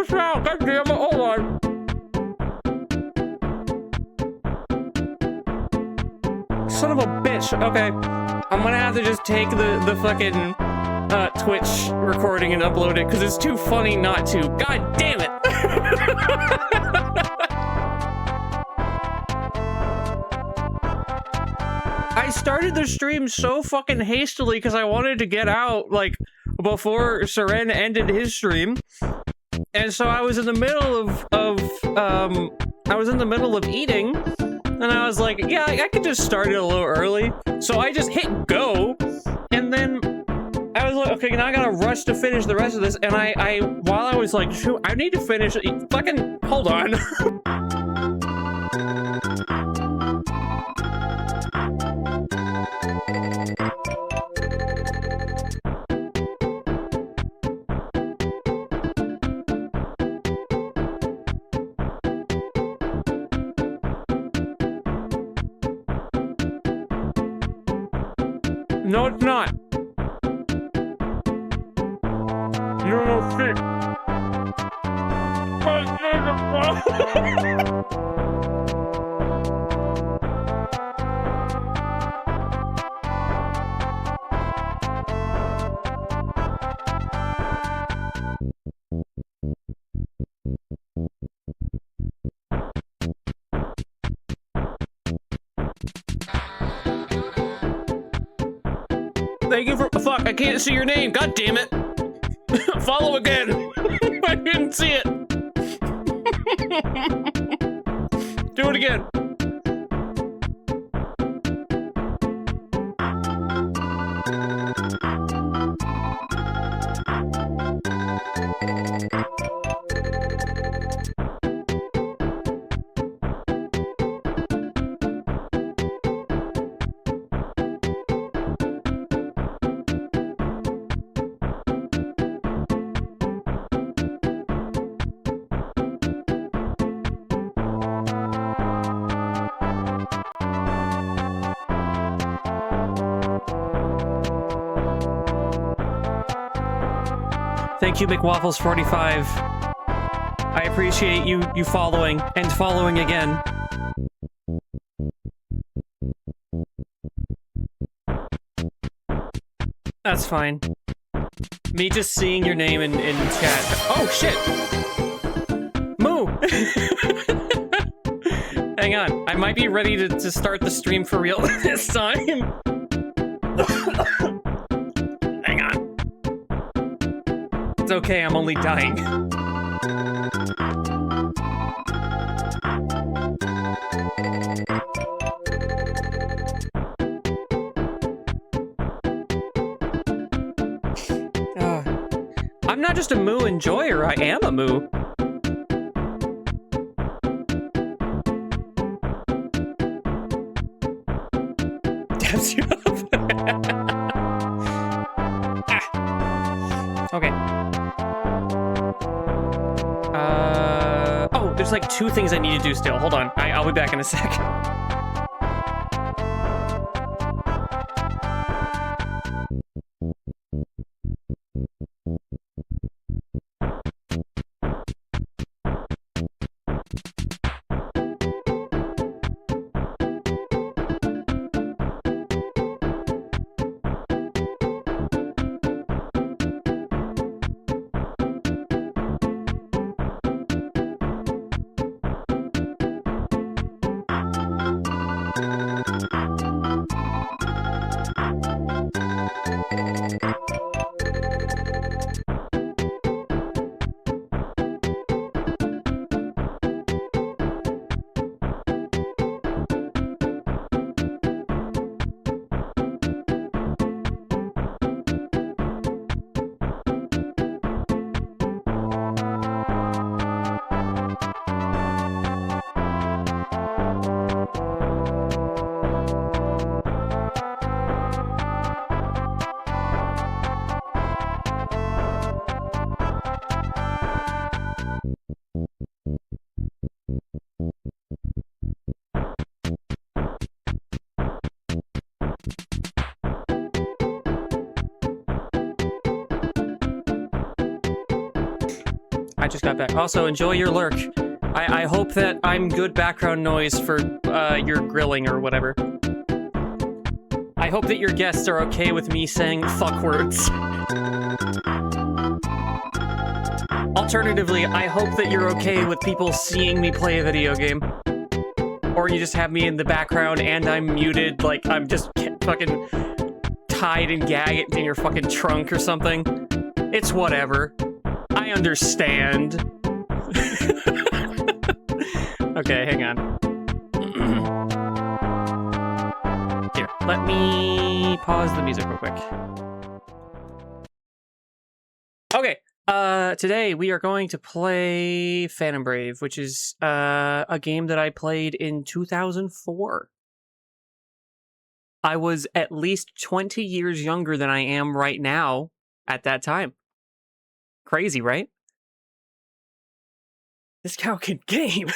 this now. God damn it. Hold on. Son of a bitch. Okay. I'm gonna have to just take the fucking Twitch recording and upload it because it's too funny not to. God damn it. I started the stream so fucking hastily because I wanted to get out, like, before Seren ended his stream. And so I was in the middle of eating, and I was like, yeah, I could just start it a little early. So I just hit go, and then I was like, okay, now I gotta rush to finish the rest of this, and while I was like, shoot, I need to finish, fucking, hold on. No, it's not. You don't know shit. Thank you for— fuck, I can't see your name, god damn it! Follow again! I didn't see it! Do it again! Thank you, McWaffles45. I appreciate you following, and following again. That's fine. Me just seeing your name in chat. Oh, shit! Moo! Hang on, I might be ready to start the stream for real this time. Hang on. It's okay, I'm only dying. I'm not just a Moo enjoyer, I am a Moo. Dabs you up. Okay. Oh, there's like 2 things I need to do still. Hold on. I'll be back in a sec. I just got back. Also, enjoy your lurk. I hope that I'm good background noise for your grilling or whatever. I hope that your guests are okay with me saying fuck words. Alternatively, I hope that you're okay with people seeing me play a video game. Or you just have me in the background and I'm muted, like I'm just fucking tied and gagged in your fucking trunk or something. It's whatever. I understand. Okay, hang on. Here, let me pause the music real quick. Okay, today we are going to play Phantom Brave, which is a game that I played in 2004. I was at least 20 years younger than I am right now at that time. Crazy, right? This cow can game.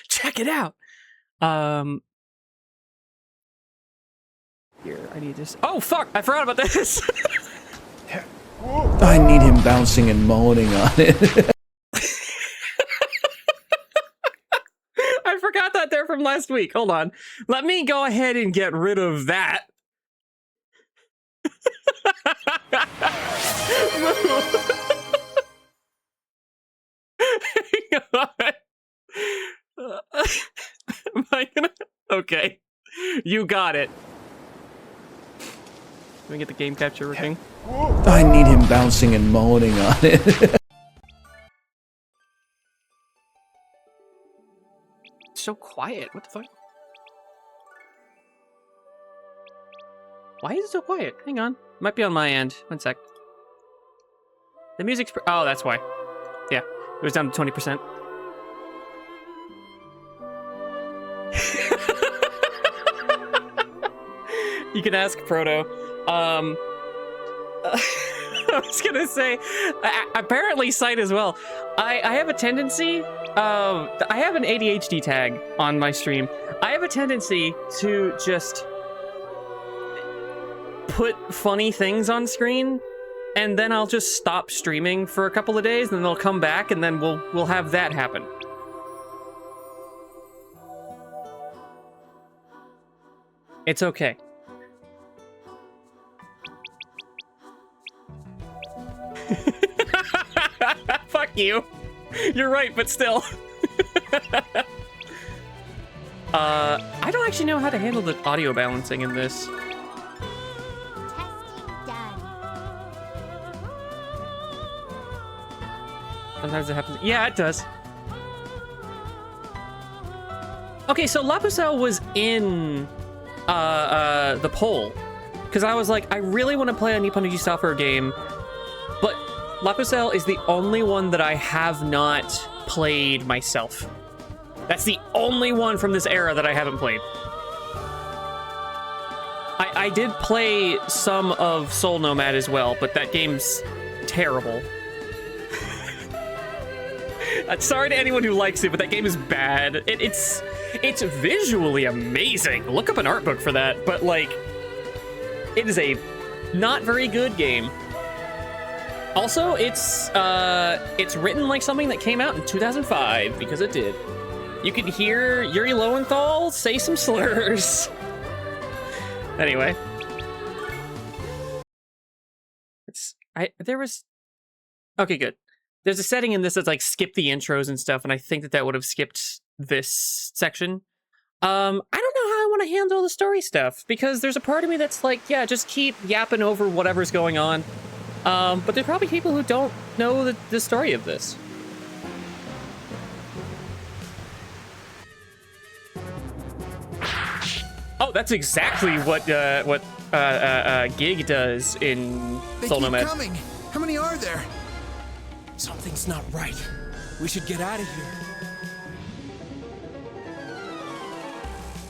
Check it out. Here, I need this. Oh, fuck! I forgot about this. I need him bouncing and moaning on it. I forgot that there from last week. Hold on. Let me go ahead and get rid of that. Hang on. Am I gonna... Okay. You got it. Let me get the game capture working. I need him bouncing and moaning on it. It's so quiet. What the fuck? Why is it so quiet? Hang on. Might be on my end. One sec. The music's... Oh, that's why. Yeah. It was down to 20%. You can ask Proto. I was gonna say, apparently Sight as well. I have a tendency, I have an ADHD tag on my stream. I have a tendency to just put funny things on screen, and then I'll just stop streaming for a couple of days, and then they'll come back, and then we'll have that happen. It's okay. Fuck you. You're right, but still. I don't actually know how to handle the audio balancing in this. Sometimes it happens. Yeah, it does. Okay, so La Pucelle was in the poll, because I was like, I really want to play a Nippon Ichi Software game, but La Pucelle is the only one that I have not played myself. That's the only one from this era that I haven't played. I did play some of Soul Nomad as well, but that game's terrible. Sorry to anyone who likes it, but that game is bad. It's visually amazing. Look up an art book for that, but like, it is a not very good game. Also, it's written like something that came out in 2005, because it did. You can hear Yuri Lowenthal say some slurs. Anyway. Okay, good. There's a setting in this that's like skip the intros and stuff, and I think that would have skipped this section. I don't know how I want to handle the story stuff, because there's a part of me that's like, yeah, just keep yapping over whatever's going on. But there are probably people who don't know the story of this. Oh, that's exactly what Gig does in Soul Nomad. They keep coming. How many are there? Something's not right. We should get out of here.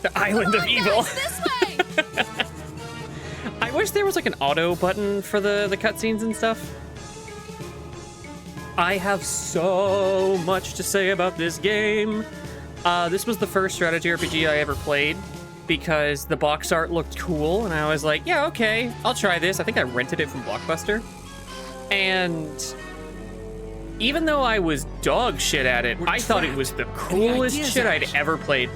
The Island of Evil. This way. I wish there was like an auto button for the cutscenes and stuff. I have so much to say about this game. This was the first strategy RPG I ever played, because the box art looked cool, and I was like, yeah, okay, I'll try this. I think I rented it from Blockbuster. And even though I was dog shit at it, I thought it was the coolest ideas, shit I'd Ash? ever played.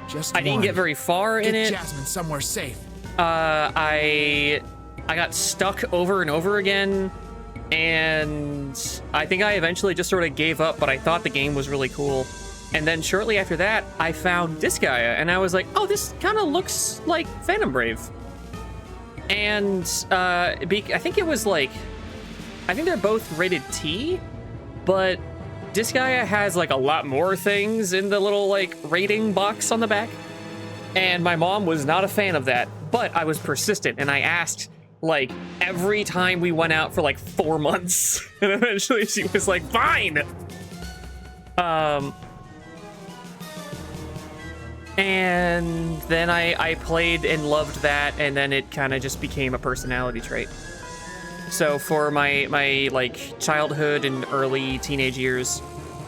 Just I didn't get very far in Get it. Jasmine somewhere safe. I got stuck over and over again, and I think I eventually just sort of gave up, but I thought the game was really cool. And then shortly after that, I found Disgaea, and I was like, oh, this kind of looks like Phantom Brave. And I think it was like, I think they're both rated T, but Disgaea has like a lot more things in the little like rating box on the back. And my mom was not a fan of that, but I was persistent and I asked like every time we went out for like 4 months. And eventually she was like, fine. And then I played and loved that, and then it kind of just became a personality trait. So for my like childhood and early teenage years,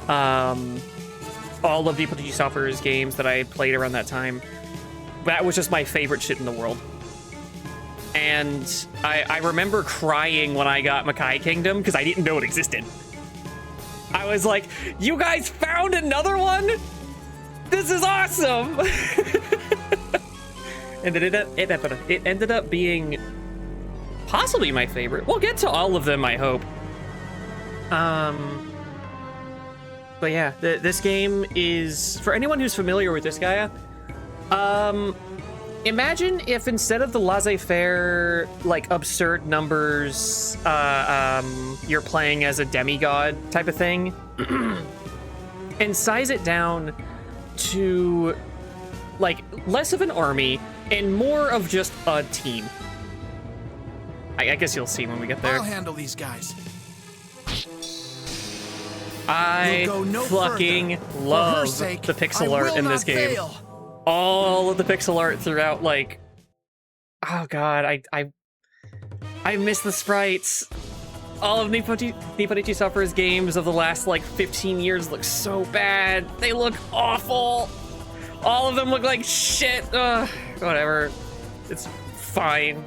all of Deep Energy Software's games that I played around that time, that was just my favorite shit in the world. And I remember crying when I got Makai Kingdom because I didn't know it existed. I was like, you guys found another one? This is awesome! And it ended up being possibly my favorite. We'll get to all of them, I hope. But yeah, this game is, for anyone who's familiar with Disgaea, imagine if instead of the laissez-faire, like, absurd numbers, you're playing as a demigod type of thing, and size it down to, like, less of an army and more of just a team. I guess you'll see when we get there. I'll handle these guys. I We'll go no fucking further. love For her sake, the pixel I art will in this not game. fail. All of the pixel art throughout, like, oh god, I miss the sprites. All of Nipponichi Software's games of the last like 15 years look so bad. They look awful. All of them look like shit. Whatever. It's fine.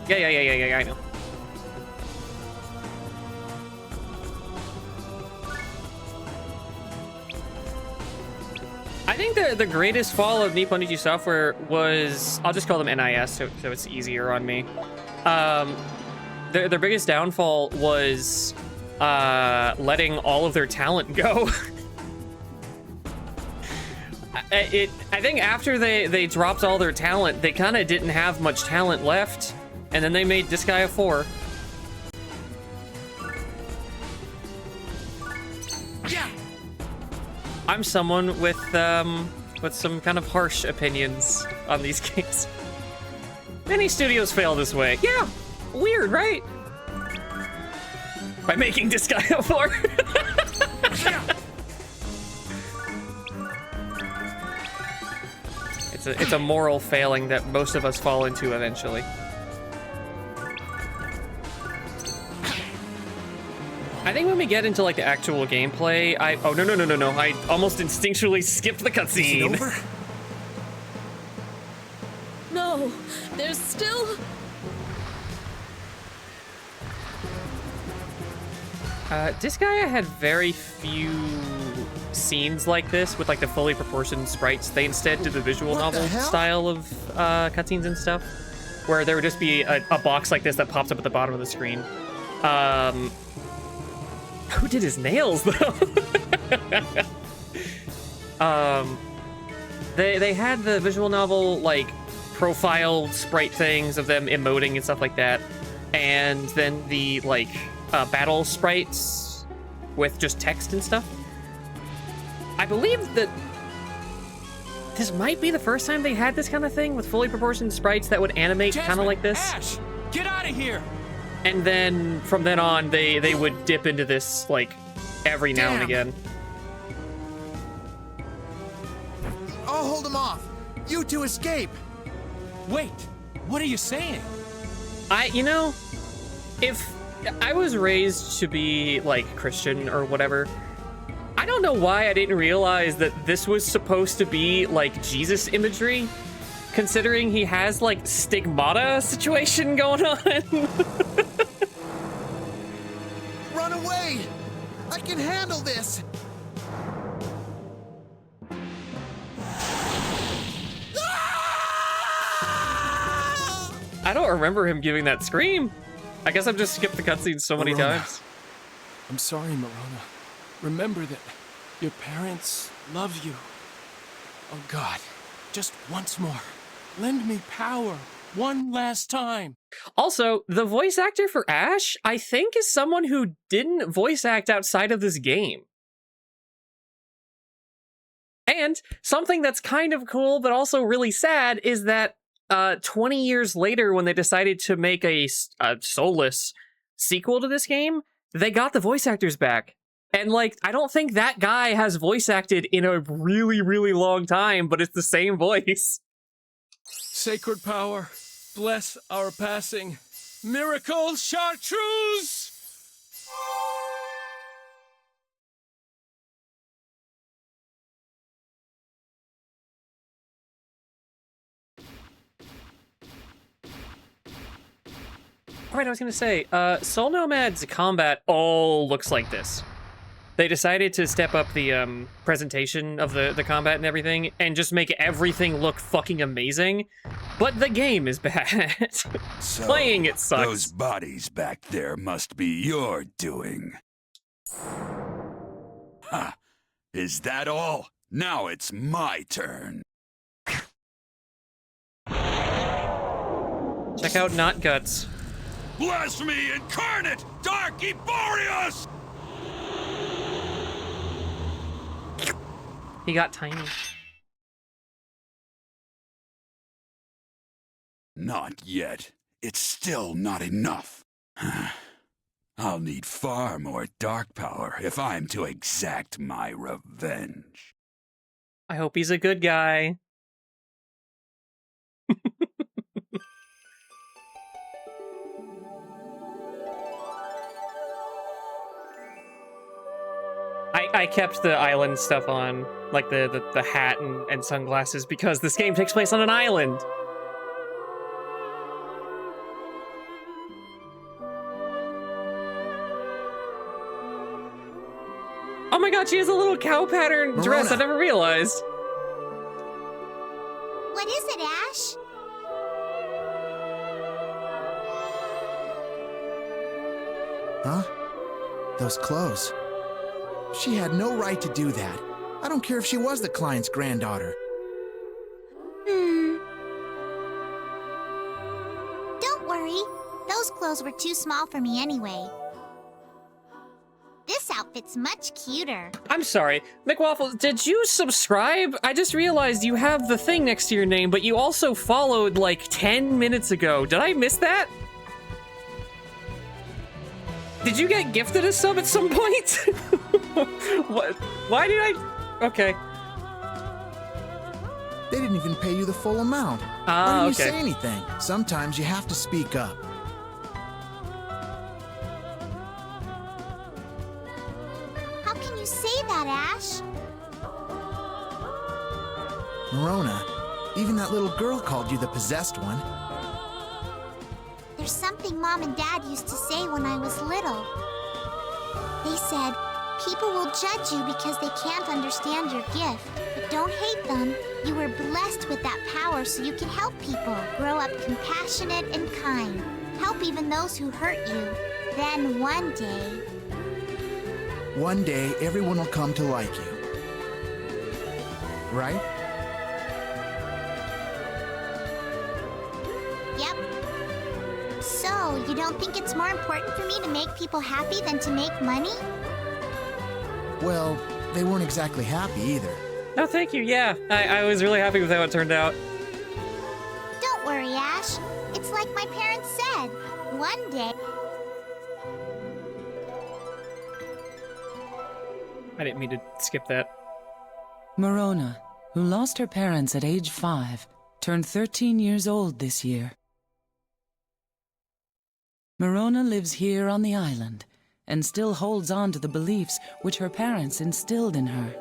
Yeah, I know. I think the greatest fall of Nipponichi Software was, I'll just call them NIS so it's easier on me. Their biggest downfall was letting all of their talent go. I think after they dropped all their talent, they kind of didn't have much talent left, and then they made Disgaea 4. Yeah. I'm someone with some kind of harsh opinions on these games. Many studios fail this way. Yeah, weird, right? By making Disgaea 4. It's a moral failing that most of us fall into eventually. I think when we get into like the actual gameplay, oh no! I almost instinctually skipped the Is it cutscene. over? No, there's still... Disgaea had very few scenes like this with like the fully proportioned sprites. They instead did the visual What the novel hell? style of cutscenes and stuff, where there would just be a box like this that pops up at the bottom of the screen. Who did his nails though? They had the visual novel like profiled sprite things of them emoting and stuff like that, and then the like battle sprites with just text and stuff. I believe that this might be the first time they had this kind of thing with fully proportioned sprites that would animate kind of Jasmine, like this. Ash, get out of here. And then from then on, they would dip into this like every now and Damn. again. I'll hold him off. You two escape. Wait, what are you saying? If I was raised to be like Christian or whatever, I don't know why I didn't realize that this was supposed to be like Jesus imagery, considering he has like stigmata situation going on. run away! I can handle this! I don't remember him giving that scream. I guess I've just skipped the cutscenes so many Verona. times. I'm sorry, Marona. Remember that your parents love you. Oh God, just once more. Lend me power one last time. Also, the voice actor for Ash, I think, is someone who didn't voice act outside of this game. And something that's kind of cool, but also really sad, is that 20 years later, when they decided to make a soulless sequel to this game, they got the voice actors back. And, like, I don't think that guy has voice acted in a really, really long time, but it's the same voice. Sacred power, bless our passing. Miracle chartreuse! All right, I was gonna say, Soul Nomad's combat all looks like this. They decided to step up the presentation of the combat and everything, and just make everything look fucking amazing. But the game is bad. So, Playing it sucks. Those bodies back there must be your doing. Ha! Is that all? Now it's my turn. Check out Not Guts. Blasphemy incarnate! Dark Eborius! He got tiny. Not yet. It's still not enough. I'll need far more dark power if I'm to exact my revenge. I hope he's a good guy. I kept the island stuff on, like the hat and sunglasses, because this game takes place on an island. Oh my god, she has a little cow pattern dress. I Verona. never realized. What is it, Ash? Huh? Those clothes. She had no right to do that. I don't care if she was the client's granddaughter. Don't worry. Those clothes were too small for me anyway. This outfit's much cuter. I'm sorry, McWaffle, did you subscribe? I just realized you have the thing next to your name, but you also followed like 10 minutes ago. Did I miss that? Did you get gifted a sub at some point? What? Why did I? Okay. They didn't even pay you the full amount. Ah, Why didn't you okay. say anything? Sometimes you have to speak up. How can you say that, Ash? Marona, even that little girl called you the possessed one. There's something Mom and Dad used to say when I was little. They said, people will judge you because they can't understand your gift. But don't hate them. You were blessed with that power so you can help people. Grow up compassionate and kind. Help even those who hurt you. Then one day, everyone will come to like you. Right? Yep. So, you don't think it's more important for me to make people happy than to make money? Well, they weren't exactly happy either. Oh, thank you. Yeah, I was really happy with how it turned out. Don't worry, Ash. It's like my parents said. One day... I didn't mean to skip that. Marona, who lost her parents at age 5, turned 13 years old this year. Marona lives here on the island and still holds on to the beliefs which her parents instilled in her.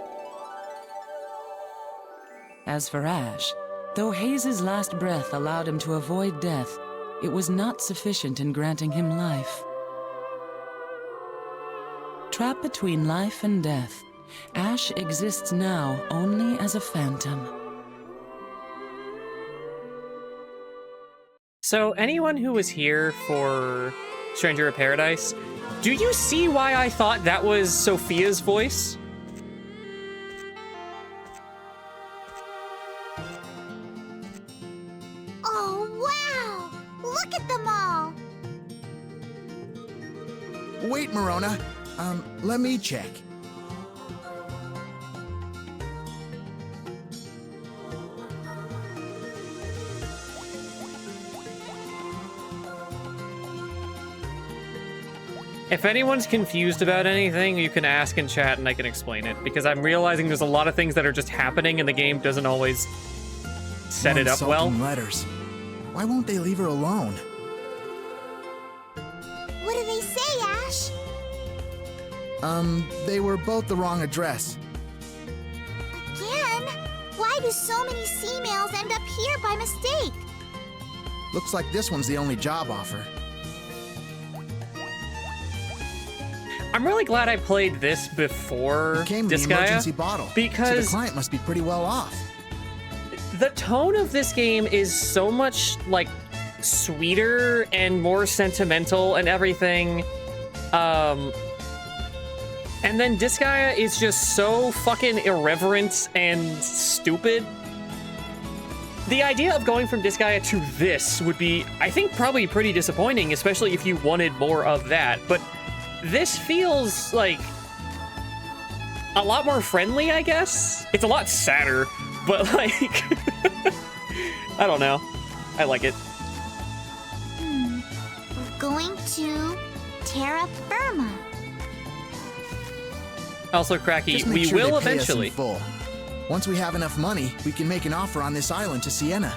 As for Ash, though Hayes's last breath allowed him to avoid death, it was not sufficient in granting him life. Trapped between life and death, Ash exists now only as a phantom. So anyone who was here for Stranger of Paradise, do you see why I thought that was Sophia's voice? Oh, wow! Look at them all! Wait, Morona. Let me check. If anyone's confused about anything, you can ask in chat and I can explain it, because I'm realizing there's a lot of things that are just happening and the game doesn't always set it up well. Letters. Why won't they leave her alone? What do they say, Ash? They were both the wrong address. Again? Why do so many C-mails end up here by mistake? Looks like this one's the only job offer. I'm really glad I played this before Came the Disgaea, emergency bottle, so because the client must be pretty well off. the tone of this game is so much like sweeter and more sentimental and everything. And then Disgaea is just so fucking irreverent and stupid. The idea of going from Disgaea to this would be, I think, probably pretty disappointing, especially if you wanted more of that. But this feels like a lot more friendly, I guess. It's a lot sadder, but like, I don't know. I like it. We're going to terra firma. Also, Cracky, Just make we sure will they pay us in eventually. full. Once we have enough money, we can make an offer on this island to Sienna.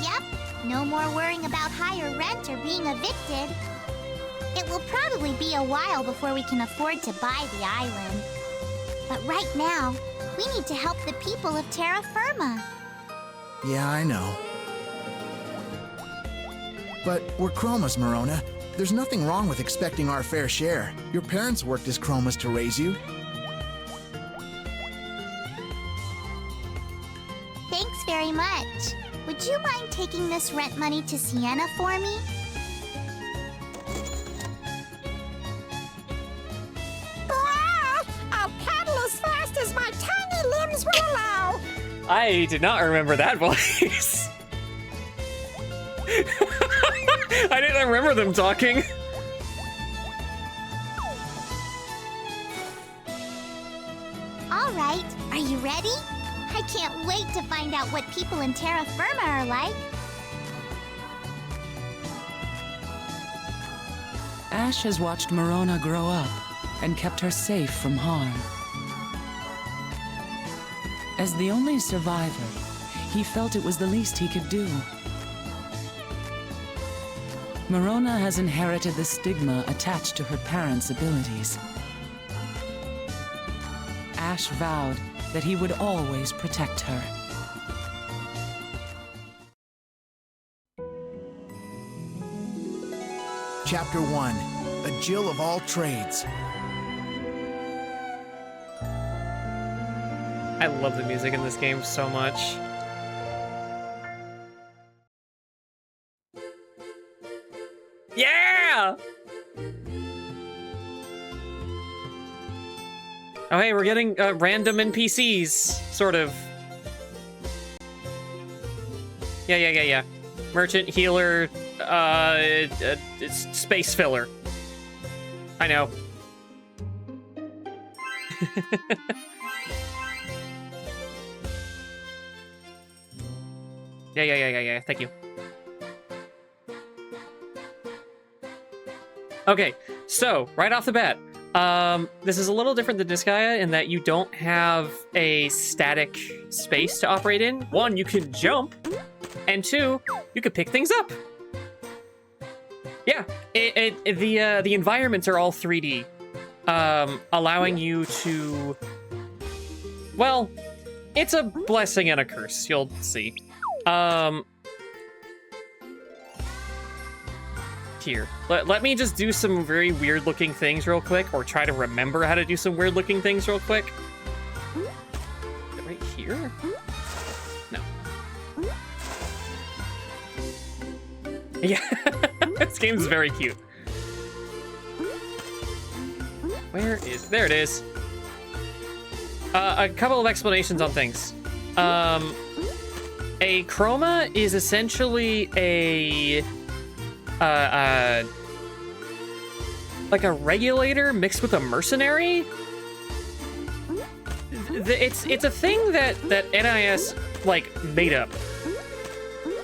Yep, no more worrying about higher rent or being evicted. It will probably be a while before we can afford to buy the island. But right now, we need to help the people of terra firma. Yeah, I know. But we're Chromas, Morona. There's nothing wrong with expecting our fair share. Your parents worked as Chromas to raise you. Thanks very much. Would you mind taking this rent money to Sienna for me? I'll paddle as fast as my tiny limbs will allow. I did not remember that voice. I didn't remember them talking. All right, are you ready? I can't wait to find out what people in terra firma are like. Ash has watched Morona grow up and kept her safe from harm. As the only survivor, he felt it was the least he could do. Morona has inherited the stigma attached to her parents' abilities. Ash vowed that he would always protect her. Chapter 1. A Jill of all trades. I love the music in this game so much. Yeah! Oh, hey, we're getting random NPCs, sort of. Yeah. Merchant, healer, it's space filler. I know. Yeah. Thank you. Okay, so right off the bat, this is a little different than Disgaea in that you don't have a static space to operate in. One, you can jump, and two, you can pick things up. Yeah, the environments are all 3D, allowing you to, well, it's a blessing and a curse, you'll see. Here, let me just do some very weird looking things real quick, or try to remember how to do some weird looking things real quick. Right here? No. Yeah, this game's very cute. Where is... There it is. A couple of explanations on things. A chroma is essentially a... like a regulator mixed with a mercenary? It's a thing that NIS, like, made up.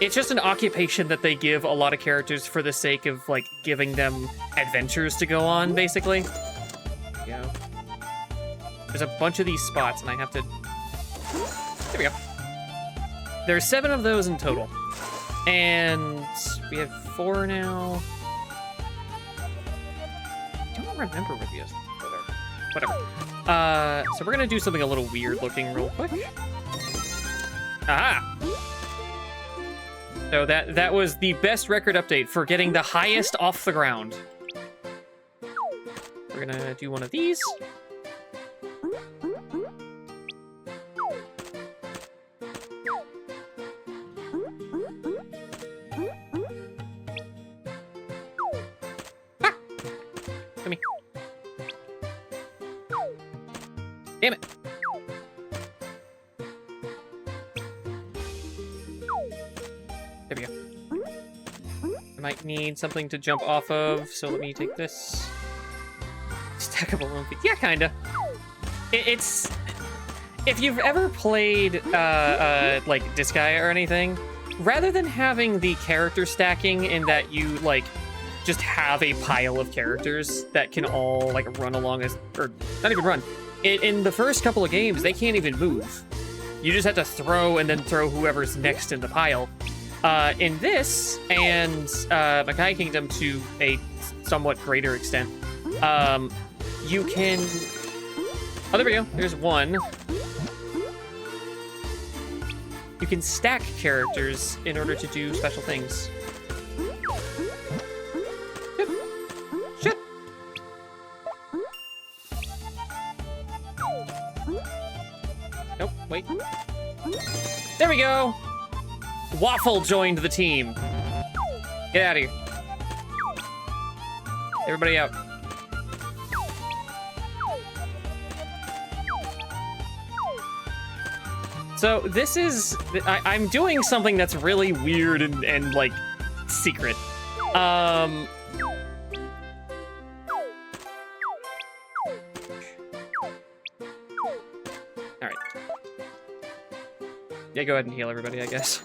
It's just an occupation that they give a lot of characters for the sake of, like, giving them adventures to go on, basically. There we go. There's a bunch of these spots, and I have to... There we go. There's 7 of those in total. And we have 4 now. I don't remember what the whatever. So we're gonna do something a little weird looking real quick. Aha! So that was the best record update for getting the highest off the ground. We're gonna do one of these. Ah! Come here. Damn it. There we go. I might need something to jump off of, so let me take this. Stack of balloon feet. Yeah, kinda. It's... If you've ever played, like, Disgaea or anything, rather than having the character stacking in that you, like, just have a pile of characters that can all, like, run along as... Or, not even run. In the first couple of games, they can't even move. You just have to throw and then throw whoever's next in the pile. In this, and Makai Kingdom to a somewhat greater extent, you can... Oh, there we go. There's one. You can stack characters in order to do special things. Yep. Shit. Nope, wait. There we go! Waffle joined the team. Get out of here. Everybody out. So this is... I'm doing something that's really weird and like, secret. Alright. Yeah, go ahead and heal everybody, I guess.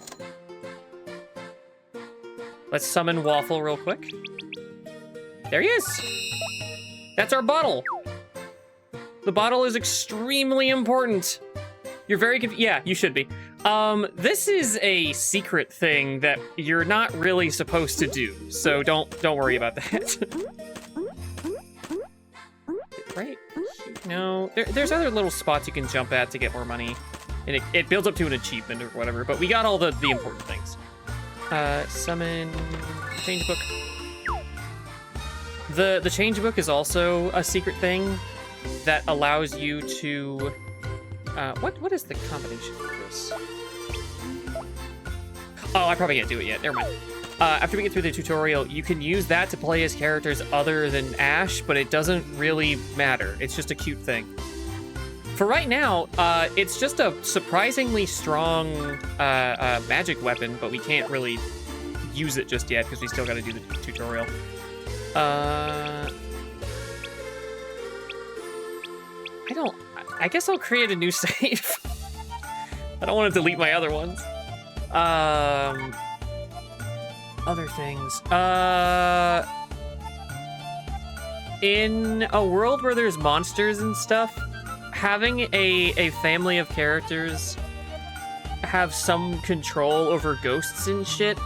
Let's summon Waffle real quick. There he is! That's our bottle! The bottle is extremely important. You're very yeah, you should be. This is a secret thing that you're not really supposed to do, so don't worry about that. Right? No, there's other little spots you can jump at to get more money. And it builds up to an achievement or whatever, but we got all the important things. Summon change book. The change book is also a secret thing that allows you to what is the combination for this? Oh, I probably can't do it yet. Never mind. After we get through the tutorial, you can use that to play as characters other than Ash, but it doesn't really matter. It's just a cute thing. For right now, it's just a surprisingly strong magic weapon, but we can't really use it just yet because we still got to do the tutorial. I guess I'll create a new save. I don't want to delete my other ones. Other things. In a world where there's monsters and stuff, having a family of characters have some control over ghosts and shit,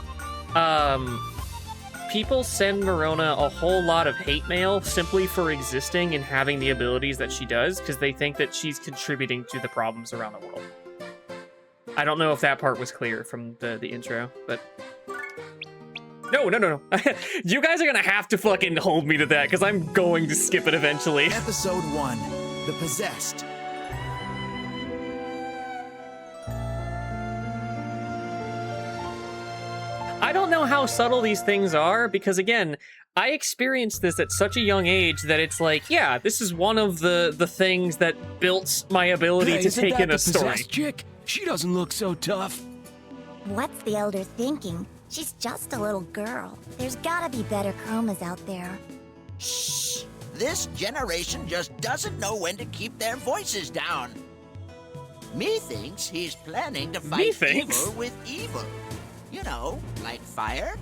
people send Marona a whole lot of hate mail simply for existing and having the abilities that she does, because they think that she's contributing to the problems around the world. I don't know if that part was clear from the intro, but No. You guys are gonna have to fucking hold me to that, because I'm going to skip it eventually. Episode 1, The Possessed. I don't know how subtle these things are, because again, I experienced this at such a young age that it's like, yeah, this is one of the things that built my ability to take in a story. Chick? She doesn't look so tough. What's the elder thinking? She's just a little girl. There's gotta be better chromas out there. Shh! This generation just doesn't know when to keep their voices down. Methinks he's planning to fight evil with evil. You know, like fire.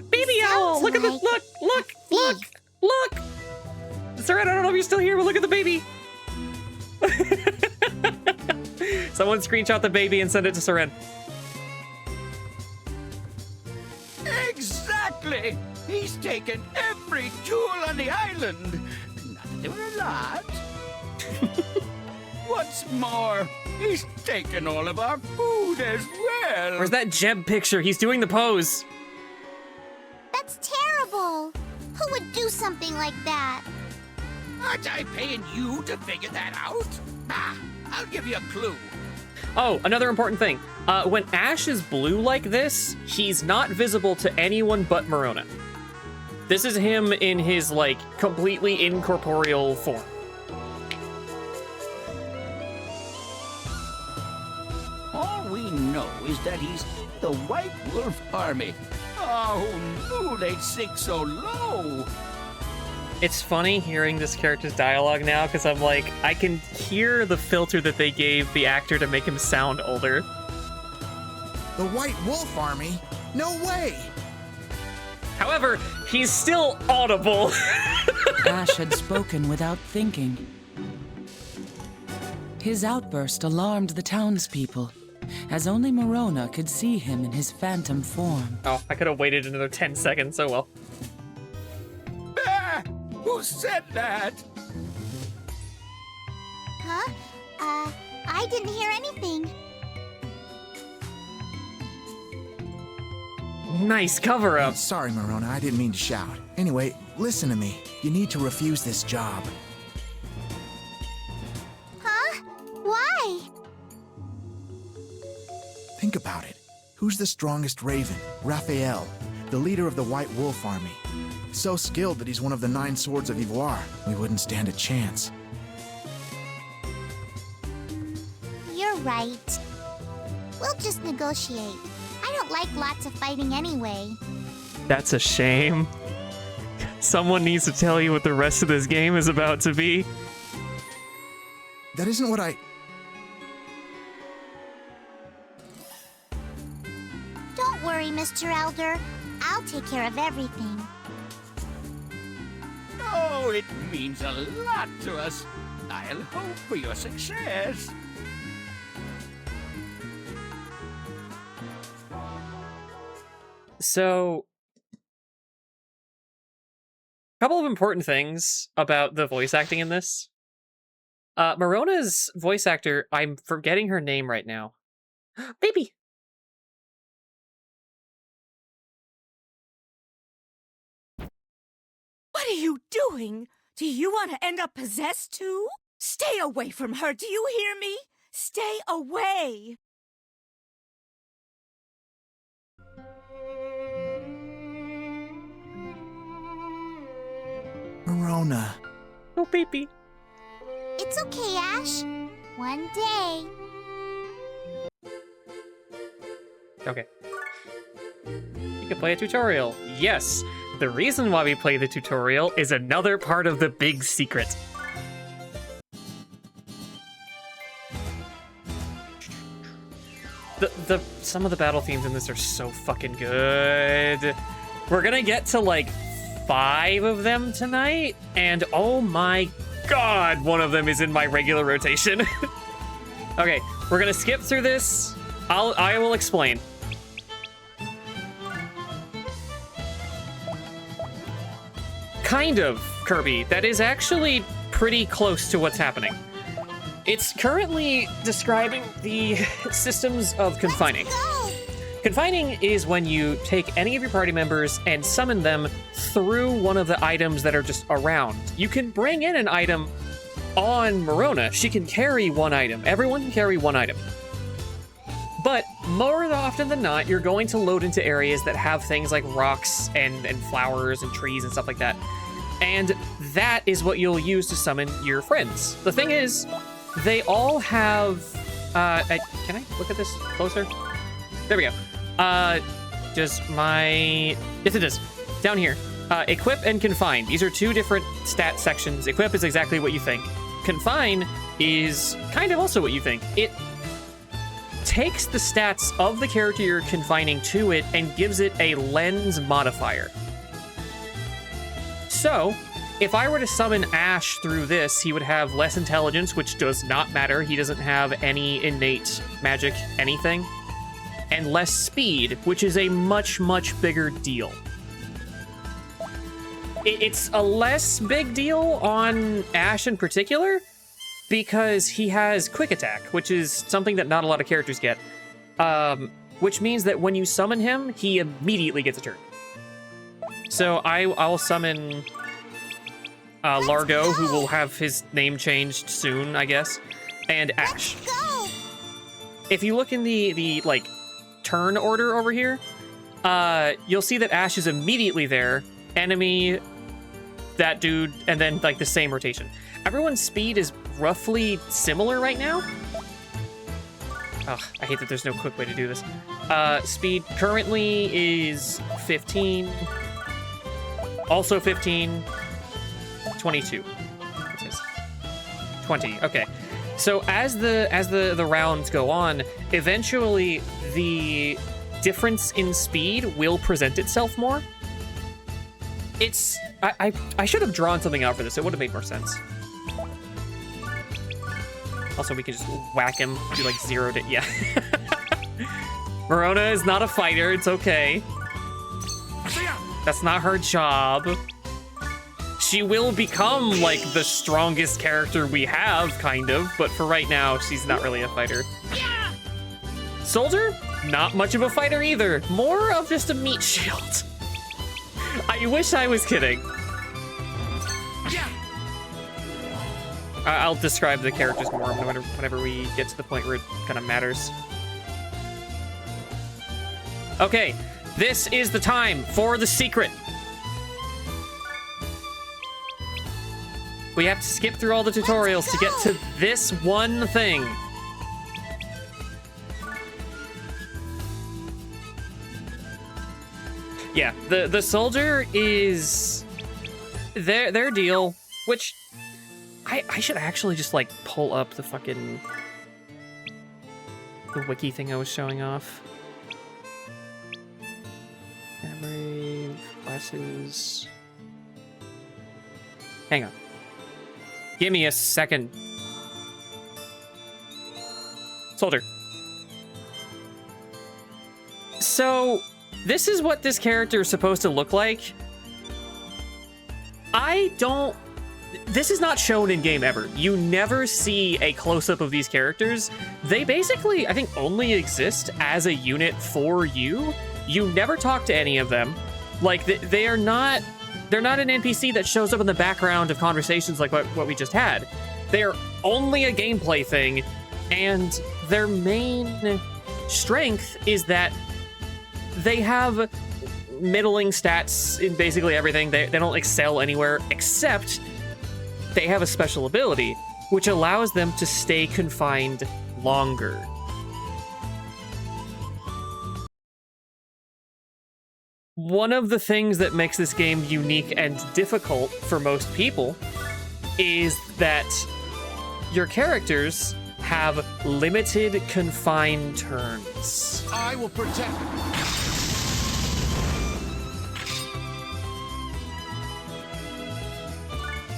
Baby owl! Look at this! Look! Sorry, I don't know if you're still here, but look at the baby. Someone screenshot the baby and send it to Seren. Exactly! He's taken every tool on the island. Not that there were a lot. What's more, he's taken all of our food as well. Where's that Jeb picture? He's doing the pose. That's terrible. Who would do something like that? Aren't I paying you to figure that out? Ah, I'll give you a clue. Oh, another important thing. When Ash is blue like this, he's not visible to anyone but Marona. This is him in his, like, completely incorporeal form. All we know is that he's the White Wolf Army. Oh, who knew they'd sink so low? It's funny hearing this character's dialogue now, because I'm like, I can hear the filter that they gave the actor to make him sound older. The White Wolf Army? No way! However, he's still audible. Ash had spoken without thinking. His outburst alarmed the townspeople, as only Marona could see him in his phantom form. Oh, I could have waited another 10 seconds, oh well. Who said that? Huh? I didn't hear anything. Nice cover-up. Sorry, Marona, I didn't mean to shout. Anyway, listen to me. You need to refuse this job. Huh? Why? Think about it. Who's the strongest raven? Raphael, the leader of the White Wolf Army. So skilled that he's one of the 9 swords of Ivoire. We wouldn't stand a chance. You're right. We'll just negotiate. I don't like lots of fighting anyway. That's a shame. Someone needs to tell you what the rest of this game is about to be. That isn't what I... Don't worry, Mr. Elder. I'll take care of everything. Oh, it means a lot to us. I'll hope for your success. So, a couple of important things about the voice acting in this. Marona's voice actor, I'm forgetting her name right now. Baby! What are you doing? Do you want to end up possessed too? Stay away from her, do you hear me? Stay away! Marona. Oh, baby. It's okay, Ash. One day. Okay. You can play a tutorial. Yes, the reason why we play the tutorial is another part of the big secret. Some of the battle themes in this are so fucking good. We're gonna get to like 5 of them tonight, and oh my god, one of them is in my regular rotation. Okay, we're gonna skip through this. I will explain. Kind of, Kirby. That is actually pretty close to what's happening. It's currently describing the systems of confining. Confining is when you take any of your party members and summon them through one of the items that are just around. You can bring in an item on Morona. She can carry one item. Everyone can carry one item. But more often than not, you're going to load into areas that have things like rocks and flowers and trees and stuff like that. And that is what you'll use to summon your friends. The thing is, they all have... can I look at this closer? There we go. Does my... Yes, it does. Down here. Equip and Confine. These are two different stat sections. Equip is exactly what you think. Confine is kind of also what you think. It takes the stats of the character you're confining to it and gives it a lens modifier. So, if I were to summon Ash through this, he would have less intelligence, which does not matter. He doesn't have any innate magic anything. And less speed, which is a much, much bigger deal. It's a less big deal on Ash in particular, because he has Quick Attack, which is something that not a lot of characters get. Which means that when you summon him, he immediately gets a turn. So I'll summon Largo, who will have his name changed soon, I guess, and Ash. If you look in the like, turn order over here, you'll see that Ash is immediately there, enemy, that dude, and then like the same rotation. Everyone's speed is roughly similar right now. Ugh, I hate that there's no quick way to do this. Speed currently is 15, also 15, 22. What's this? 20. Okay. So as the rounds go on, eventually the difference in speed will present itself more. It's I should have drawn something out for this. It would have made more sense. Also, we can just whack him, do like 0 to yeah. Morona is not a fighter. It's okay. That's not her job. She will become like the strongest character we have, kind of, but for right now, she's not really a fighter. Soldier, not much of a fighter either. More of just a meat shield. I wish I was kidding. I'll describe the characters more whenever we get to the point where it kind of matters. Okay, this is the time for the secret. We have to skip through all the tutorials to get to this one thing. Yeah, the soldier is their deal, which I should actually just like pull up the fucking wiki thing I was showing off. Memory classes. Hang on. Give me a second. Soldier. So, this is what this character is supposed to look like. This is not shown in game ever. You never see a close-up of these characters. They basically, I think, only exist as a unit for you. You never talk to any of them. Like, they're not an NPC that shows up in the background of conversations like what we just had. They're only a gameplay thing, and their main strength is that they have middling stats in basically everything. They don't excel anywhere, except they have a special ability, which allows them to stay confined longer. One of the things that makes this game unique and difficult for most people is that your characters have limited confined turns. I will protect.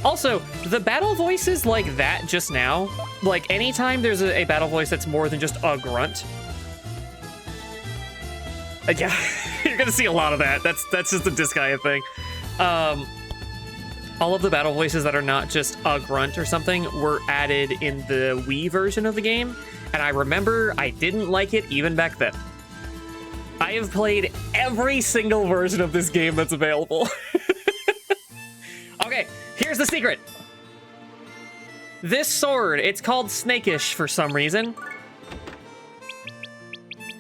Also, the battle voices like that just now, like anytime there's a battle voice that's more than just a grunt, yeah, you're gonna see a lot of that. That's just a Disgaea thing. All of the battle voices that are not just a grunt or something were added in the Wii version of the game, and I remember I didn't like it even back then. I have played every single version of this game that's available. Okay, here's the secret. This sword, it's called Snakish for some reason.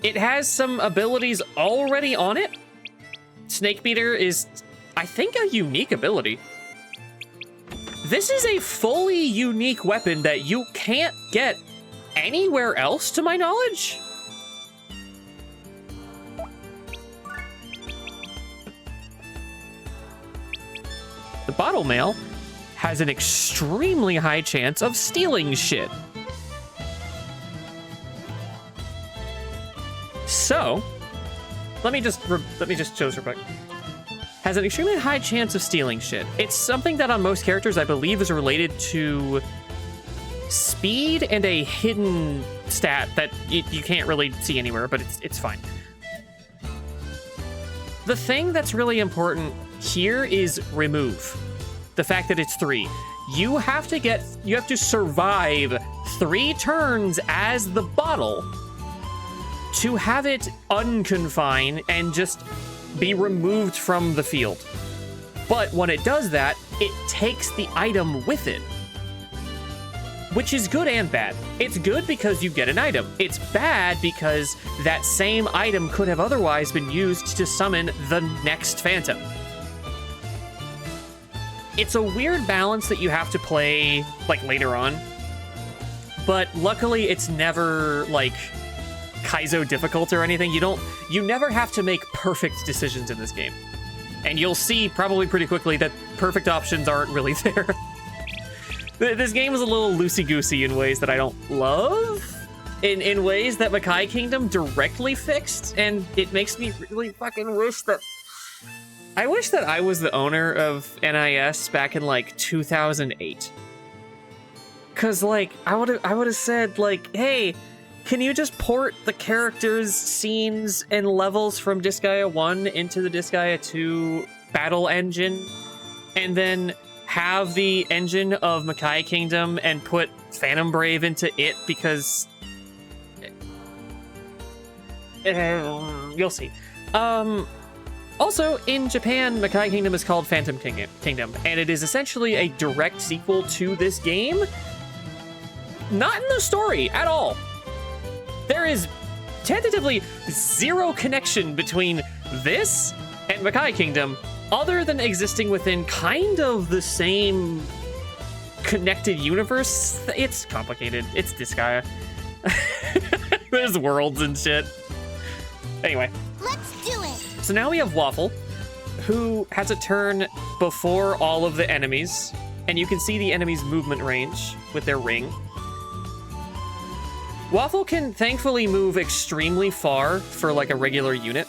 It has some abilities already on it. Snake Beater is, I think, a unique ability. This is a fully unique weapon that you can't get anywhere else, to my knowledge. The bottle mail has an extremely high chance of stealing shit. So, let me just show this real quick. Has an extremely high chance of stealing shit. It's something that on most characters I believe is related to speed and a hidden stat that you can't really see anywhere, but it's fine. The thing that's really important here is remove. The fact that it's 3. You have to survive 3 turns as the bottle to have it unconfine and just be removed from the field. But when it does that, it takes the item with it, which is good and bad. It's good because you get an item. It's bad because that same item could have otherwise been used to summon the next phantom. It's a weird balance that you have to play, like, later on. But luckily, it's never, like, Kaizo difficult or anything. You never have to make perfect decisions in this game. And you'll see probably pretty quickly that perfect options aren't really there. This game is a little loosey-goosey in ways that I don't love. In ways that Makai Kingdom directly fixed. And it makes me really fucking wish that... I wish that I was the owner of NIS back in, like, 2008. Cause, like, I would have said, like, hey, can you just port the characters, scenes, and levels from Disgaea 1 into the Disgaea 2 battle engine? And then have the engine of Makai Kingdom and put Phantom Brave into it, because... you'll see. Also, in Japan, Makai Kingdom is called Phantom Kingdom, and it is essentially a direct sequel to this game. Not in the story at all. There is tentatively zero connection between this and Makai Kingdom, other than existing within kind of the same connected universe. It's complicated. It's Disgaea. There's worlds and shit. Anyway. Let's do it. So now we have Waffle, who has a turn before all of the enemies, and you can see the enemy's movement range with their ring. Waffle can thankfully move extremely far for like a regular unit,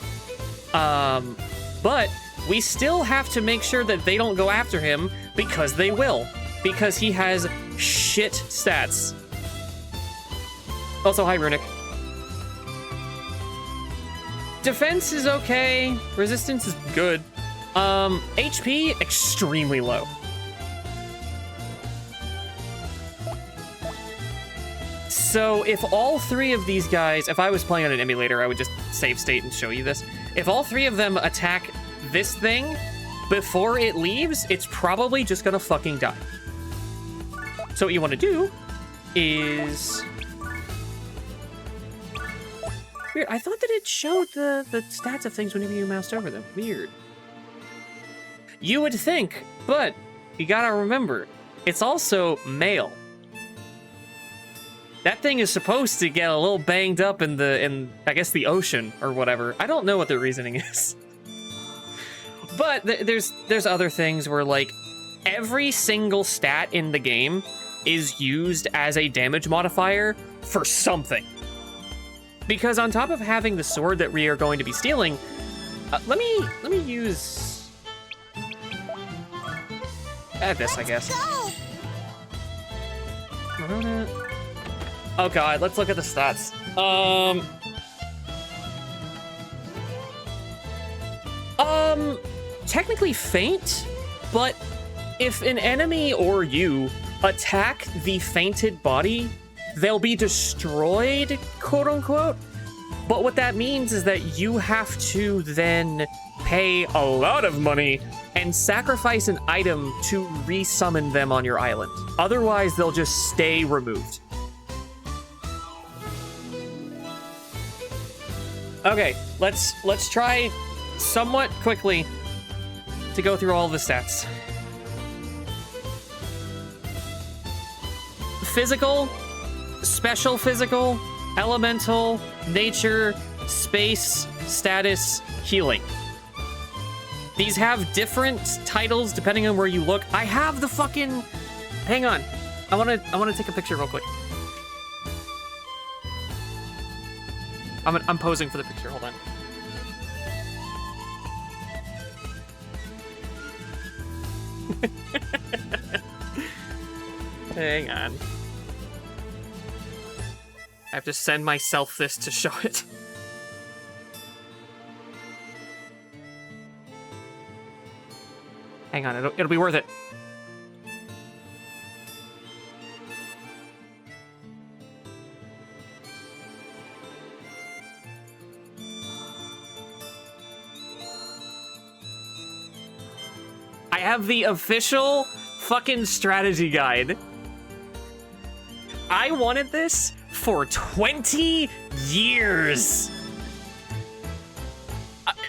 but we still have to make sure that they don't go after him, because they will, because he has shit stats. Also, hi, Runic. Defense is okay. Resistance is good. HP, extremely low. So if all 3 of these guys, if I was playing on an emulator, I would just save state and show you this. If all 3 of them attack this thing before it leaves, it's probably just gonna fucking die. So what you want to do is... Weird. I thought that it showed the stats of things whenever you moused over them. Weird. You would think, but you gotta remember, it's also male. That thing is supposed to get a little banged up in I guess the ocean or whatever. I don't know what the reasoning is. But there's other things where, like, every single stat in the game is used as a damage modifier for something. Because on top of having the sword that we are going to be stealing, let me use this, I guess. Oh god, let's look at the stats. Technically faint, but if an enemy or you attack the fainted body, they'll be destroyed, quote unquote, But what that means is that you have to then pay a lot of money and sacrifice an item to resummon them on your island. Otherwise, they'll just stay removed. Okay, let's try somewhat quickly to go through all the stats. Physical, special physical, elemental, nature, space, status, healing. These have different titles depending on where you look. I have the fucking... Hang on. I wanna take a picture real quick. I'm posing for the picture. Hold on. Hang on. I have to send myself this to show it. Hang on, it'll be worth it. I have the official fucking strategy guide. I wanted this for 20 years.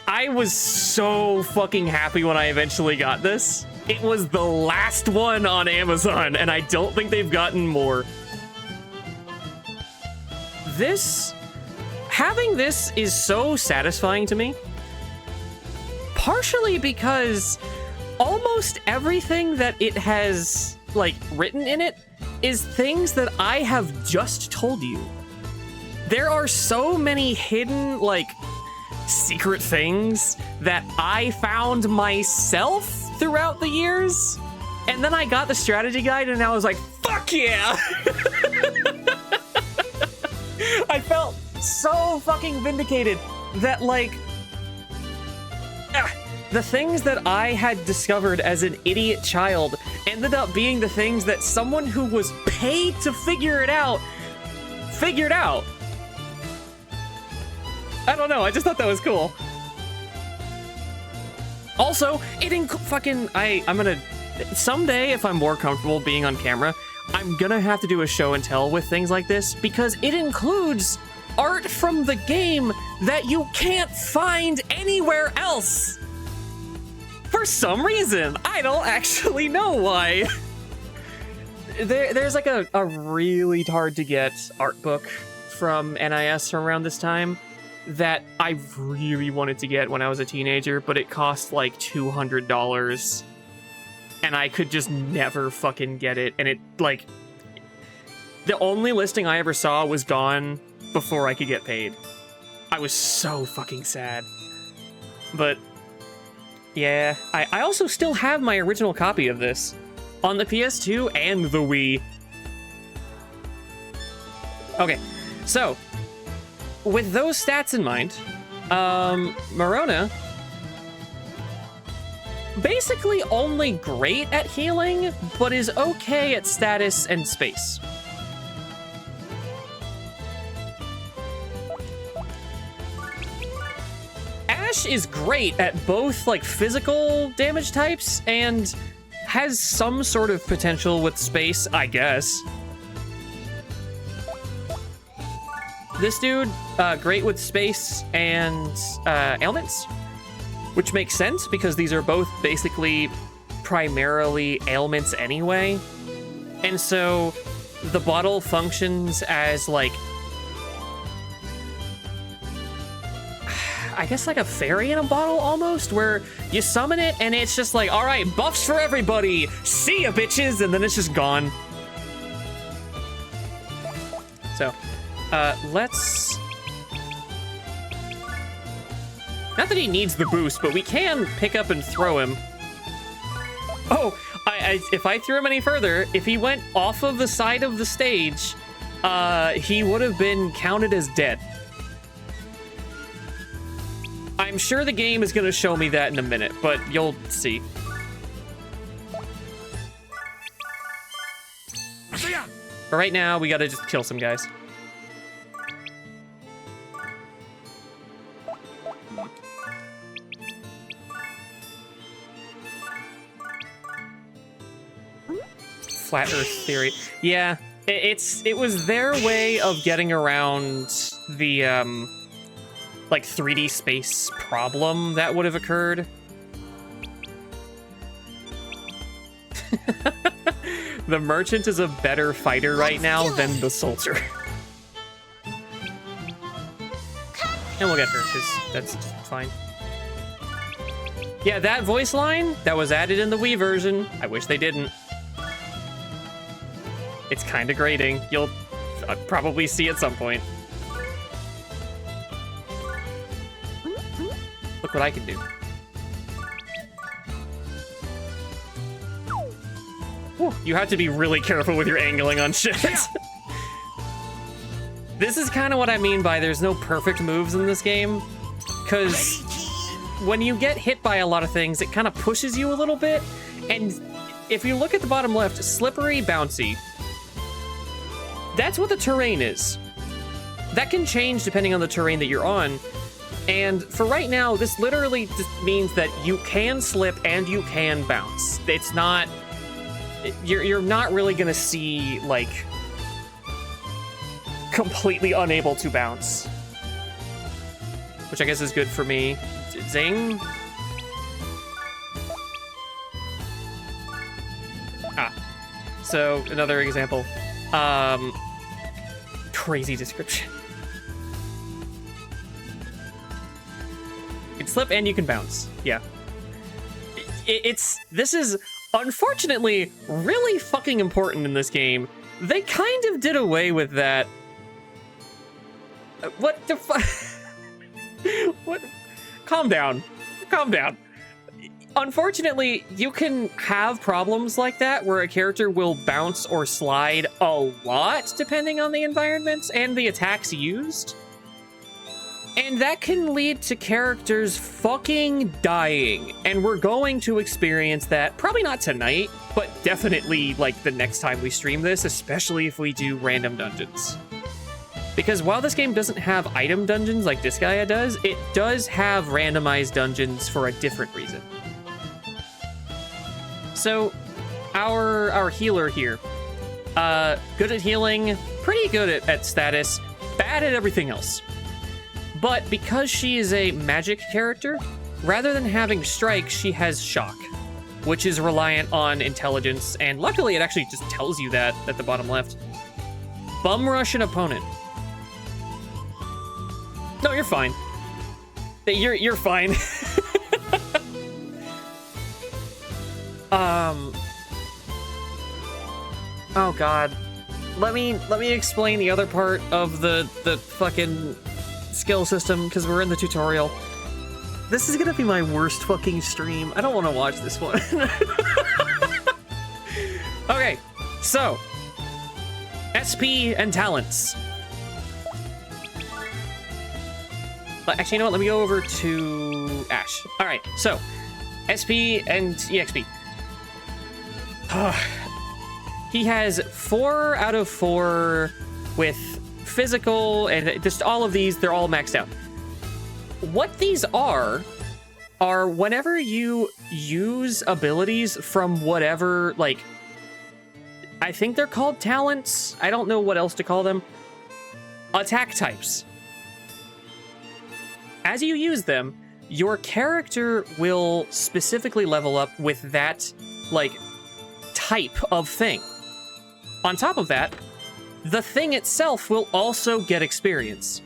I was so fucking happy when I eventually got this. It was the last one on Amazon, and I don't think they've gotten more. Having this is so satisfying to me. Partially because almost everything that it has, like, written in it is things that I have just told you. There are so many hidden, like, secret things that I found myself throughout the years. And then I got the strategy guide and I was like, fuck yeah! I felt so fucking vindicated that, like, the things that I had discovered as an idiot child ended up being the things that someone who was paid to figure it out figured out. I don't know, I just thought that was cool. Also, I'm gonna, someday if I'm more comfortable being on camera, I'm gonna have to do a show and tell with things like this because it includes art from the game that you can't find anywhere else. For some reason, I don't actually know why. There's like a really hard to get art book from NIS from around this time that I really wanted to get when I was a teenager, but it cost like $200 and I could just never fucking get it. And it, like, the only listing I ever saw was gone before I could get paid. I was so fucking sad. But yeah, I also still have my original copy of this on the PS2 and the Wii. Okay, so with those stats in mind, Marona, basically only great at healing, but is okay at status and space. Ash is great at both, like, physical damage types and has some sort of potential with space, I guess. This dude, great with space and ailments, which makes sense because these are both basically primarily ailments anyway. And so the bottle functions as, like, I guess like a fairy in a bottle almost, where you summon it and it's just like, all right, buffs for everybody, see ya bitches, and then it's just gone. So, let's... Not that he needs the boost, but we can pick up and throw him. Oh, if I threw him any further, if he went off of the side of the stage, he would have been counted as dead. I'm sure the game is going to show me that in a minute, but you'll see. But right now, we got to just kill some guys. flat Earth theory. Yeah, it was their way of getting around the like 3D space problem that would have occurred. The merchant is a better fighter right now than the soldier. And we'll get her, because that's fine. Yeah, that voice line that was added in the Wii version, I wish they didn't. It's kind of grating. You'll probably see at some point. Look what I can do. Whew, you have to be really careful with your angling on shit. This is kind of what I mean by there's no perfect moves in this game, because when you get hit by a lot of things, it kind of pushes you a little bit. And if you look at the bottom left, slippery, bouncy, that's what the terrain is. That can change depending on the terrain that you're on. And for right now, this literally just means that you can slip and you can bounce. It's not, you're not really gonna see, like, completely unable to bounce. Which I guess is good for me. Zing. Ah. So, another example. Crazy description. You can slip and you can bounce. Yeah. This is, unfortunately, really fucking important in this game. They kind of did away with that. What the fuck? What? Calm down. Calm down. Unfortunately, you can have problems like that where a character will bounce or slide a lot depending on the environment and the attacks used. And that can lead to characters fucking dying. And we're going to experience that, probably not tonight, but definitely like the next time we stream this, especially if we do random dungeons. Because while this game doesn't have item dungeons like Disgaea does, it does have randomized dungeons for a different reason. So, our healer here, good at healing, pretty good at status, bad at everything else. But because she is a magic character, rather than having strike, she has shock, which is reliant on intelligence, and luckily it actually just tells you that at the bottom left. Bum rush an opponent. No, you're fine. You're fine. Oh god. Let me explain the other part of the fucking skill system, because we're in the tutorial. This is gonna be my worst fucking stream. I don't want to watch this one. Okay, so SP and talents. Actually, you know what? Let me go over to Ash. All right, so SP and EXP. He has 4 out of 4 with physical, and just all of these, they're all maxed out. What these are whenever you use abilities from whatever, like, I think they're called talents. I don't know what else to call them. Attack types. As you use them, your character will specifically level up with that, like, type of thing. On top of that, the thing itself will also get experience.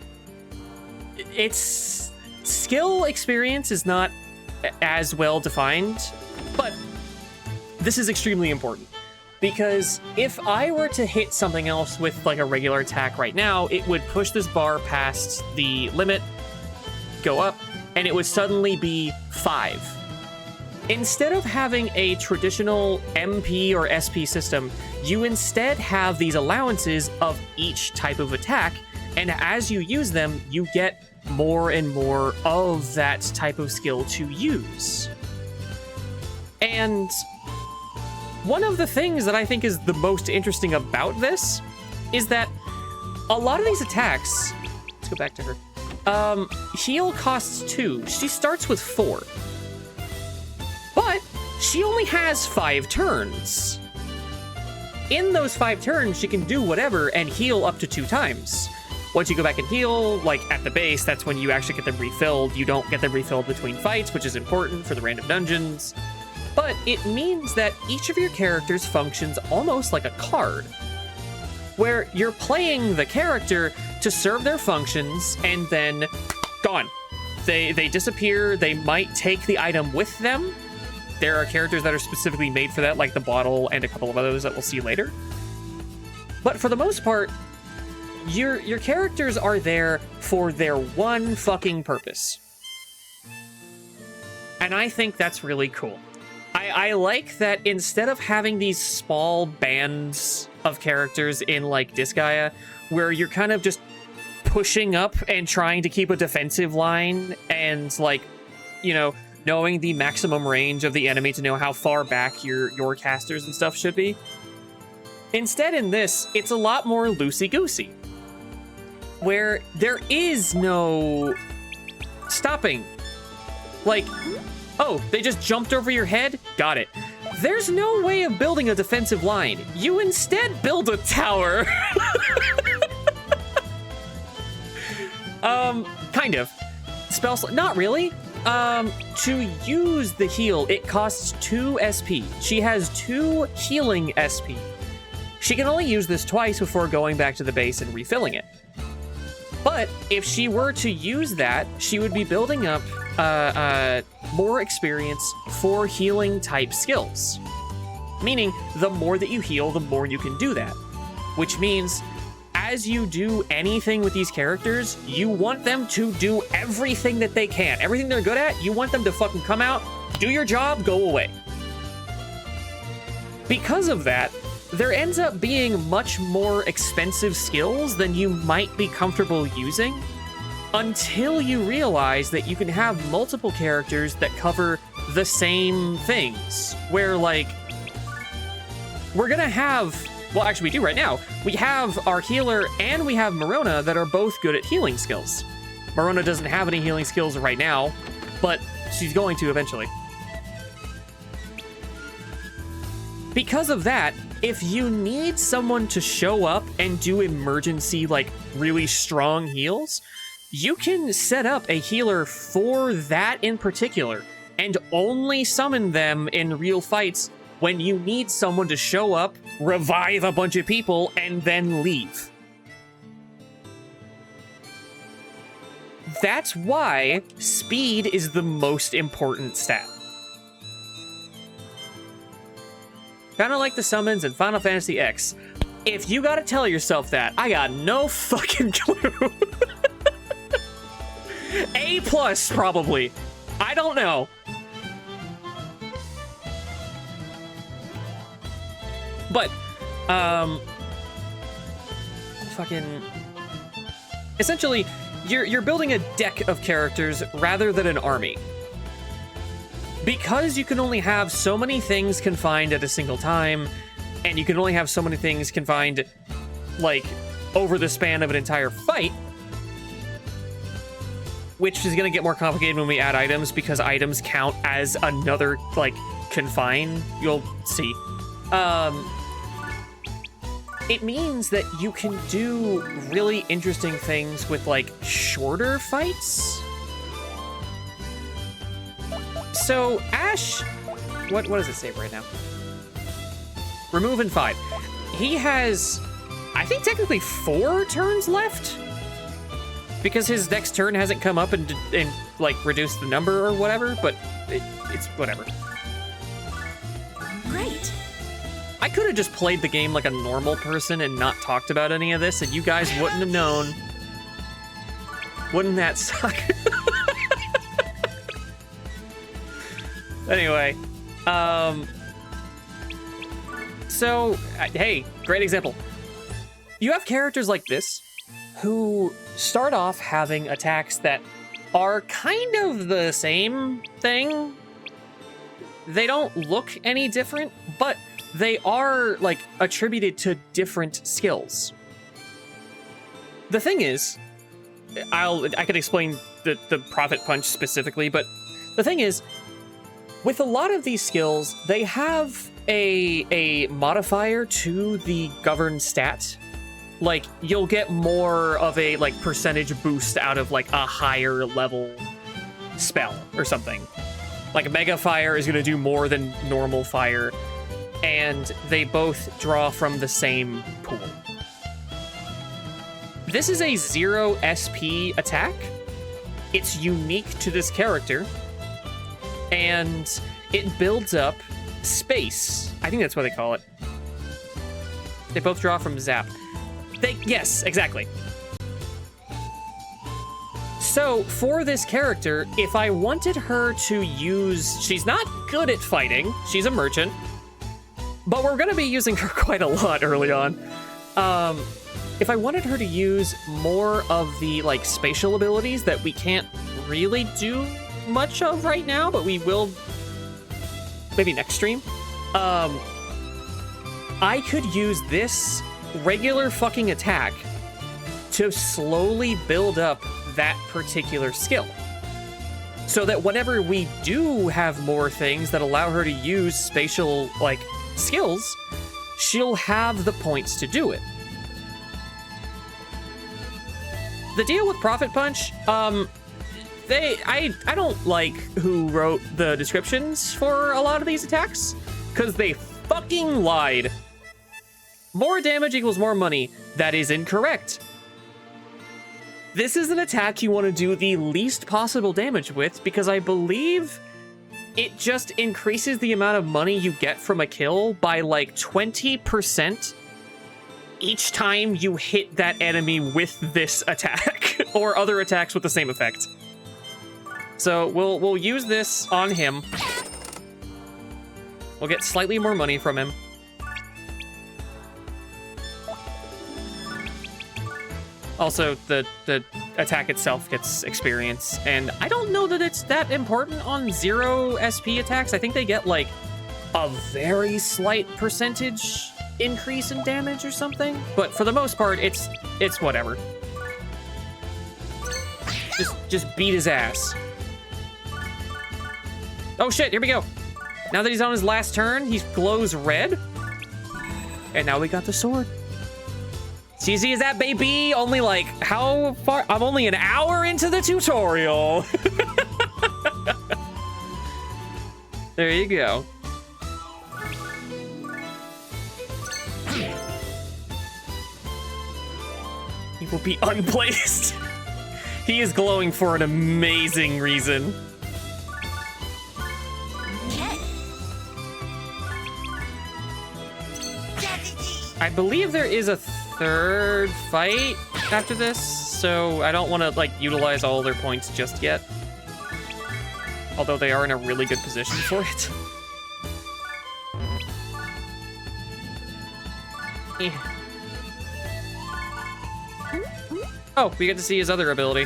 Its skill experience is not as well defined, but this is extremely important. Because if I were to hit something else with, like, a regular attack right now, it would push this bar past the limit, go up, and it would suddenly be 5. Instead of having a traditional MP or SP system, you instead have these allowances of each type of attack, and as you use them, you get more and more of that type of skill to use. And one of the things that I think is the most interesting about this is that a lot of these attacks, let's go back to her, heal costs 2. She starts with 4. But she only has 5 turns. in those 5 turns, she can do whatever and heal up to 2 times. Once you go back and heal, like at the base, that's when you actually get them refilled. You don't get them refilled between fights, which is important for the random dungeons. But it means that each of your characters functions almost like a card, where you're playing the character to serve their functions and then gone. They disappear. They might take the item with them. There are characters that are specifically made for that, like the bottle and a couple of others that we'll see later. But for the most part, your characters are there for their one fucking purpose. And I think that's really cool. I like that instead of having these small bands of characters in like Disgaea, where you're kind of just pushing up and trying to keep a defensive line and like, you know, knowing the maximum range of the enemy to know how far back your casters and stuff should be. Instead in this, it's a lot more loosey-goosey, where there is no stopping. Like, oh, they just jumped over your head? Got it. There's no way of building a defensive line. You instead build a tower. Kind of. Not really. To use the heal, it costs 2 SP. She has 2 healing SP. She can only use this twice before going back to the base and refilling it. But if she were to use that, she would be building up more experience for healing type skills. Meaning, the more that you heal, the more you can do that. Which means, as you do anything with these characters, you want them to do everything that they can. Everything they're good at, you want them to fucking come out, do your job, go away. Because of that, there ends up being much more expensive skills than you might be comfortable using, until you realize that you can have multiple characters that cover the same things. Where, like, we're gonna have, well, actually we do right now. We have our healer and we have Marona that are both good at healing skills. Marona doesn't have any healing skills right now, but she's going to eventually. Because of that, if you need someone to show up and do emergency, like, really strong heals, you can set up a healer for that in particular, and only summon them in real fights when you need someone to show up, revive a bunch of people, and then leave. That's why speed is the most important stat. Kind of like the summons in Final Fantasy X. If you gotta tell yourself that, I got no fucking clue. A+, probably. I don't know. But, essentially, you're building a deck of characters rather than an army. Because you can only have so many things confined at a single time, and you can only have so many things confined, like, over the span of an entire fight, which is going to get more complicated when we add items, because items count as another, like, confine. You'll see. It means that you can do really interesting things with, like, shorter fights. So, Ash, what does it say right now? Remove in 5. He has, I think, technically 4 turns left, because his next turn hasn't come up and like, reduced the number or whatever, but it's whatever. Great. I could have just played the game like a normal person and not talked about any of this, and you guys wouldn't have known. Wouldn't that suck? Anyway, so, hey, great example. You have characters like this who start off having attacks that are kind of the same thing. They don't look any different, but they are, like, attributed to different skills. The thing is, I could explain the Prophet Punch specifically, but the thing is, with a lot of these skills, they have a modifier to the governed stat. Like, you'll get more of a, like, percentage boost out of, like, a higher level spell or something. Like, Mega Fire is going to do more than normal fire, and they both draw from the same pool. This is a 0 SP attack. It's unique to this character, and it builds up space. I think that's what they call it. They both draw from Zap. Yes, exactly. So, for this character, if I wanted her to use... She's not good at fighting. She's a merchant. But we're going to be using her quite a lot early on. If I wanted her to use more of the, like, spatial abilities that we can't really do much of right now, but we will maybe next stream, I could use this regular fucking attack to slowly build up that particular skill. So that whenever we do have more things that allow her to use spatial, like, skills, she'll have the points to do it. The deal with Profit Punch, I don't like who wrote the descriptions for a lot of these attacks, because they fucking lied. More damage equals more money. That is incorrect. This is an attack you want to do the least possible damage with, because I believe it just increases the amount of money you get from a kill by like 20% each time you hit that enemy with this attack, or other attacks with the same effect. So we'll use this on him. We'll get slightly more money from him. Also, the attack itself gets experience, and I don't know that it's that important on 0 SP attacks. I think they get, like, a very slight percentage increase in damage or something, but for the most part, it's whatever. Just beat his ass. Oh shit, here we go. Now that he's on his last turn, he glows red. And now we got the sword. So easy as that, baby. Only like, how far? I'm only an hour into the tutorial. There you go. He will be unplaced. He is glowing for an amazing reason. I believe there is a third fight after this, so I don't want to, like, utilize all their points just yet. Although they are in a really good position for it. Oh, we get to see his other ability.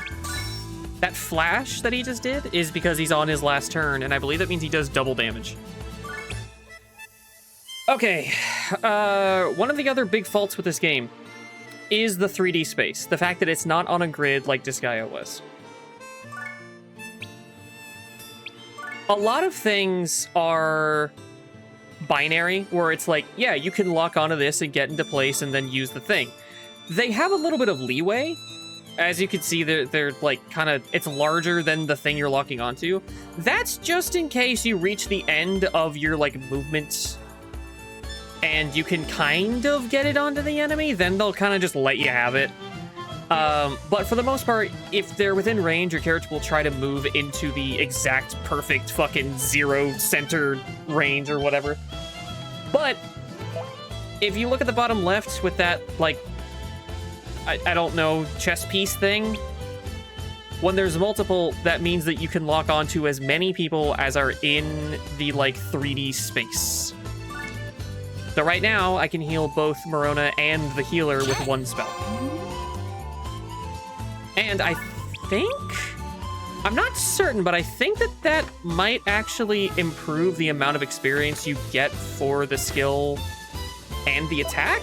That flash that he just did is because he's on his last turn, and I believe that means he does double damage. Okay, one of the other big faults with this game is the 3D space. The fact that it's not on a grid like Disgaea was. A lot of things are binary, where it's like, yeah, you can lock onto this and get into place and then use the thing. They have a little bit of leeway. As you can see, they're like kind of, it's larger than the thing you're locking onto. That's just in case you reach the end of your like movement and you can kind of get it onto the enemy, then they'll kind of just let you have it. But for the most part, if they're within range, your character will try to move into the exact perfect fucking 0 center range or whatever. But if you look at the bottom left with that, like, I don't know, chess piece thing, when there's multiple, that means that you can lock onto as many people as are in the, like, 3D space. So right now, I can heal both Morona and the healer with one spell. And I think, I'm not certain, but I think that that might actually improve the amount of experience you get for the skill and the attack.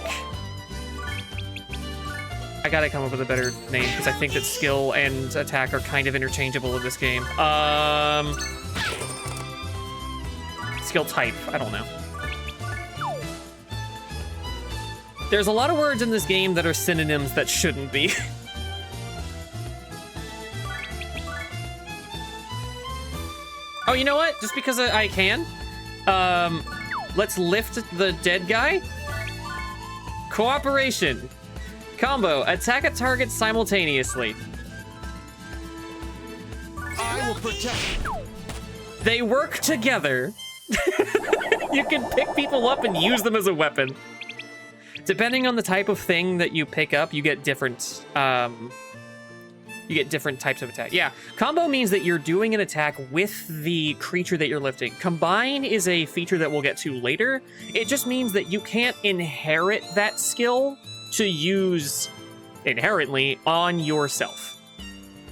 I gotta come up with a better name, because I think that skill and attack are kind of interchangeable in this game. Skill type, I don't know. There's a lot of words in this game that are synonyms that shouldn't be. Oh, you know what? Just because I can, let's lift the dead guy. Cooperation. Combo. Attack a target simultaneously. I will protect. They work together. You can pick people up and use them as a weapon. Depending on the type of thing that you pick up, you get different types of attack. Yeah, combo means that you're doing an attack with the creature that you're lifting. Combine is a feature that we'll get to later. It just means that you can't inherit that skill to use inherently on yourself.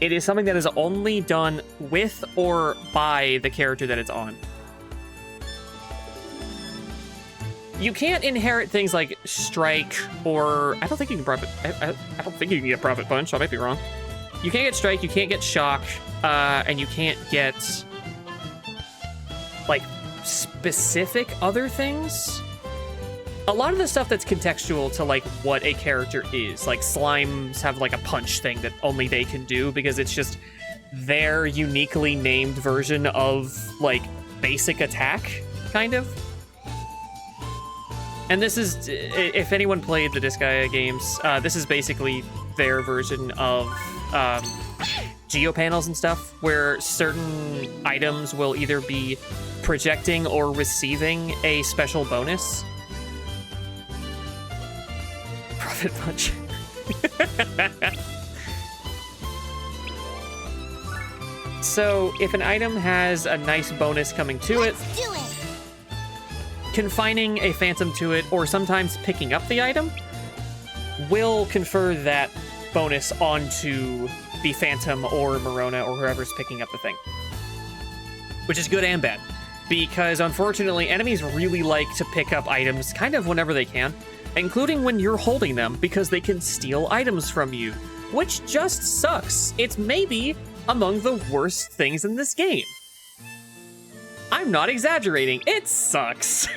It is something that is only done with or by the character that it's on. You can't inherit things like strike or I don't think you can profit. I don't think you can get profit punch. I might be wrong. You can't get strike. You can't get shock, and you can't get like specific other things. A lot of the stuff that's contextual to like what a character is, like slimes have like a punch thing that only they can do because it's just their uniquely named version of like basic attack, kind of. And this is, if anyone played the Disgaea games, this is basically their version of geopanels and stuff, where certain items will either be projecting or receiving a special bonus. Profit punch. So, if an item has a nice bonus coming to it, confining a phantom to it, or sometimes picking up the item, will confer that bonus onto the phantom or Marona or whoever's picking up the thing. Which is good and bad, because unfortunately enemies really like to pick up items kind of whenever they can, including when you're holding them, because they can steal items from you, which just sucks. It's maybe among the worst things in this game. I'm not exaggerating. It sucks.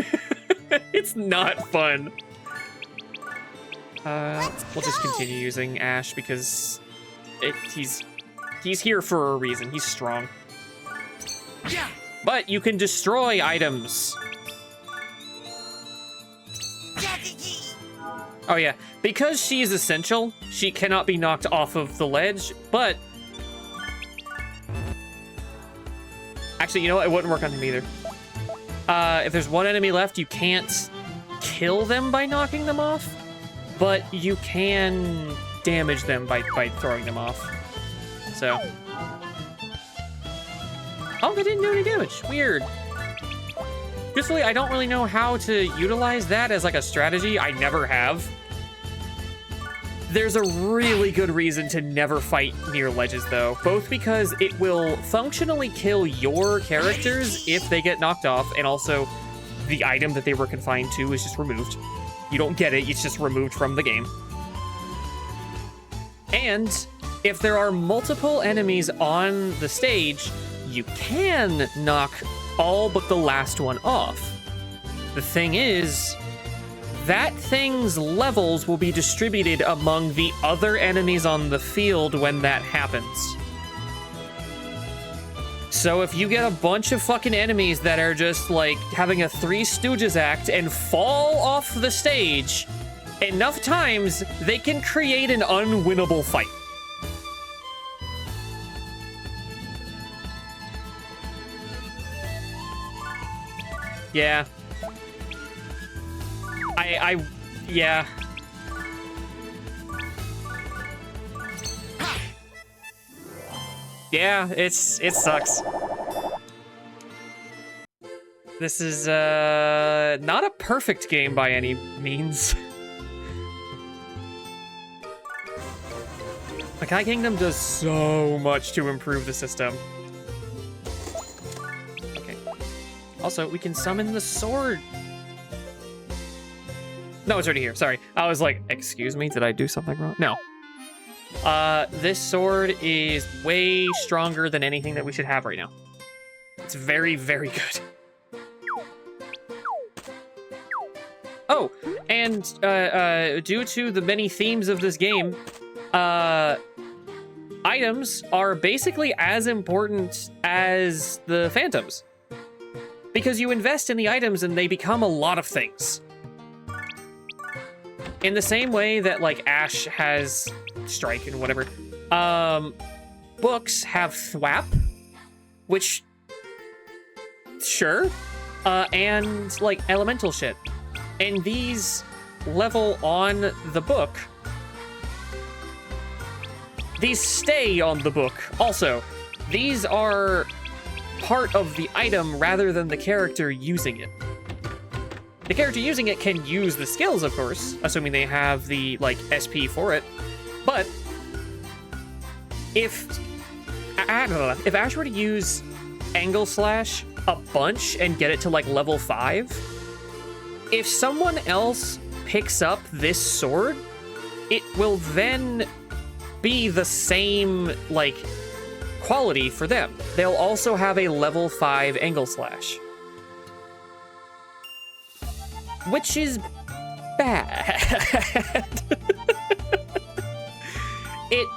It's not fun. We'll just continue using Ash because he's here for a reason. He's strong. Yeah. But you can destroy items. Oh yeah, because she's essential, she cannot be knocked off of the ledge, but actually, you know what? It wouldn't work on him either. If there's one enemy left, you can't kill them by knocking them off, but you can damage them by throwing them off. So. Oh, they didn't do any damage. Weird. Truthfully, I don't really know how to utilize that as like a strategy. I never have. There's a really good reason to never fight near ledges, though, both because it will functionally kill your characters if they get knocked off, and also the item that they were confined to is just removed. You don't get it, it's just removed from the game. And if there are multiple enemies on the stage, you can knock all but the last one off. The thing is, that thing's levels will be distributed among the other enemies on the field when that happens. So if you get a bunch of fucking enemies that are just like having a Three Stooges act and fall off the stage enough times, they can create an unwinnable fight. Yeah. Yeah. Yeah, it sucks. This is, not a perfect game by any means. Makai Kingdom does so much to improve the system. Okay. Also, we can summon the sword. No, it's already here. Sorry. I was like, excuse me, did I do something wrong? No. This sword is way stronger than anything that we should have right now. It's very, very good. Oh, and due to the many themes of this game, items are basically as important as the phantoms. Because you invest in the items and they become a lot of things. In the same way that, like, Ash has Strike and whatever, books have Thwap, which, sure, and, like, elemental shit. And these level on the book. These stay on the book. Also, these are part of the item rather than the character using it. The character using it can use the skills, of course, assuming they have the, like, SP for it. But if Ash were to use Angle Slash a bunch and get it to, like, level 5, if someone else picks up this sword, it will then be the same, like, quality for them. They'll also have a level 5 Angle Slash. Which is bad. It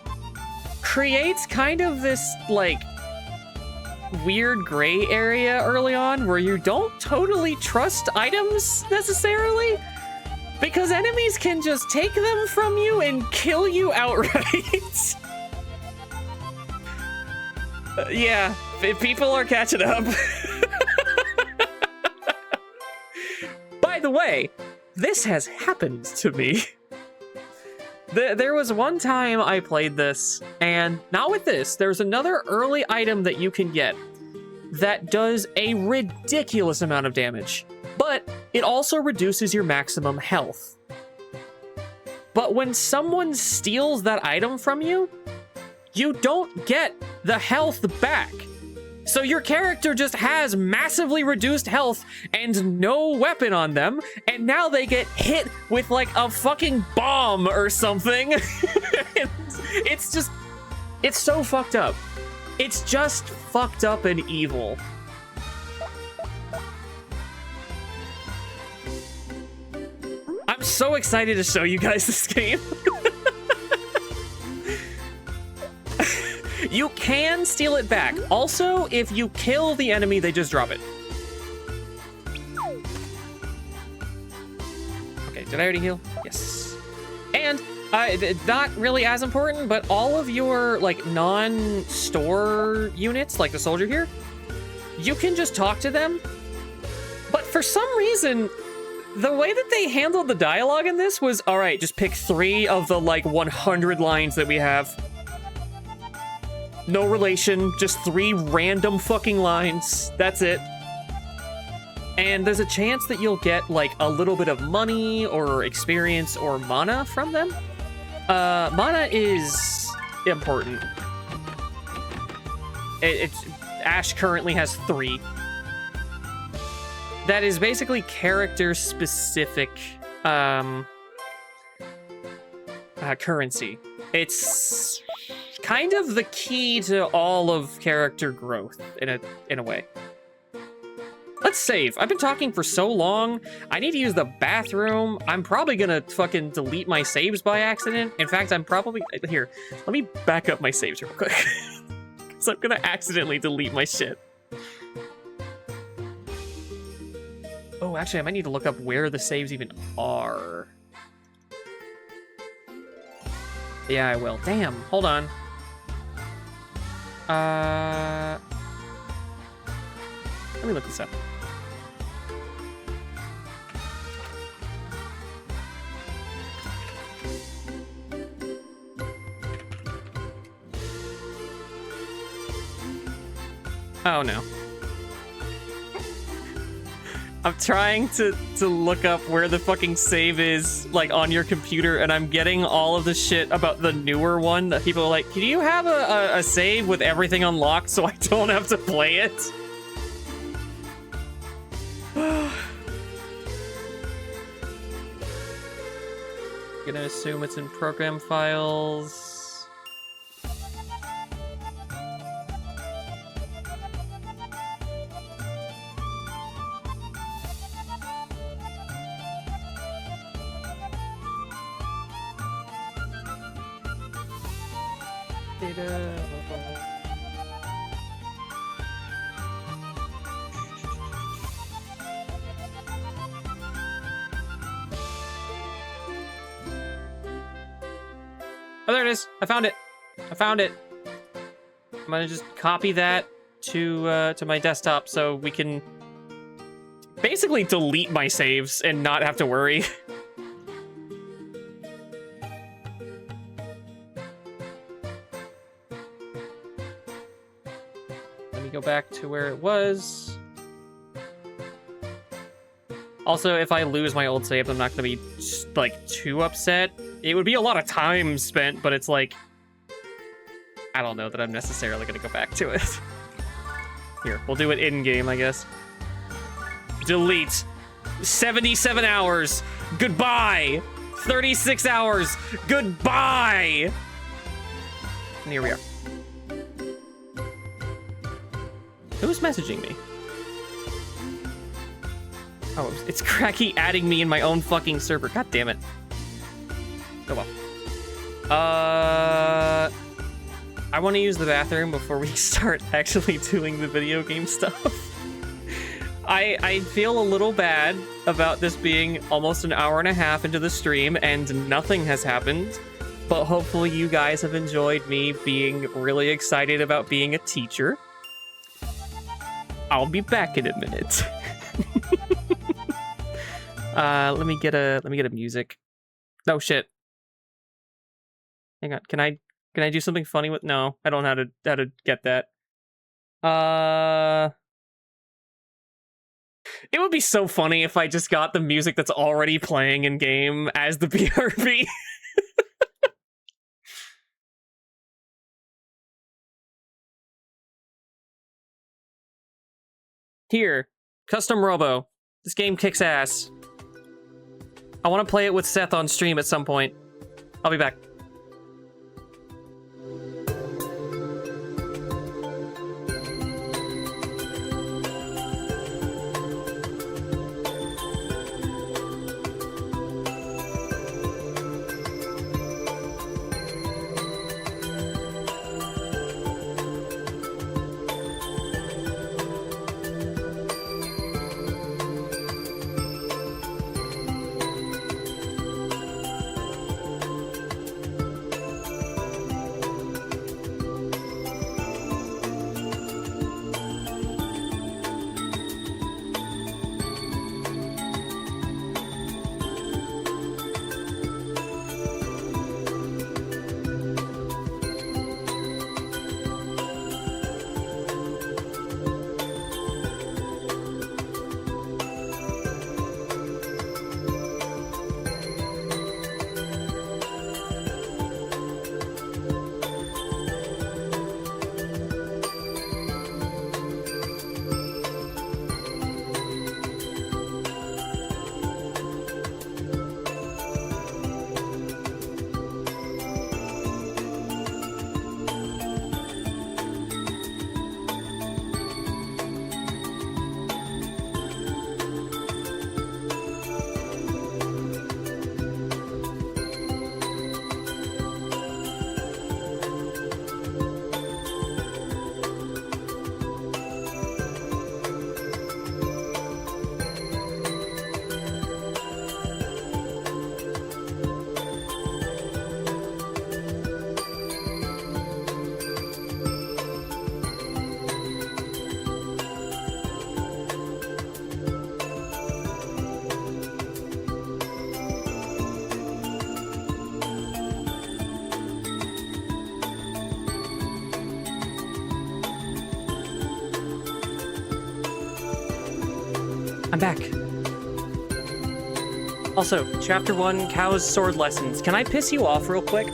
creates kind of this, like, weird gray area early on where you don't totally trust items necessarily, because enemies can just take them from you and kill you outright. Yeah, people are catching up. By the way, this has happened to me. There was one time I played this, and not with this, there's another early item that you can get that does a ridiculous amount of damage, but it also reduces your maximum health. But when someone steals that item from you, you don't get the health back. So your character just has massively reduced health and no weapon on them, and now they get hit with, like, a fucking bomb or something. It's just, it's so fucked up. It's just fucked up and evil. I'm so excited to show you guys this game. You can steal it back. Also, if you kill the enemy, they just drop it. Okay, did I already heal? Yes. And, not really as important, but all of your, like, non-store units, like the soldier here, you can just talk to them. But for some reason, the way that they handled the dialogue in this was, all right, just pick 3 of the, like, 100 lines that we have. No relation, just 3 random fucking lines. That's it. And there's a chance that you'll get, like, a little bit of money or experience or mana from them. Mana is important. Ash currently has 3. That is basically character-specific currency. It's kind of the key to all of character growth in a way. Let's save. I've been talking for so long. I need to use the bathroom. I'm probably gonna fucking delete my saves by accident. In fact, I'm probably... Here, let me back up my saves real quick. Because I'm gonna accidentally delete my shit. Oh, actually, I might need to look up where the saves even are. Yeah, I will. Damn, hold on. Let me look this up. Oh no. I'm trying to look up where the fucking save is, like, on your computer, and I'm getting all of the shit about the newer one that people are like, can you have a save with everything unlocked so I don't have to play it? Gonna assume it's in program files. Oh, there it is. I found it. I found it. I'm gonna just copy that to my desktop so we can basically delete my saves and not have to worry. Let me go back to where it was. Also, if I lose my old save, I'm not gonna be like too upset. It would be a lot of time spent, but it's like, I don't know that I'm necessarily gonna go back to it. Here, we'll do it in-game, I guess. Delete. 77 hours. Goodbye. 36 hours. Goodbye. And here we are. Who's messaging me? Oh, it's Cracky adding me in my own fucking server. God damn it. Oh well. I want to use the bathroom before we start actually doing the video game stuff. I feel a little bad about this being almost an hour and a half into the stream and nothing has happened, but hopefully you guys have enjoyed me being really excited about being a teacher. I'll be back in a minute. Let me get a music. Oh shit. Hang on. Can I do something funny with? No, I don't know how to get that. It would be so funny if I just got the music that's already playing in game as the BRB. Here, custom Robo. This game kicks ass. I want to play it with Seth on stream at some point. I'll be back. I'm back. Also, Chapter 1, Cow's Sword Lessons. Can I piss you off real quick?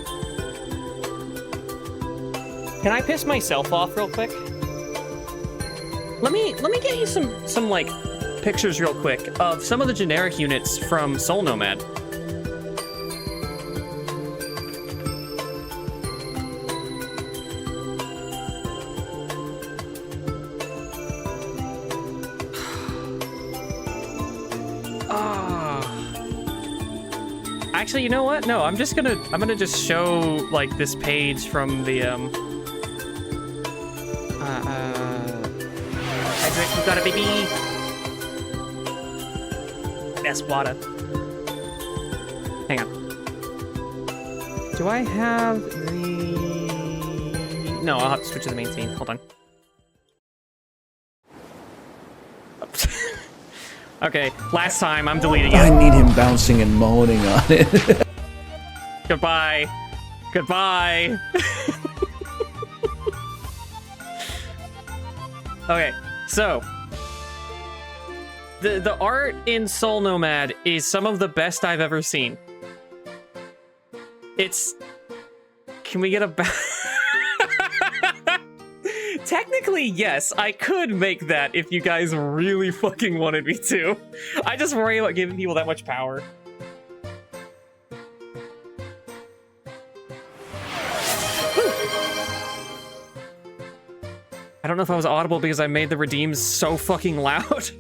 Can I piss myself off real quick? Let me get you some like pictures real quick of some of the generic units from Soul Nomad. Actually, you know what? No, I'm gonna just show like this page from the Hydrate, you got a baby. That's water. Hang on. Do I have the... No, I'll have to switch to the main scene. Hold on. Okay, last time, I'm deleting it. I need him bouncing and moaning on it. Goodbye. Goodbye. Okay, so the art in Soul Nomad is some of the best I've ever seen. It's... Can we get a... Technically, yes, I could make that if you guys really fucking wanted me to. I just worry about giving people that much power. I don't know if I was audible because I made the redeems so fucking loud.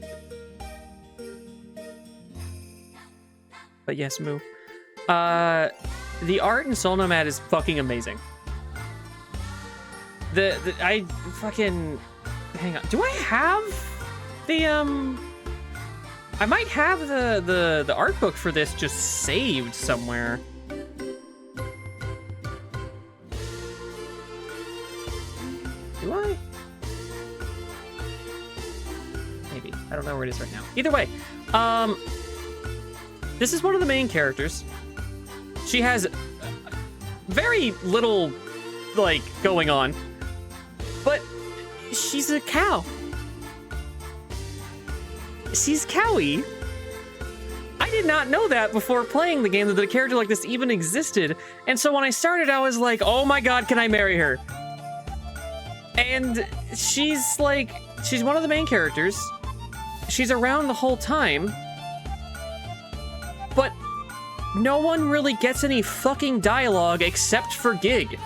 But yes, Moo. The art in Soul Nomad is fucking amazing. I fucking... Hang on. Do I have the, I might have the art book for this just saved somewhere. Do I? Maybe. I don't know where it is right now. Either way, this is one of the main characters. She has very little, like, going on. But she's a cow. She's cowy. I did not know that before playing the game, that a character like this even existed. And so when I started, I was like, oh my god, can I marry her? And she's like, she's one of the main characters. She's around the whole time. But no one really gets any fucking dialogue except for Gig,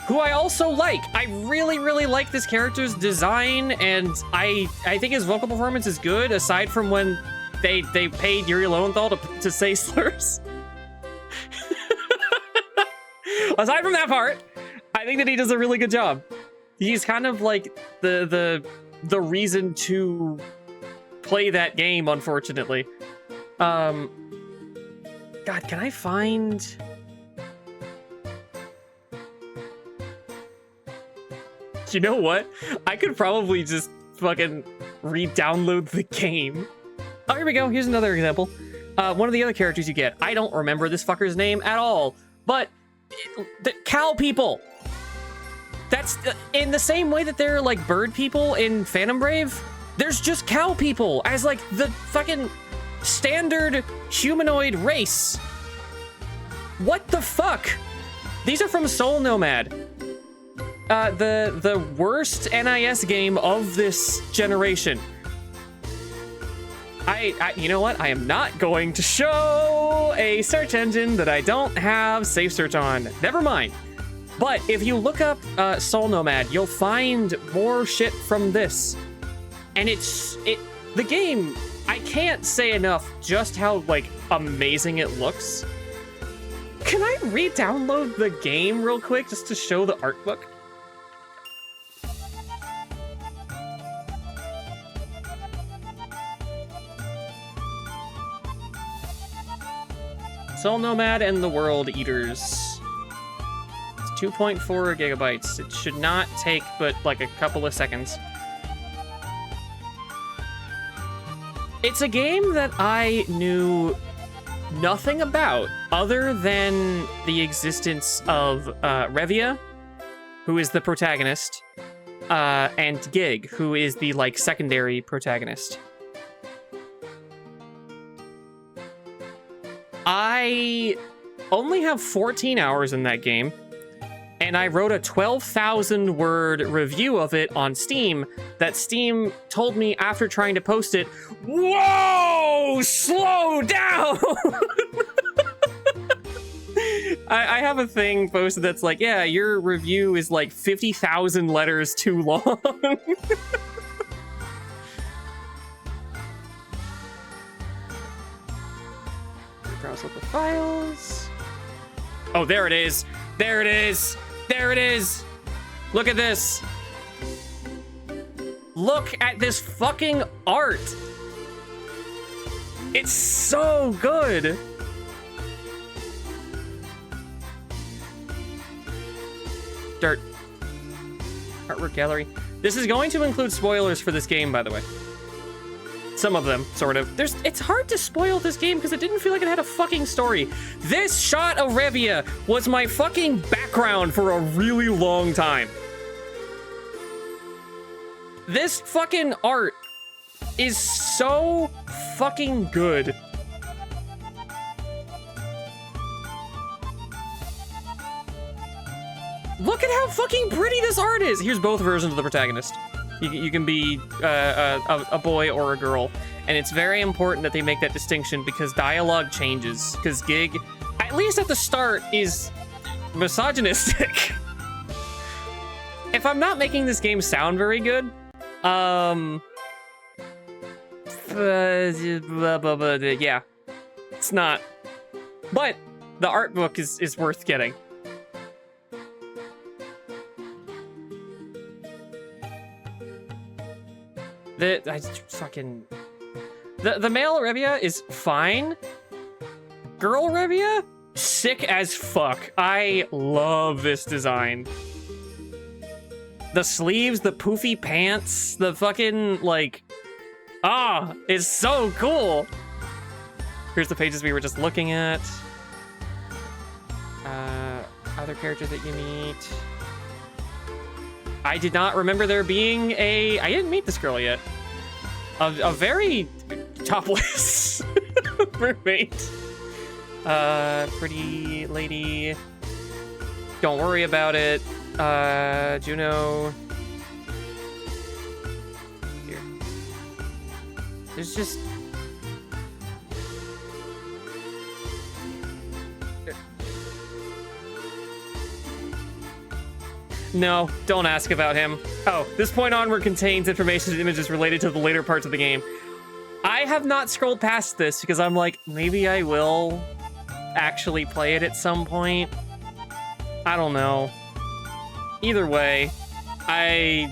who I also like. I really, really like this character's design, and I think his vocal performance is good, aside from when they paid Yuri Lowenthal to say slurs. Aside from that part, I think that he does a really good job. He's kind of like the reason to play that game, unfortunately. God, can I find... You know what? I could probably just fucking re-download the game. Oh, here we go. Here's another example. One of the other characters you get. I don't remember this fucker's name at all, but the cow people. That's in the same way that there are like bird people in Phantom Brave. There's just cow people as like the fucking standard humanoid race. What the fuck? These are from Soul Nomad. The worst NIS game of this generation. You know what? I am not going to show a search engine that I don't have safe search on. Never mind. But if you look up Soul Nomad, you'll find more shit from this. And the game, I can't say enough just how like amazing it looks. Can I re-download the game real quick just to show the art book? Soul Nomad and the World Eaters. It's 2.4 gigabytes. It should not take but like a couple of seconds. It's a game that I knew nothing about other than the existence of Revia, who is the protagonist, and Gig, who is the like secondary protagonist. I only have 14 hours in that game, and I wrote a 12,000 word review of it on Steam that Steam told me after trying to post it, whoa, slow down! I have a thing posted that's like, yeah, your review is like 50,000 letters too long. Browse up the files. Oh, there it is. There it is. There it is. Look at this. Look at this fucking art. It's so good. Dirt. Artwork gallery. This is going to include spoilers for this game, by the way. Some of them, sort of. It's hard to spoil this game because it didn't feel like it had a fucking story. This shot of Revia was my fucking background for a really long time. This fucking art is so fucking good. Look at how fucking pretty this art is. Here's both versions of the protagonist. You can be a boy or a girl. And it's very important that they make that distinction because dialogue changes. Because Gig, at least at the start, is misogynistic. If I'm not making this game sound very good, yeah, it's not. But the art book is worth getting. The male Revia is fine. Girl Revia, sick as fuck. I love this design. The sleeves, the poofy pants, the fucking, like, it's so cool. Here's the pages we were just looking at. Other characters that you meet. I did not remember there being I didn't meet this girl yet. A very topless mermaid. Pretty lady. Don't worry about it. Juno. Here. There's just... No, don't ask about him. Oh, this point onward contains information and images related to the later parts of the game. I have not scrolled past this because I'm like, maybe I will actually play it at some point. I don't know. Either way, I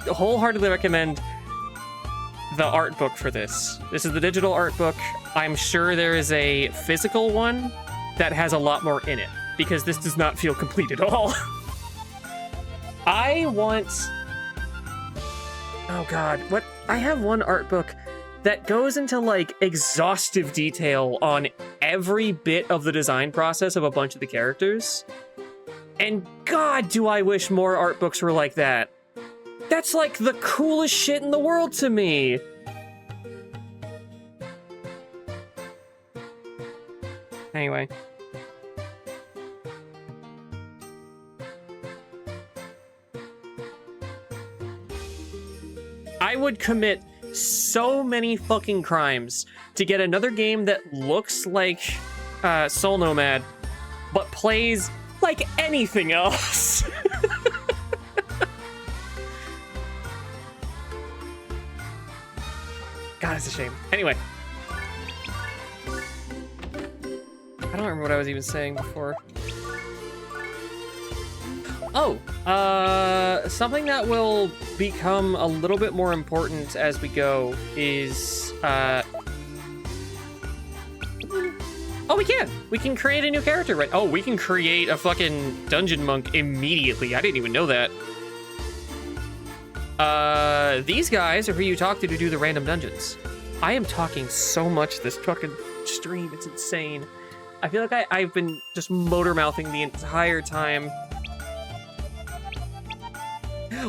wholeheartedly recommend the art book for this. This is the digital art book. I'm sure there is a physical one that has a lot more in it because this does not feel complete at all. Oh god, what? I have one art book that goes into like exhaustive detail on every bit of the design process of a bunch of the characters. And god, do I wish more art books were like that. That's like the coolest shit in the world to me. Anyway. I would commit so many fucking crimes to get another game that looks like Soul Nomad, but plays like anything else. God, it's a shame. Anyway. I don't remember what I was even saying before. Oh, something that will become a little bit more important as we go is, oh, we can! We can create a new character, right? Oh, we can create a fucking dungeon monk immediately. I didn't even know that. These guys are who you talk to do the random dungeons. I am talking so much this fucking stream, it's insane. I feel like I've been just motor-mouthing the entire time.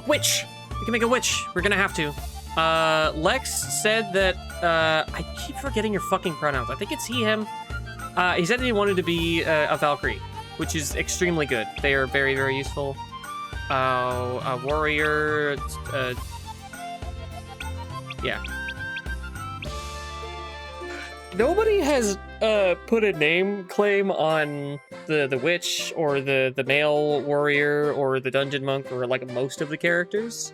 Witch! We can make a witch. We're gonna have to. Lex said that, I keep forgetting your fucking pronouns. I think it's he, him. He said that he wanted to be a Valkyrie, which is extremely good. They are very, very useful. A warrior, yeah. Nobody has put a name claim on the witch or the male warrior or the dungeon monk or like most of the characters.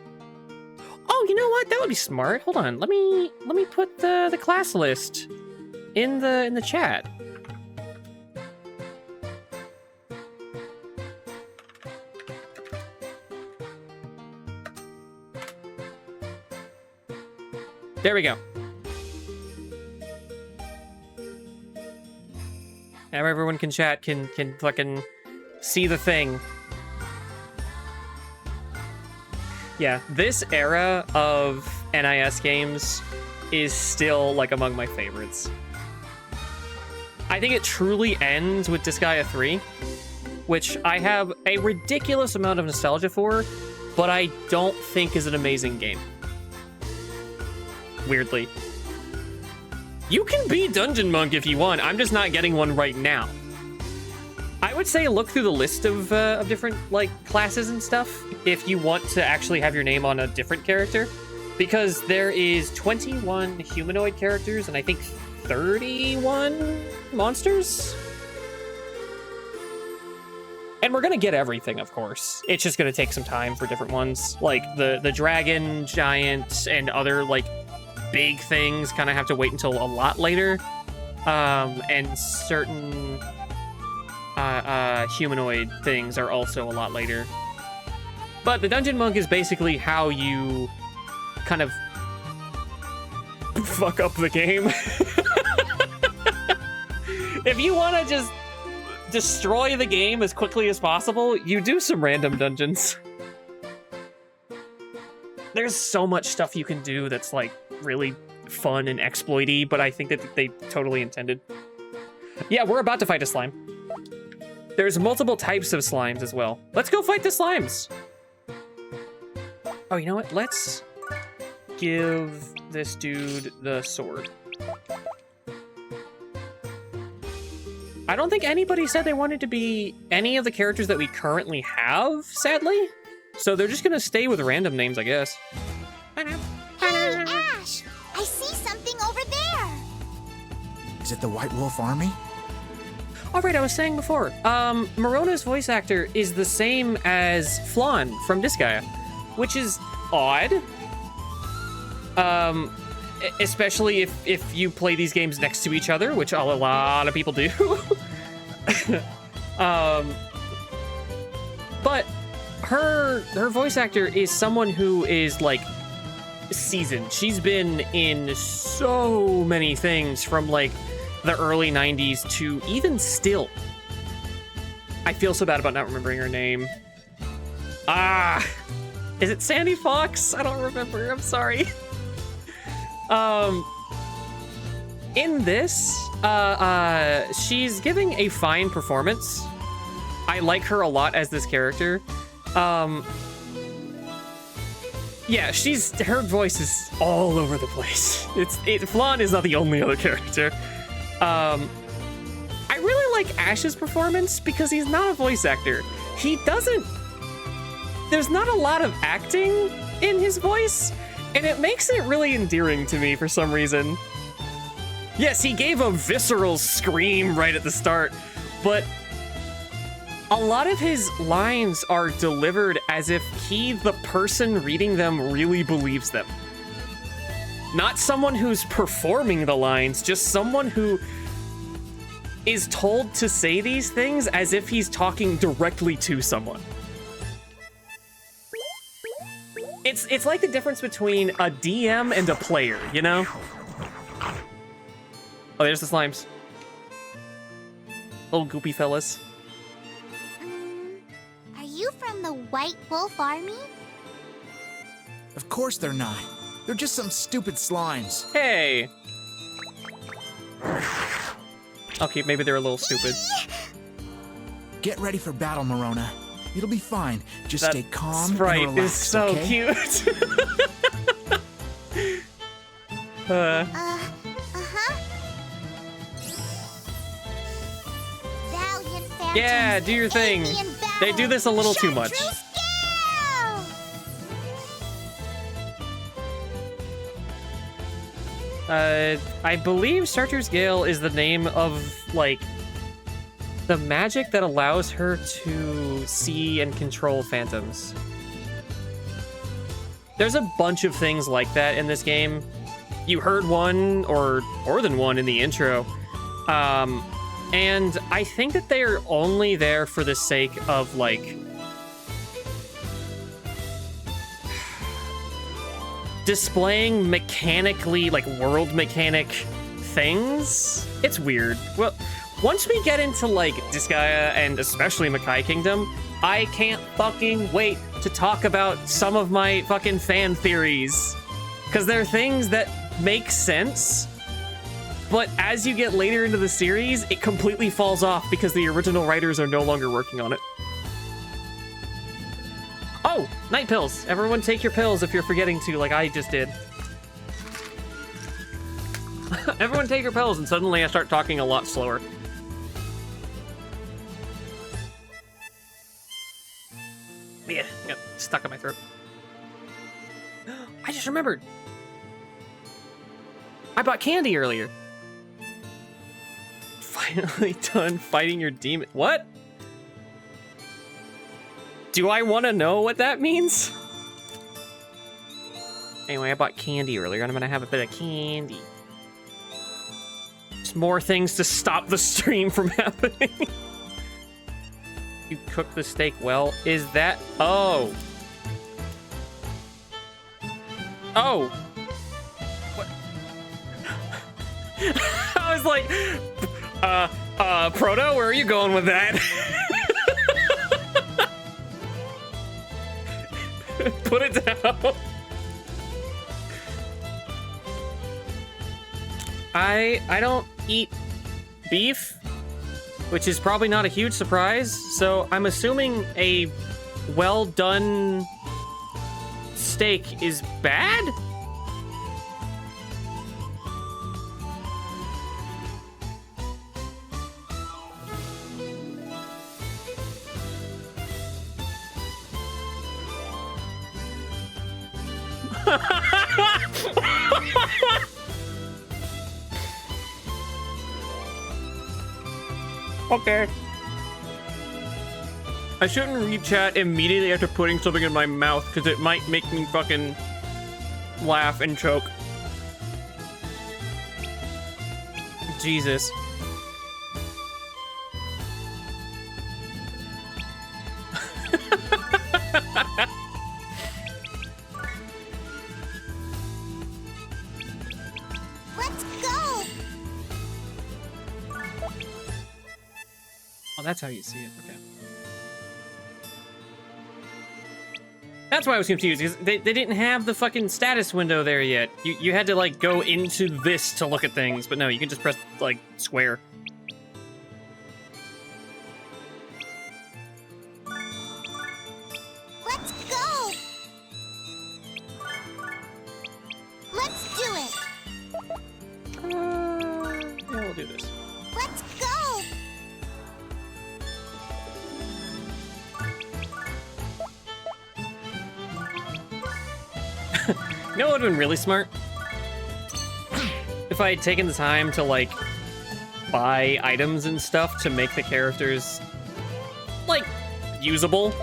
Oh, you know what? That would be smart. Hold on. Let me put the class list in the chat. There we go. Now everyone can chat, can fucking see the thing. Yeah, this era of NIS games is still, like, among my favorites. I think it truly ends with Disgaea 3, which I have a ridiculous amount of nostalgia for, but I don't think is an amazing game. Weirdly. You can be Dungeon Monk if you want, I'm just not getting one right now. I would say look through the list of different, like, classes and stuff if you want to actually have your name on a different character, because there is 21 humanoid characters and I think 31 monsters? And we're gonna get everything, of course. It's just gonna take some time for different ones. Like, the dragon, giant, and other, like, big things kind of have to wait until a lot later. And certain humanoid things are also a lot later. But the Dungeon Monk is basically how you kind of fuck up the game. If you want to just destroy the game as quickly as possible, you do some random dungeons. There's so much stuff you can do that's, like, really fun and exploity, but I think that they totally intended. Yeah, we're about to fight a slime. There's multiple types of slimes as well. Let's go fight the slimes. Oh, you know what? Let's give this dude the sword. I don't think anybody said they wanted to be any of the characters that we currently have, sadly. So they're just gonna stay with random names, I guess. Hey, Ash! I see something over there! Is it the White Wolf Army? All right, I was saying before, Morona's voice actor is the same as Flan from Disgaea, which is odd. Especially if you play these games next to each other, which a lot of people do. But her voice actor is someone who is, like, seasoned. She's been in so many things from, like, the early 90s to even still. I feel so bad about not remembering her name. Is it Sandy Fox? I don't remember, I'm sorry. In this, she's giving a fine performance. I like her a lot as this character. Yeah, her voice is all over the place. Flan is not the only other character. I really like Ash's performance because he's not a voice actor. There's not a lot of acting in his voice, and it makes it really endearing to me for some reason. Yes, he gave a visceral scream right at the start, but a lot of his lines are delivered as if he, the person reading them, really believes them. Not someone who's performing the lines, just someone who is told to say these things as if he's talking directly to someone. It's like the difference between a DM and a player, you know? Oh, there's the slimes. Little goopy fellas. Are you from the White Wolf Army? Of course they're not. They're just some stupid slimes. Hey! Okay, maybe they're a little stupid. Get ready for battle, Morona. It'll be fine. Just stay calm Sprite and relaxed, is so okay? cute. Valiant Phantoms, Yeah, do your thing. aid me in battle. They do this a little too much. Chartreuse Gale! I believe Chartreuse Gale is the name of, like, the magic that allows her to see and control phantoms. There's a bunch of things like that in this game. You heard one or more than one in the intro. And I think that they are only there for the sake of, like, displaying mechanically, like world mechanic things. It's weird. Well, once we get into like Disgaea and especially Makai Kingdom, I can't fucking wait to talk about some of my fucking fan theories. Because they're things that make sense, but as you get later into the series, it completely falls off because the original writers are no longer working on it. Oh, night pills. Everyone take your pills if you're forgetting to, like I just did. Everyone take your pills, and suddenly I start talking a lot slower. Yeah, yep, stuck in my throat. I just remembered. I bought candy earlier. Finally done fighting your demon. What? Do I want to know what that means? Anyway, I bought candy earlier, and I'm gonna have a bit of candy. Just more things to stop the stream from happening. You cook the steak well. Is that... Oh. Oh. What? I was like, Proto, where are you going with that? Put it down. I don't eat beef, which is probably not a huge surprise, so I'm assuming a well-done steak is bad? Okay. I shouldn't read chat immediately after putting something in my mouth because it might make me fucking laugh and choke. Jesus. Let's go. Oh, that's how you see it. Okay. That's why I was confused, because they didn't have the fucking status window there yet. You had to, like, go into this to look at things, but no, you can just press, like, square. Let's go. Let's do it. Yeah, we'll do this. Let's go. You know what would have been really smart? If I had taken the time to, like, buy items and stuff to make the characters, like, usable.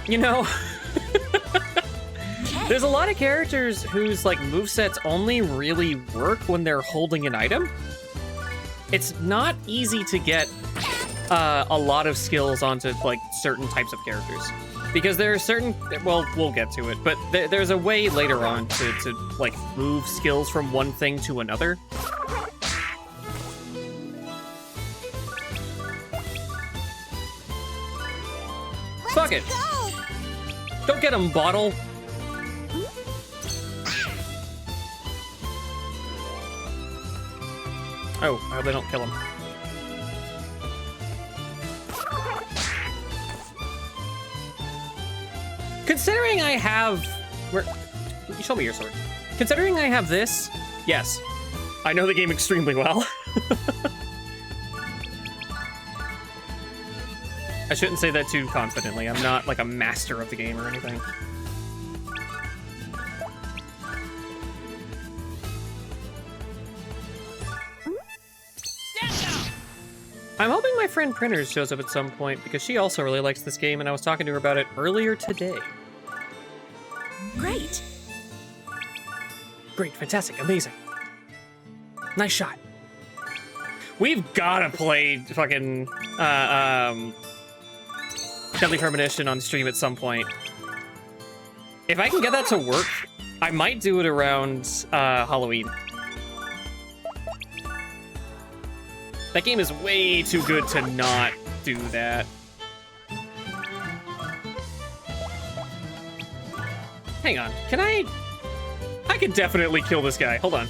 You know? There's a lot of characters whose, like, movesets only really work when they're holding an item. It's not easy to get a lot of skills onto, like, certain types of characters. Because there are certain, well, we'll get to it, but there's a way later on to like, move skills from one thing to another. Fuck it. Don't get him, Bottle. Oh, I hope they don't kill him. Considering I have... Where... You show me your sword. Considering I have this, yes. I know the game extremely well. I shouldn't say that too confidently. I'm not, like, a master of the game or anything. I'm hoping my friend Printers shows up at some point, because she also really likes this game, and I was talking to her about it earlier today. Great. Great, fantastic, amazing. Nice shot. We've gotta play fucking, Deadly Premonition on stream at some point. If I can get that to work I might do it around Halloween. That game is way too good to not do that. Hang on, can I can definitely kill this guy. Hold on.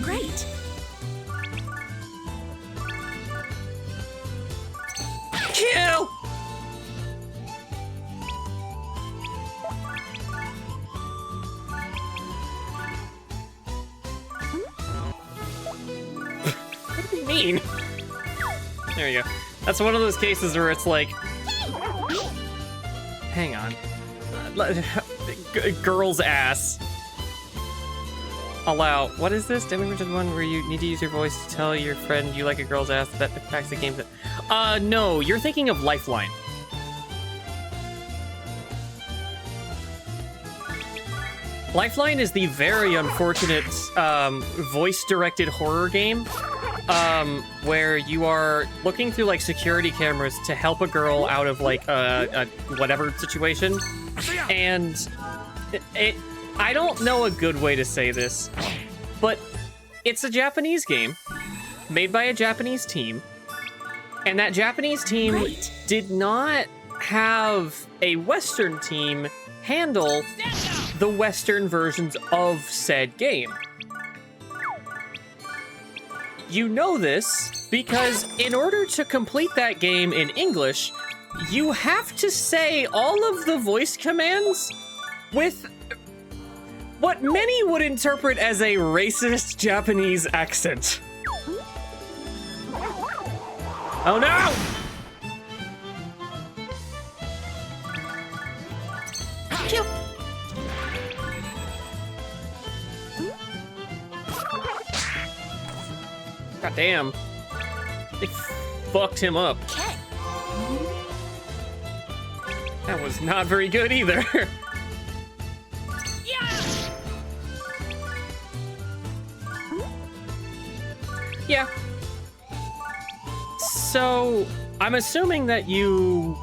Great. Kill! What do you mean? There you go. That's one of those cases where it's like... Hang on. Girl's ass. Allow. What is this? Damage the one where you need to use your voice to tell your friend you like a girl's ass. That impacts the game. No. You're thinking of Lifeline. Lifeline is the very unfortunate voice-directed horror game where you are looking through like security cameras to help a girl out of like a whatever situation, and I don't know a good way to say this, but it's a Japanese game made by a Japanese team, and that Japanese team did not have a Western team handle the Western versions of said game. You know this because in order to complete that game in English, you have to say all of the voice commands with what many would interpret as a racist Japanese accent. Oh no! Kill. God damn. They fucked him up. That was not very good either. Yeah. So, I'm assuming that your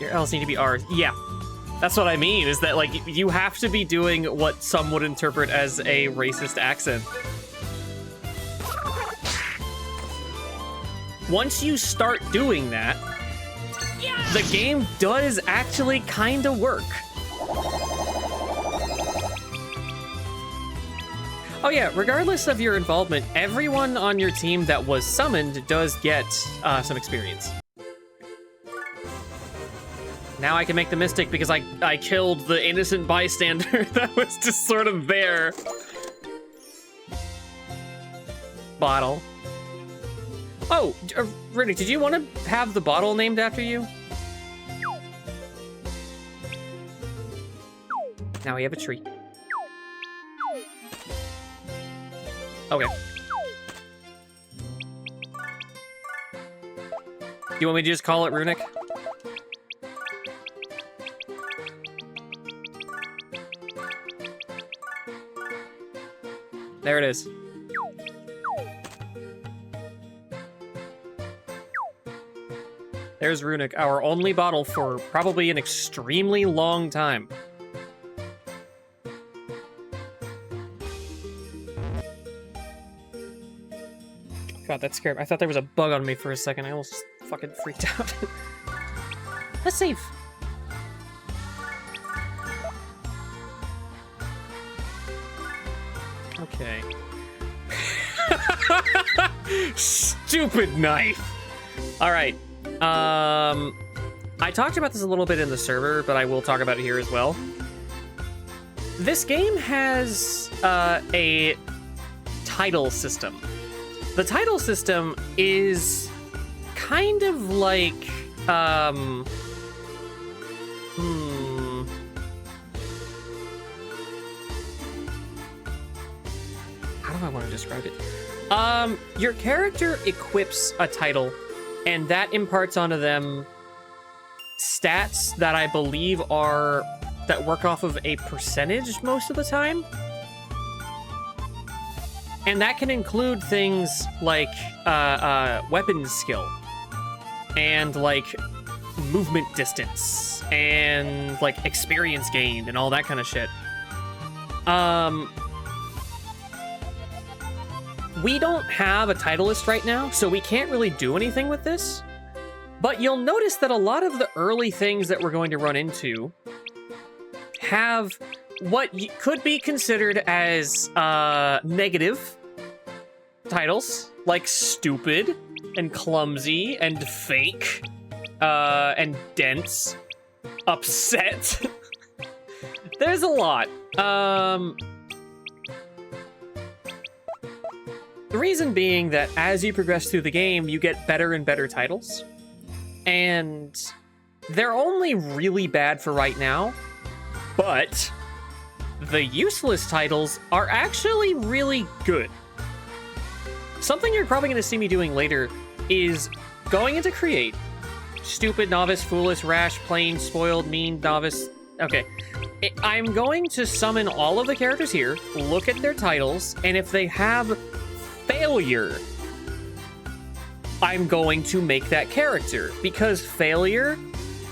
L's need to be R's. Yeah. That's what I mean, is that, like, you have to be doing what some would interpret as a racist accent. Once you start doing that, the game does actually kind of work. Oh yeah, regardless of your involvement, everyone on your team that was summoned does get some experience. Now I can make the mystic because I killed the innocent bystander that was just sort of there. Bottle. Oh, Riddick, did you want to have the bottle named after you? Now we have a tree. Okay. You want me to just call it Runic? There it is. There's Runic, our only bottle for probably an extremely long time. God, that scared me. I thought there was a bug on me for a second. I almost fucking freaked out. Let's save. Okay. Stupid knife. All right. I talked about this a little bit in the server, but I will talk about it here as well. This game has a title system. The title system is kind of like, how do I want to describe it? Your character equips a title, and that imparts onto them stats that I believe that work off of a percentage most of the time. And that can include things like weapons skill and like movement distance and like experience gained and all that kind of shit. We don't have a title list right now, so we can't really do anything with this. But you'll notice that a lot of the early things that we're going to run into have what could be considered as negative titles, like stupid and clumsy and fake and dense, upset. There's a lot. The reason being that as you progress through the game, you get better and better titles. And they're only really bad for right now, but the useless titles are actually really good. Something you're probably going to see me doing later is going into Create. Stupid, novice, foolish, rash, plain, spoiled, mean, novice. Okay. I'm going to summon all of the characters here, look at their titles, and if they have failure, I'm going to make that character, because failure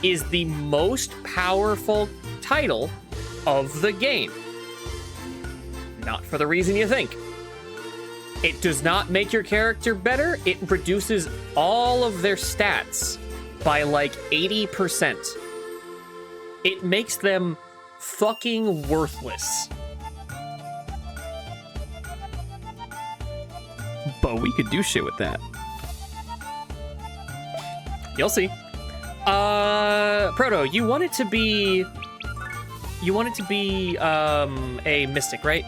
is the most powerful title of the game. Not for the reason you think. It does not make your character better, it reduces all of their stats by like 80%. It makes them fucking worthless. But we could do shit with that. You'll see. Proto, you want it to be a mystic, right?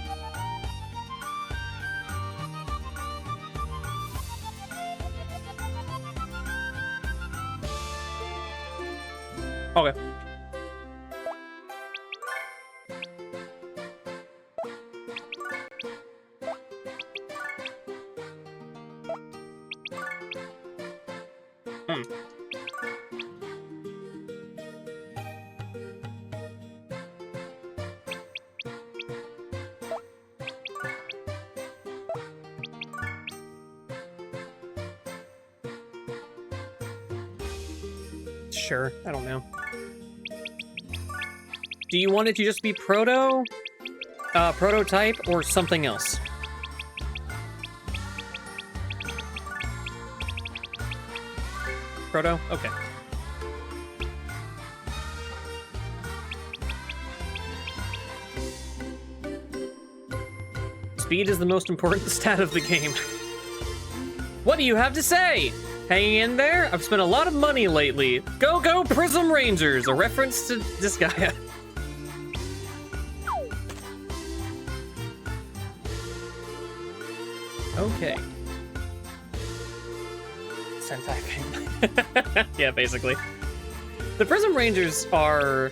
Okay. Sure, I don't know. Do you want it to just be prototype, or something else? Proto? Okay. Speed is the most important stat of the game. What do you have to say? Hanging in there? I've spent a lot of money lately. Go, go, Prism Rangers! A reference to this guy. Okay. Sentai family. Yeah, basically. The Prism Rangers are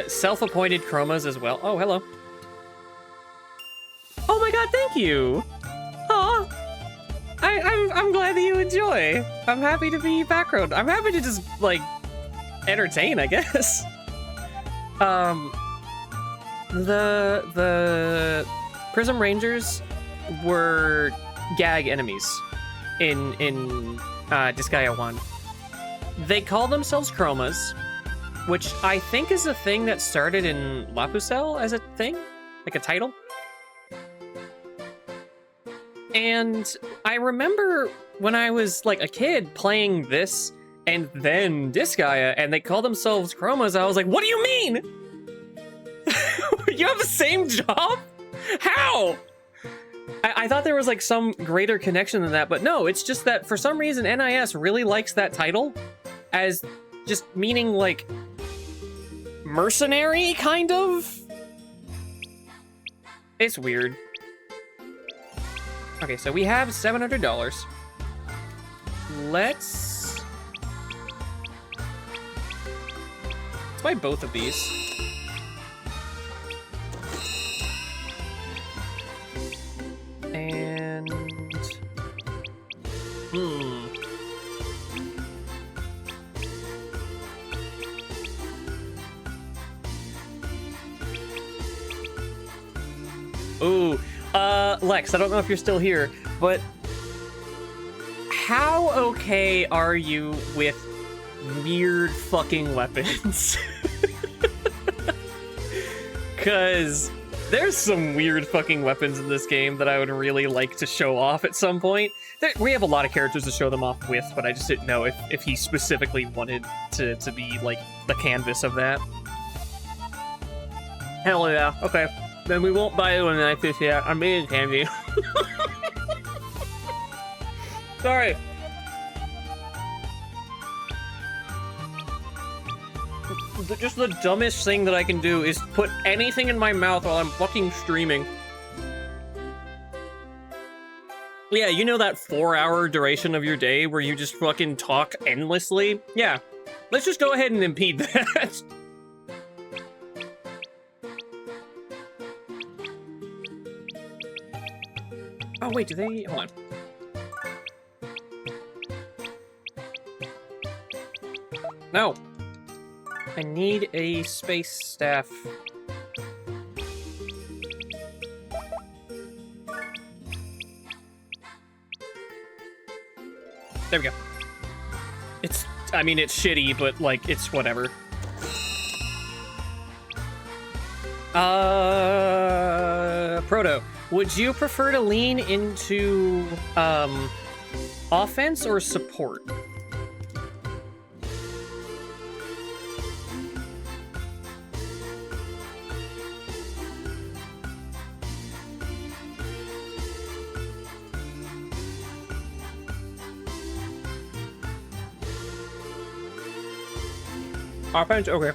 self-appointed chromas as well. Oh, hello. Oh my god, thank you! Aw! I'm glad that you enjoy. I'm happy to be background. I'm happy to just, like, entertain, I guess. The Prism Rangers were gag enemies in Disgaea 1. They call themselves chromas, which I think is a thing that started in Lapusel as a thing, like a title. And I remember when I was like a kid playing this and then Disgaea, and they call themselves chromas, I was like, what do you mean? You have the same job? How? I thought there was like some greater connection than that, but no, it's just that for some reason NIS really likes that title as just meaning like mercenary, kind of? It's weird. Okay, so we have $700. Let's buy both of these. And ooh, Lex, I don't know if you're still here, but how okay are you with weird fucking weapons? Because there's some weird fucking weapons in this game that I would really like to show off at some point. We have a lot of characters to show them off with, but I just didn't know if he specifically wanted to be, like, the canvas of that. Hell yeah, okay. Then we won't buy you a knife this yet. I'm being candy. Sorry. Just the dumbest thing that I can do is put anything in my mouth while I'm fucking streaming. Yeah, you know that 4-hour duration of your day where you just fucking talk endlessly? Yeah, let's just go ahead and impede that. Oh wait, do they? Hold on. No. I need a space staff. There we go. I mean, it's shitty, but, like, it's whatever. Proto, would you prefer to lean into, offense or support? Offense? Okay.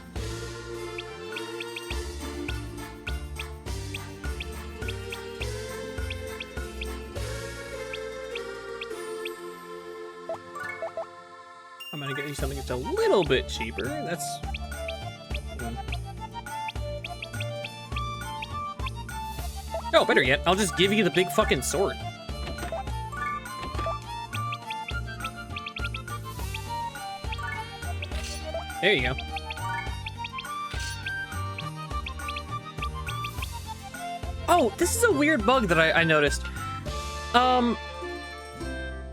I'm gonna get you something that's a little bit cheaper. That's... Oh, better yet, I'll just give you the big fucking sword. There you go. Oh, this is a weird bug that I noticed.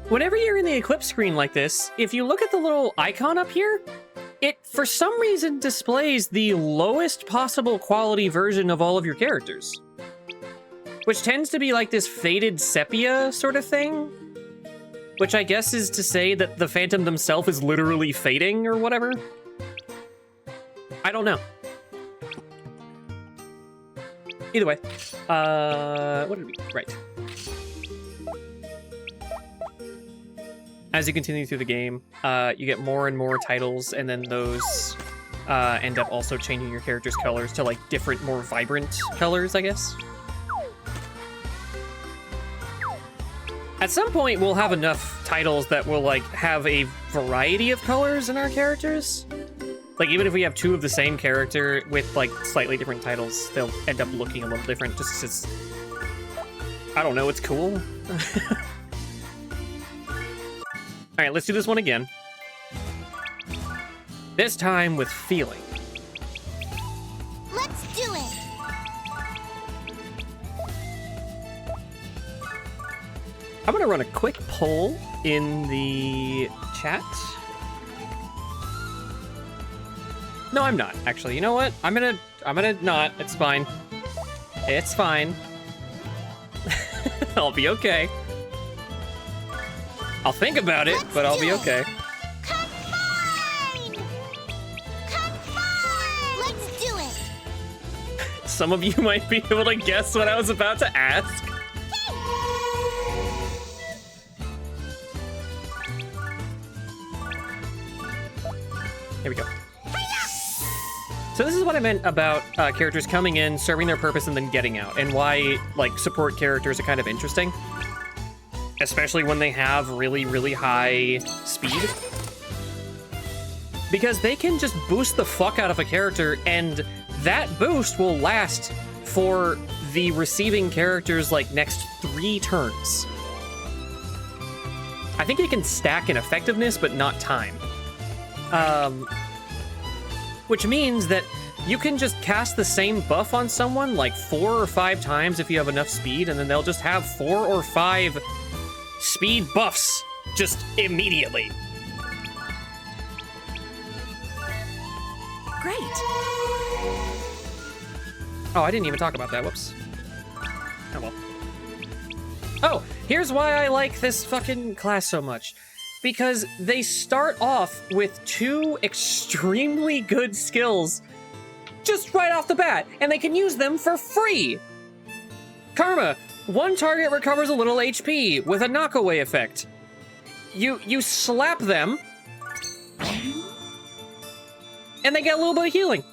Whenever you're in the Eclipse screen like this, if you look at the little icon up here, it, for some reason, displays the lowest possible quality version of all of your characters. Which tends to be like this faded sepia sort of thing. Which I guess is to say that the Phantom themselves is literally fading or whatever. I don't know. Either way, what did we, right. As you continue through the game, you get more and more titles, and then those end up also changing your character's colors to, like, different, more vibrant colors, I guess. At some point, we'll have enough titles that will, like, have a variety of colors in our characters. Like, even if we have two of the same character with, like, slightly different titles, they'll end up looking a little different just because it's... I don't know, it's cool. Alright, let's do this one again. This time with feeling. Let's do it! I'm gonna run a quick poll in the chat. No, I'm not, actually. You know what? I'm gonna not. It's fine. It's fine. I'll be okay. I'll think about it, but I'll be okay. Combine! Combine! Let's do it! Some of you might be able to guess what I was about to ask. Here we go. So this is what I meant about characters coming in, serving their purpose, and then getting out, and why, like, support characters are kind of interesting. Especially when they have really, really high speed. Because they can just boost the fuck out of a character, and that boost will last for the receiving character's, like, next 3 turns. I think it can stack in effectiveness, but not time. Which means that you can just cast the same buff on someone like 4 or 5 times if you have enough speed, and then they'll just have 4 or 5 speed buffs just immediately. Great. Oh, I didn't even talk about that. Whoops. Oh, well. Oh, here's why I like this fucking class so much. Because they start off with 2 extremely good skills just right off the bat, and they can use them for free. Karma. 1 target recovers a little HP with a knockaway effect. You slap them, and they get a little bit of healing.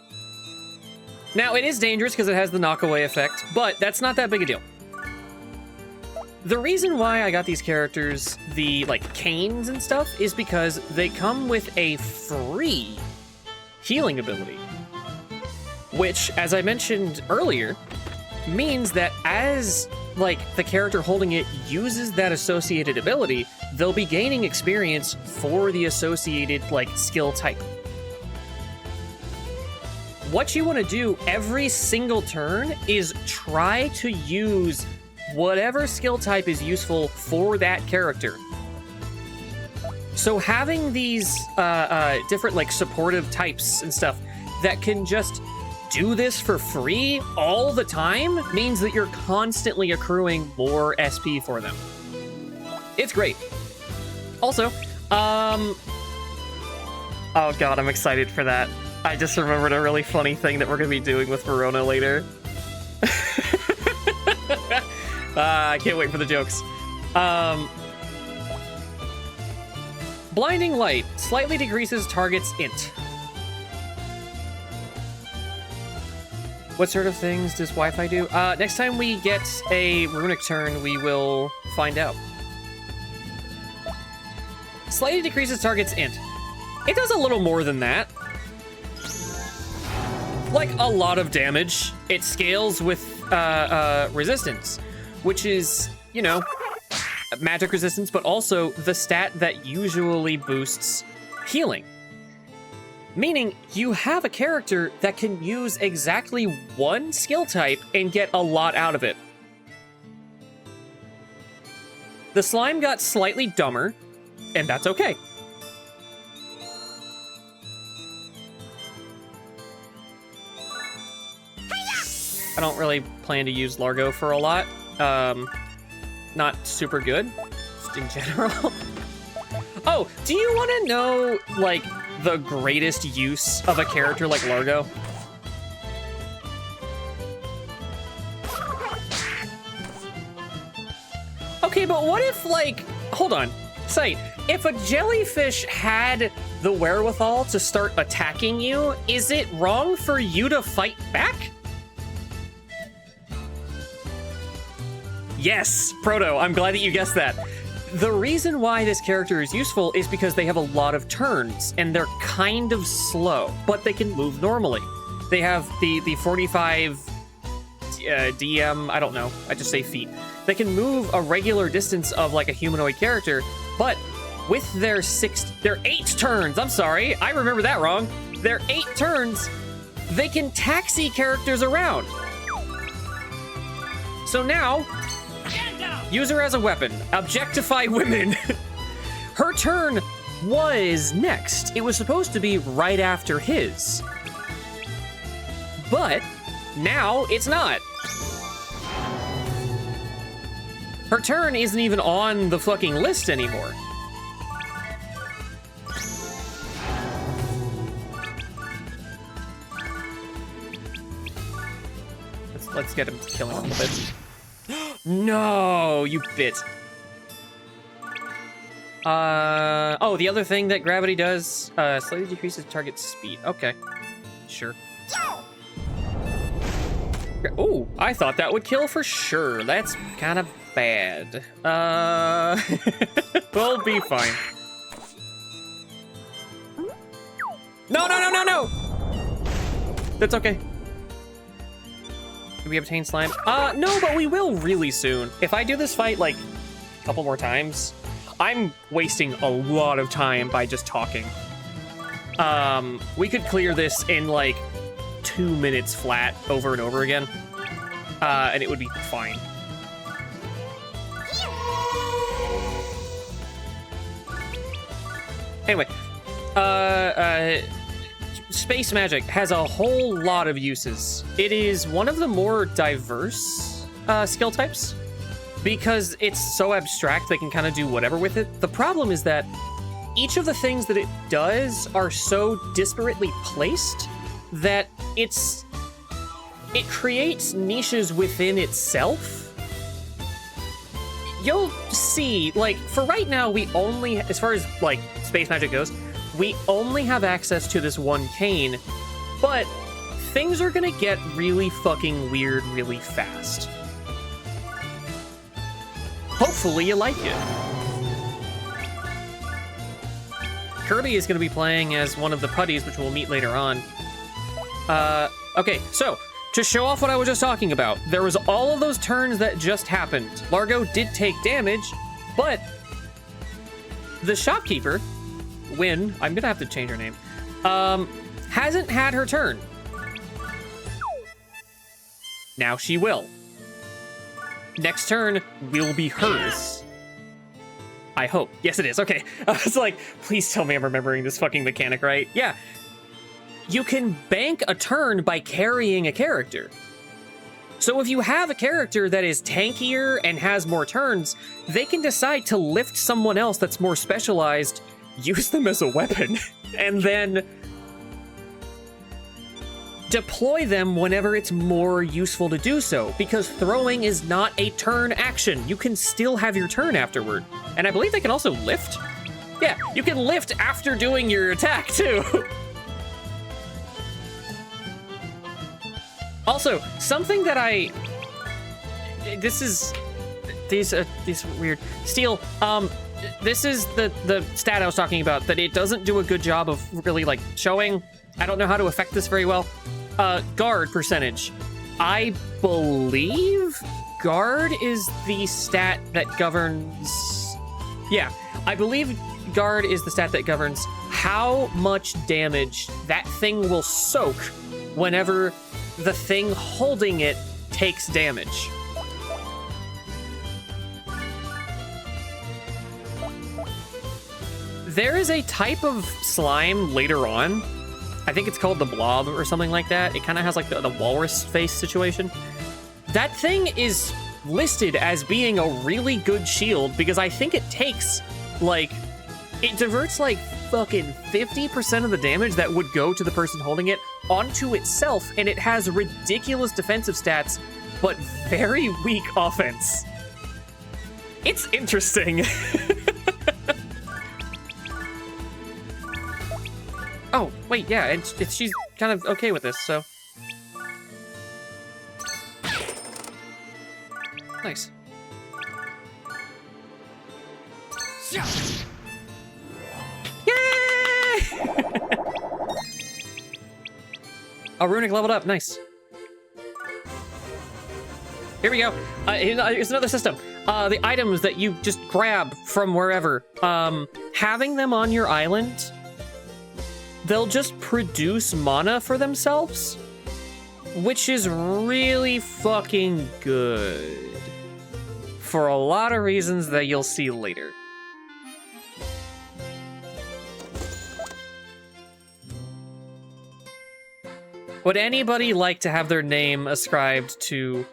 Now, it is dangerous because it has the knockaway effect, but that's not that big a deal. The reason why I got these characters, the, like, canes and stuff, is because they come with a free healing ability. Which, as I mentioned earlier, means that as, like, the character holding it uses that associated ability, they'll be gaining experience for the associated, like, skill type. What you want to do every single turn is try to use whatever skill type is useful for that character. So having these different like supportive types and stuff that can just do this for free all the time means that you're constantly accruing more SP for them. It's great. Also, oh god, I'm excited for that. I just remembered a really funny thing that we're gonna be doing with Verona later. I can't wait for the jokes. Blinding Light slightly decreases target's int. What sort of things does Wi-Fi do? Next time we get a runic turn, we will find out. Slightly decreases target's int. It does a little more than that. Like a lot of damage. It scales with resistance, which is, you know, magic resistance, but also the stat that usually boosts healing. Meaning you have a character that can use exactly 1 skill type and get a lot out of it. The slime got slightly dumber, and that's okay. I don't really plan to use Largo for a lot. Not super good, just in general. Oh, do you want to know, like, the greatest use of a character like Largo? Okay, but what if, like, hold on, Sight, if a jellyfish had the wherewithal to start attacking you, is it wrong for you to fight back? Yes, Proto, I'm glad that you guessed that. The reason why this character is useful is because they have a lot of turns, and they're kind of slow, but they can move normally. They have the 45 DM, I don't know, I just say feet. They can move a regular distance of like a humanoid character, but with their 8 turns, I'm sorry, I remember that wrong. Their 8 turns, they can taxi characters around. So now, use her as a weapon. Objectify women. Her turn was next. It was supposed to be right after his. But now it's not. Her turn isn't even on the fucking list anymore. Let's get him killing a little bit. No, you bit. Oh, the other thing that gravity does, slightly decreases target speed. Okay, sure. Oh, I thought that would kill for sure. That's kind of bad. We'll be fine. No, no, no, no, no! That's okay. Did we obtain slime? No, but we will really soon. If I do this fight, like, a couple more times, I'm wasting a lot of time by just talking. We could clear this in, like, 2 minutes flat over and over again, and it would be fine. Anyway, space magic has a whole lot of uses. It is one of the more diverse skill types because it's so abstract they can kind of do whatever with it. The problem is that each of the things that it does are so disparately placed that it creates niches within itself. You'll see, like, for right now, we only, as far as, like, space magic goes, we only have access to this one cane, but things are gonna get really fucking weird really fast. Hopefully you like it. Kirby is gonna be playing as one of the putties, which we'll meet later on. Okay, so, to show off what I was just talking about, there was all of those turns that just happened. Largo did take damage, but the shopkeeper, Win, I'm gonna have to change her name, hasn't had her turn. Now she will. Next turn will be hers. I hope. Yes, it is. Okay. I was like, please tell me I'm remembering this fucking mechanic right. Yeah. You can bank a turn by carrying a character. So if you have a character that is tankier and has more turns, they can decide to lift someone else that's more specialized, use them as a weapon, and then deploy them whenever it's more useful to do so, because throwing is not a turn action. You can still have your turn afterward. And I believe they can also lift. Yeah, you can lift after doing your attack too. Also, something that these are weird. Steel, this is the stat I was talking about, that it doesn't do a good job of really, like, showing. I don't know how to affect this very well. Guard percentage. I believe guard is the stat that governs... Yeah, I believe guard is the stat that governs how much damage that thing will soak whenever the thing holding it takes damage. There is a type of slime later on, I think it's called the blob or something like that. It kind of has like the walrus face situation. That thing is listed as being a really good shield because I think it takes, like, it diverts like fucking 50% of the damage that would go to the person holding it onto itself, and it has ridiculous defensive stats, but very weak offense. It's interesting. Oh, wait, yeah, she's kind of okay with this, so. Nice. Yay! Oh, Runic leveled up, nice. Here we go. Here's another system. The items that you just grab from wherever, having them on your island, they'll just produce mana for themselves, which is really fucking good for a lot of reasons that you'll see later. Would anybody like to have their name ascribed to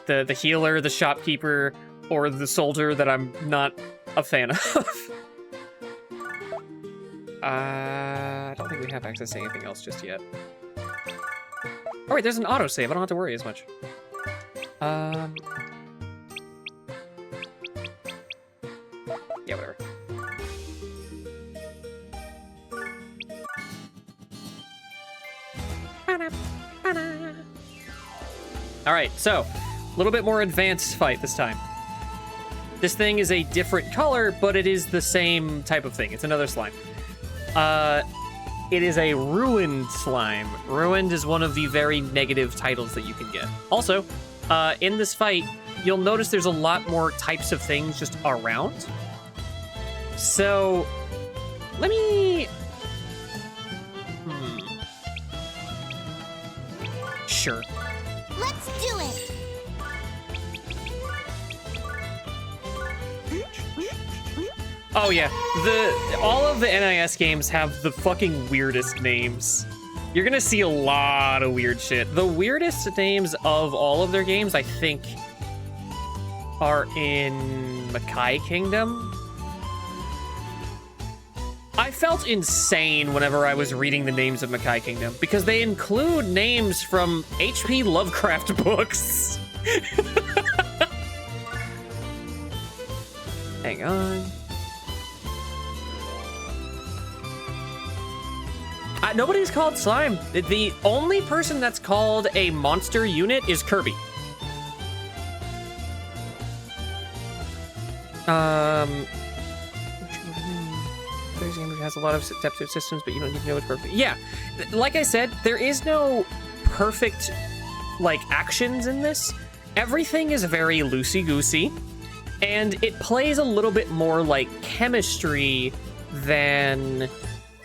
the healer, the shopkeeper, or the soldier that I'm not a fan of? I don't think we have access to anything else just yet. Oh wait, there's an autosave. I don't have to worry as much. Yeah, whatever. All right, so a little bit more advanced fight this time. This thing is a different color, but it is the same type of thing. It's another slime. It is a ruined slime. Ruined is one of the very negative titles that you can get. Also, in this fight, you'll notice there's a lot more types of things just around. So, let me... adventure. Let's do it. Oh yeah, all of the NIS games have the fucking weirdest names. You're gonna see a lot of weird shit. The weirdest names of all of their games, I think, are in Mackay Kingdom. I felt insane whenever I was reading the names of Mackay Kingdom because they include names from H.P. Lovecraft books. Hang on. Nobody's called Slime. The only person that's called a monster unit is Kirby. Has a lot of adaptive systems, but you don't need to know it's perfect. Yeah, like I said, there is no perfect, like, actions in this. Everything is very loosey-goosey, and it plays a little bit more like chemistry than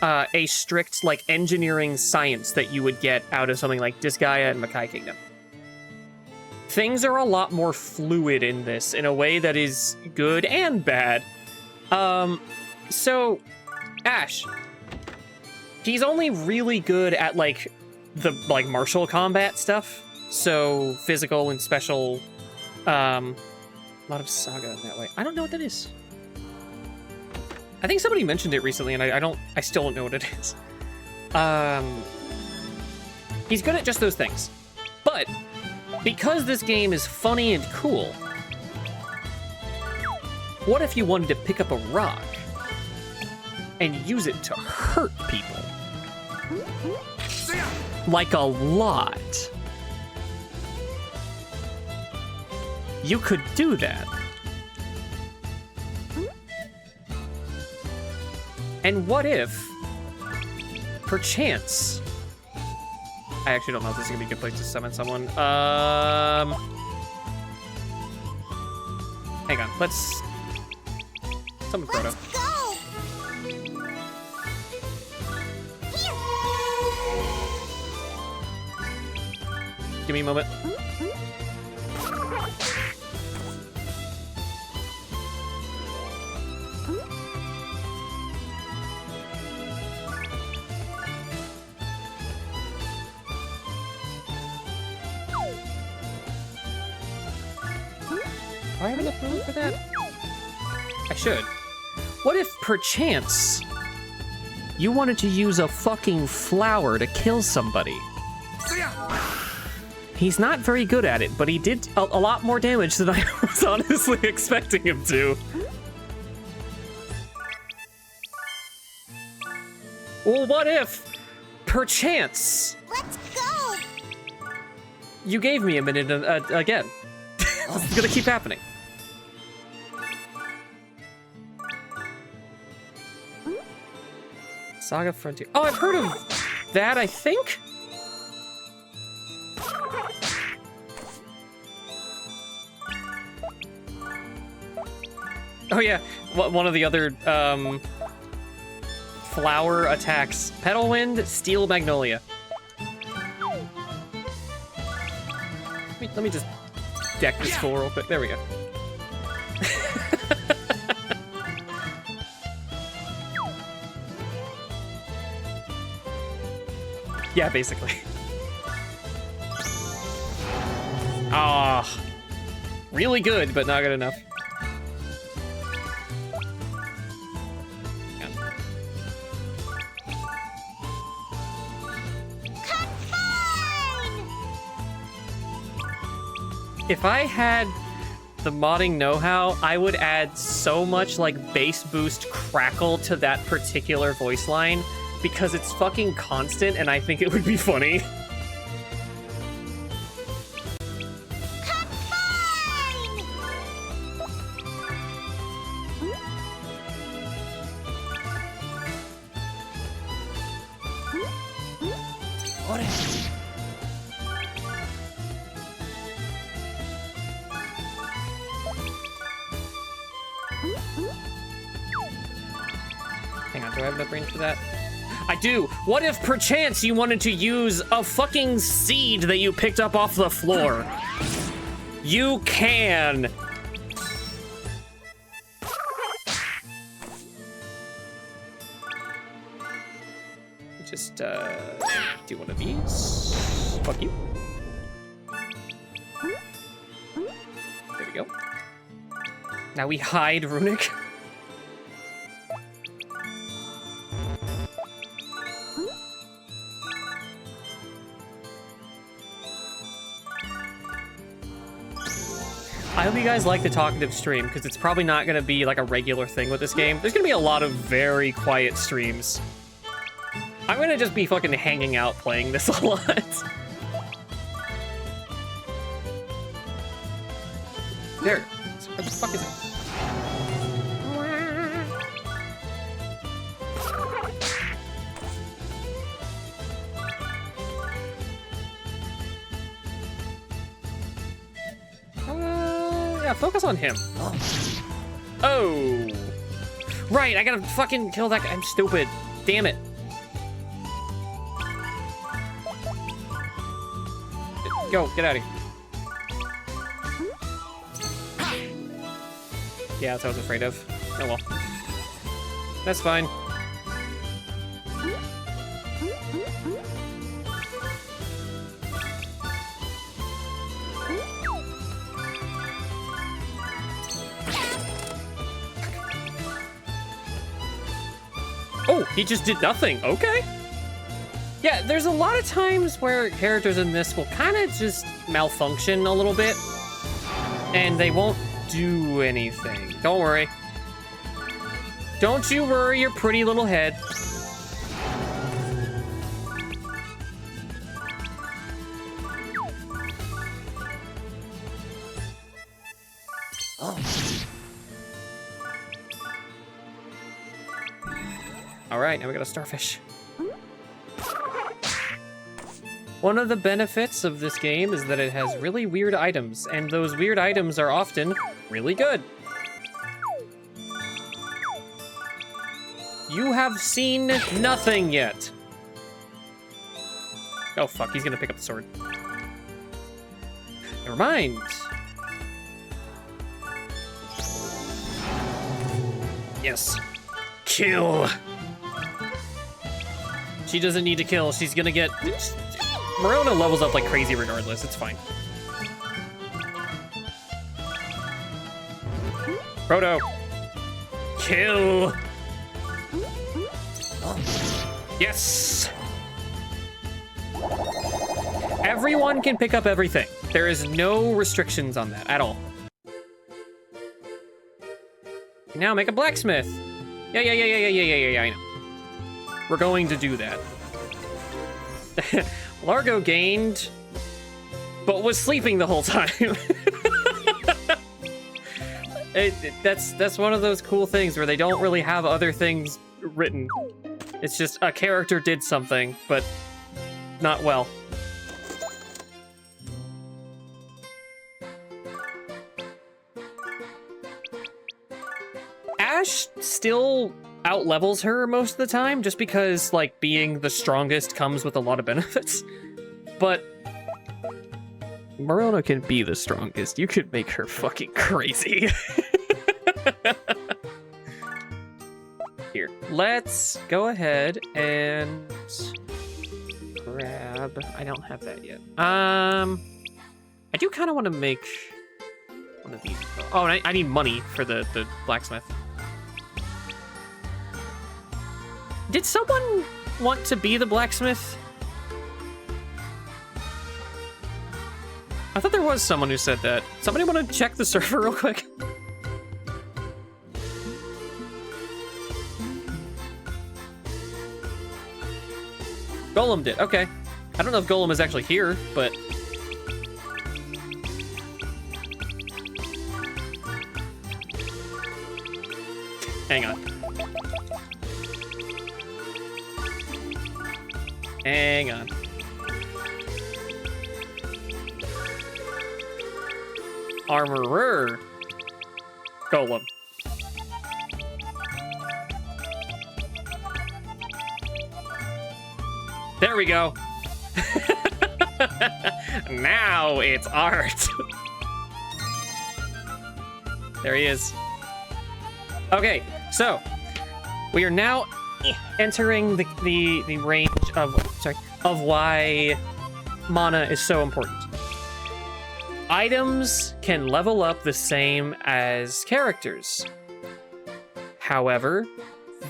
a strict, like, engineering science that you would get out of something like Disgaea and Mackay Kingdom. Things are a lot more fluid in this in a way that is good and bad. So Ash, he's only really good at, like, the, like, martial combat stuff. So physical and special, a lot of Saga in that way. I don't know what that is. I think somebody mentioned it recently, and I still don't know what it is. He's good at just those things. But because this game is funny and cool, what if you wanted to pick up a rock and use it to hurt people? Like a lot. You could do that. And what if, perchance, I actually don't know if this is gonna be a good place to summon someone. Hang on, let's summon Frodo. Let's go. Give me a moment. Do I have enough room for that? I should. What if, perchance, you wanted to use a fucking flower to kill somebody? He's not very good at it, but he did a lot more damage than I was honestly expecting him to. Well, what if, perchance... Let's go! You gave me a minute again. This is gonna keep happening. Saga Frontier. Oh, I've heard of that, I think? Oh yeah, one of the other flower attacks. Petal Wind, Steel Magnolia. Let me just deck this full real quick. There we go. Yeah, basically. Ah, really good, but not good enough. If I had the modding know-how, I would add so much, like, bass boost crackle to that particular voice line because it's fucking constant and I think it would be funny. Hang on, do I have enough range for that? I do. What if perchance you wanted to use a fucking seed that you picked up off the floor? You can. Just do one of these. Fuck you. There we go. Now we hide Runic. I hope you guys like the talkative stream, because it's probably not going to be like a regular thing with this game. There's going to be a lot of very quiet streams. I'm going to just be fucking hanging out playing this a lot. There. Where the fuck is it? Yeah, focus on him. Oh. Right, I gotta fucking kill that guy. I'm stupid. Damn it. Go, get out of here. Yeah, that's what I was afraid of. Oh well. That's fine. Oh, he just did nothing. Okay. Yeah, there's a lot of times where characters in this will kind of just malfunction a little bit, and they won't do anything. Don't worry. Don't you worry your pretty little head. All right, now we got a starfish. One of the benefits of this game is that it has really weird items, and those weird items are often really good. You have seen nothing yet. Oh fuck, he's gonna pick up the sword. Never mind. Yes. Kill. She doesn't need to kill, she's gonna get... Morona levels up like crazy regardless, it's fine. Proto. Kill. Yes. Everyone can pick up everything. There is no restrictions on that at all. Now make a blacksmith. Yeah, I know. We're going to do that. Largo gained, but was sleeping the whole time. That's one of those cool things where they don't really have other things written. It's just a character did something, but not well. Ash still outlevels her most of the time, just because, like, being the strongest comes with a lot of benefits. But Morona can be the strongest. You could make her fucking crazy. Here, let's go ahead and grab... I don't have that yet. I do kind of want to make one of these. Oh, and I need money for the blacksmith. Did someone want to be the blacksmith? I thought there was someone who said that. Somebody want to check the server real quick? Golem did, okay. I don't know if Golem is actually here, but... Hang on. Hang on. Armorer. Golem. There we go. Now it's art. There he is. Okay, so we are now entering the range of why mana is so important. Items can level up the same as characters. However,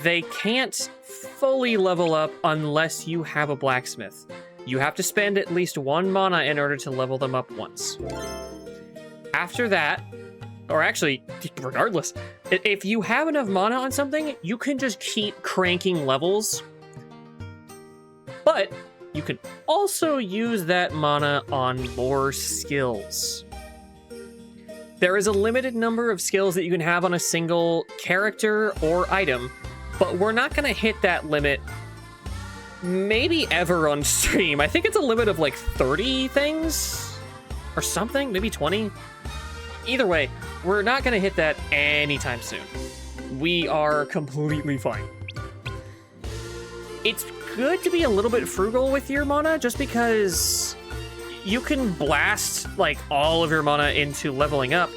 they can't fully level up unless you have a blacksmith. You have to spend at least 1 mana in order to level them up once. After that, or actually, regardless, if you have enough mana on something, you can just keep cranking levels. But you can also use that mana on more skills. There is a limited number of skills that you can have on a single character or item, but we're not going to hit that limit maybe ever on stream. I think it's a limit of like 30 things or something, maybe 20. Either way, we're not going to hit that anytime soon. We are completely fine. It's good to be a little bit frugal with your mana just because you can blast like all of your mana into leveling up,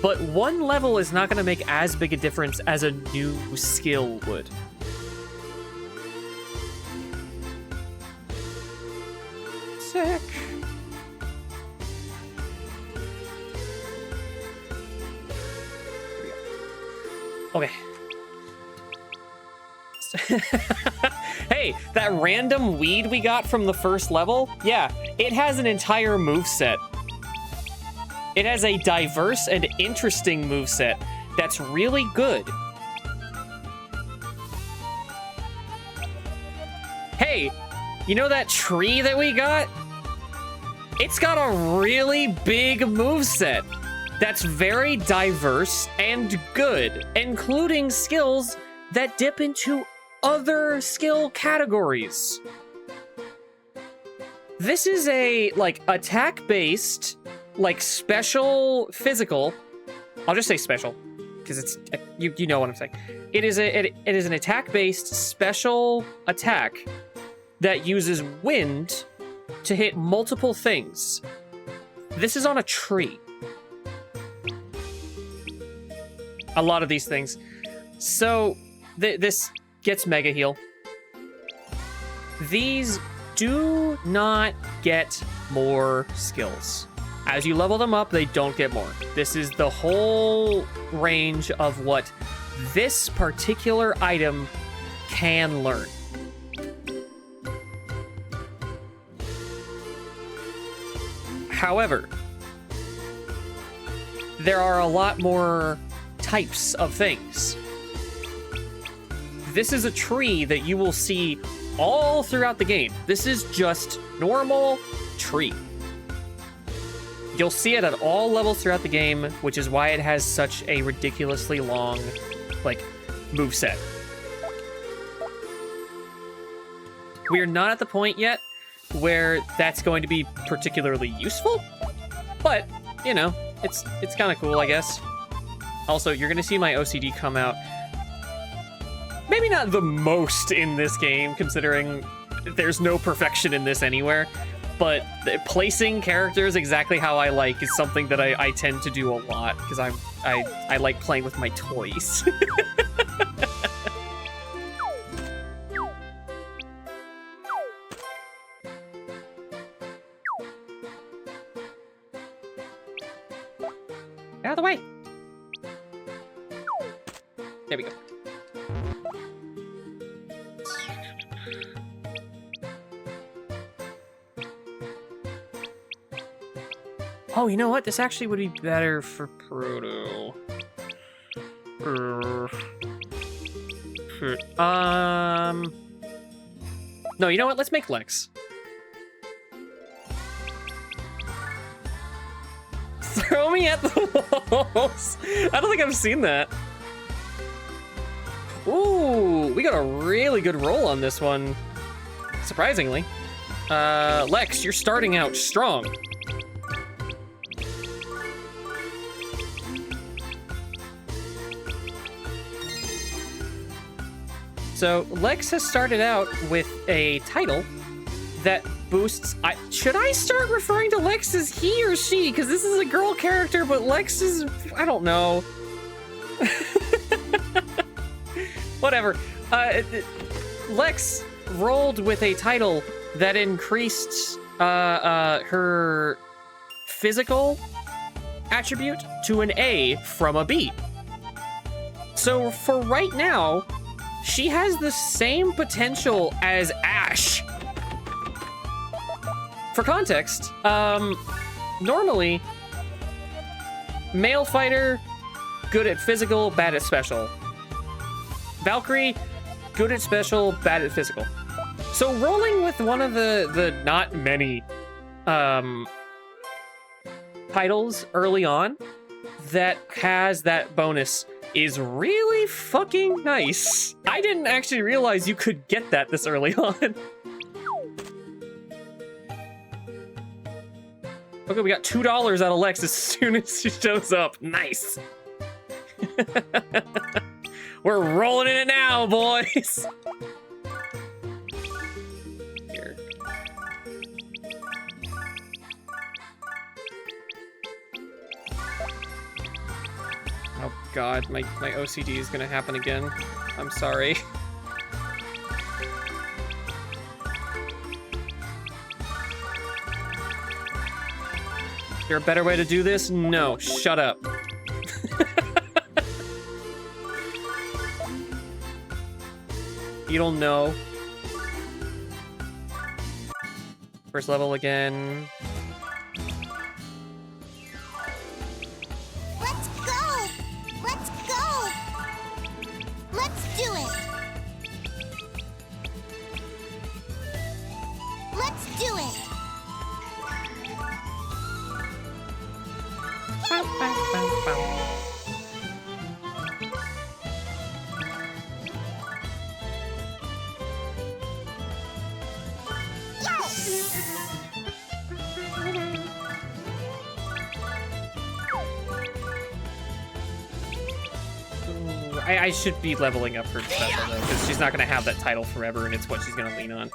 but 1 level is not going to make as big a difference as a new skill would. Sick. Okay. Hey, that random weed we got from the first level, yeah, it has an entire moveset. It has a diverse and interesting moveset that's really good. Hey, you know that tree that we got? It's got a really big moveset that's very diverse and good, including skills that dip into other skill categories. This is a, like, attack-based, like, special physical. I'll just say special, because it's, you know what I'm saying. It is an attack-based special attack that uses wind to hit multiple things. This is on a tree. A lot of these things. So, this gets Mega Heal. These do not get more skills. As you level them up, they don't get more. This is the whole range of what this particular item can learn. However, there are a lot more types of things. This is a tree that you will see all throughout the game. This is just normal tree. You'll see it at all levels throughout the game, which is why it has such a ridiculously long, like, moveset. We are not at the point yet where that's going to be particularly useful, but, you know, it's kind of cool, I guess. Also, you're gonna see my OCD come out. Maybe not the most in this game, considering there's no perfection in this anywhere, but placing characters exactly how I like is something that I tend to do a lot, because I like playing with my toys. Out of the way! There we go. Oh, you know what? This actually would be better for Proto. No, you know what? Let's make Lex. Throw me at the walls. I don't think I've seen that. Ooh, we got a really good roll on this one. Surprisingly. Lex, you're starting out strong. So Lex has started out with a title that boosts... should I start referring to Lex as he or she? Because this is a girl character, but Lex is... I don't know. Whatever. Lex rolled with a title that increased her physical attribute to an A from a B. So for right now, she has the same potential as Ash. For context, normally, male fighter, good at physical, bad at special. Valkyrie, good at special, bad at physical. So rolling with one of the not many titles early on that has that bonus is really fucking nice. I didn't actually realize you could get that this early on. Okay, we got $2 out of Lex as soon as she shows up. Nice. We're rolling in it now, boys. Here. Oh god, my OCD is gonna happen again. I'm sorry. Is there a better way to do this? No, shut up. You don't know. First level again. Let's go! Let's go! Let's do it! Let's do it! I should be leveling up her special, though, because she's not going to have that title forever, and it's what she's going to lean on.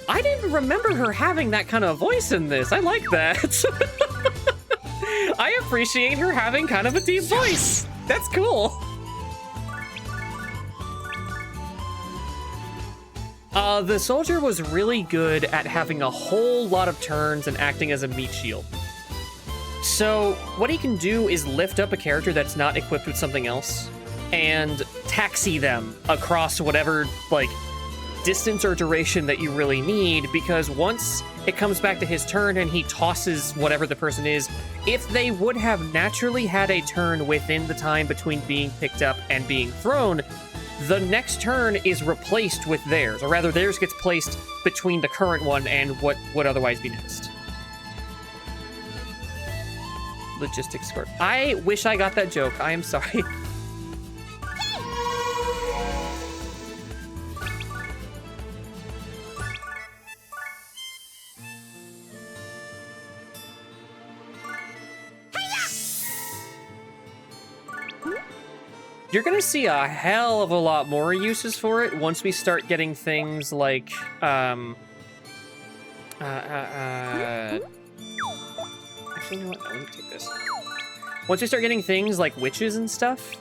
I didn't remember her having that kind of voice in this. I like that. I appreciate her having kind of a deep voice. That's cool. The soldier was really good at having a whole lot of turns and acting as a meat shield. So what he can do is lift up a character that's not equipped with something else and taxi them across whatever, like, distance or duration that you really need, because once it comes back to his turn and he tosses whatever the person is, if they would have naturally had a turn within the time between being picked up and being thrown, the next turn is replaced with theirs, or rather theirs gets placed between the current one and what would otherwise be next. Logistics score. I wish I got that joke. I am sorry. You're gonna see a hell of a lot more uses for it once we start getting things like, actually, you know what? No, let me take this. Once we start getting things like witches and stuff,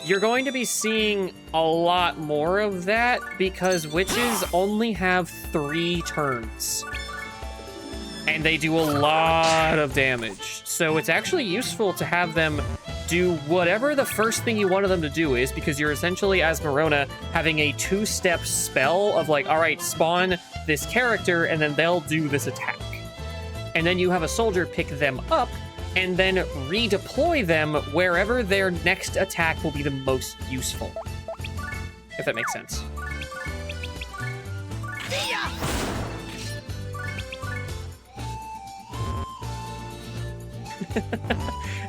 you're going to be seeing a lot more of that because witches only have 3 turns. And they do a lot of damage. So it's actually useful to have them do whatever the first thing you wanted them to do is, because you're essentially, as Marona, having a 2-step spell of like, all right, spawn this character, and then they'll do this attack. And then you have a soldier pick them up, and then redeploy them wherever their next attack will be the most useful. If that makes sense.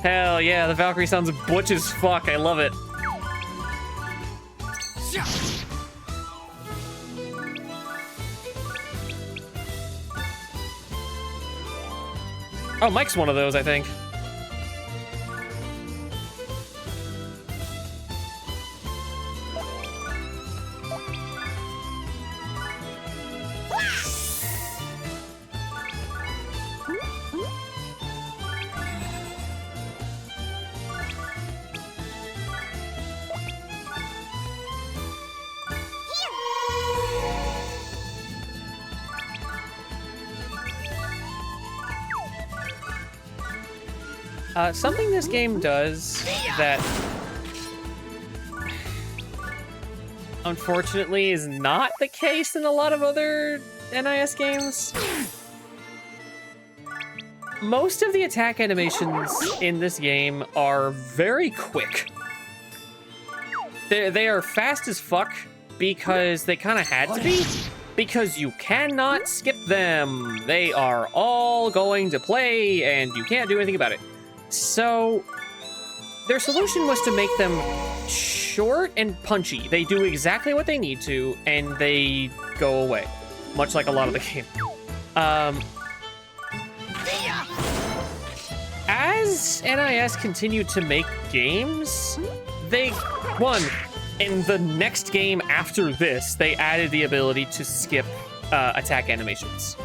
Hell yeah, the Valkyrie sounds butch as fuck. I love it. Oh, Mike's one of those, I think. Something this game does that unfortunately is not the case in a lot of other NIS games. Most of the attack animations in this game are very quick. They are fast as fuck because they kind of had to be, because you cannot skip them. They are all going to play and you can't do anything about it. So their solution was to make them short and punchy. They do exactly what they need to and they go away, much like a lot of the game. As NIS continued to make games, in the next game after this, they added the ability to skip attack animations.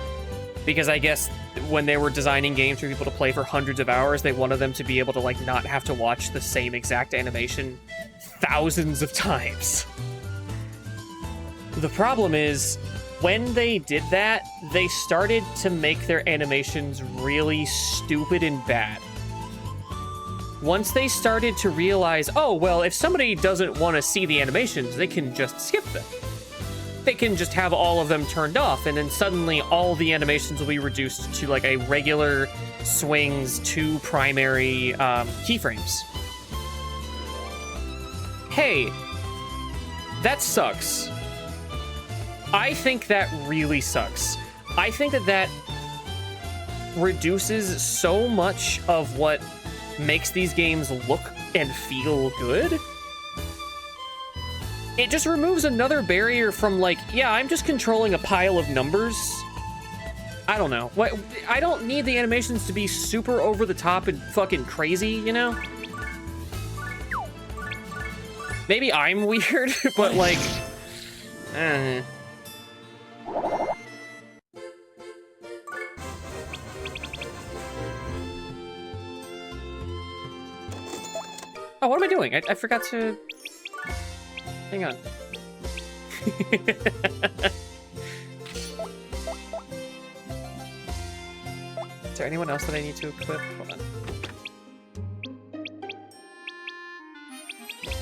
Because I guess when they were designing games for people to play for hundreds of hours, they wanted them to be able to like not have to watch the same exact animation thousands of times. The problem is, when they did that, they started to make their animations really stupid and bad. Once they started to realize, oh, well, if somebody doesn't want to see the animations, they can just skip them. They can just have all of them turned off, and then suddenly all the animations will be reduced to like a regular swings, 2 primary keyframes. Hey, that sucks. I think that really sucks. I think that reduces so much of what makes these games look and feel good. It just removes another barrier from like, yeah, I'm just controlling a pile of numbers. I don't know. I don't need the animations to be super over the top and fucking crazy, you know? Maybe I'm weird, but like, Oh, what am I doing? I forgot to... Hang on. Is there anyone else that I need to equip? Hold on.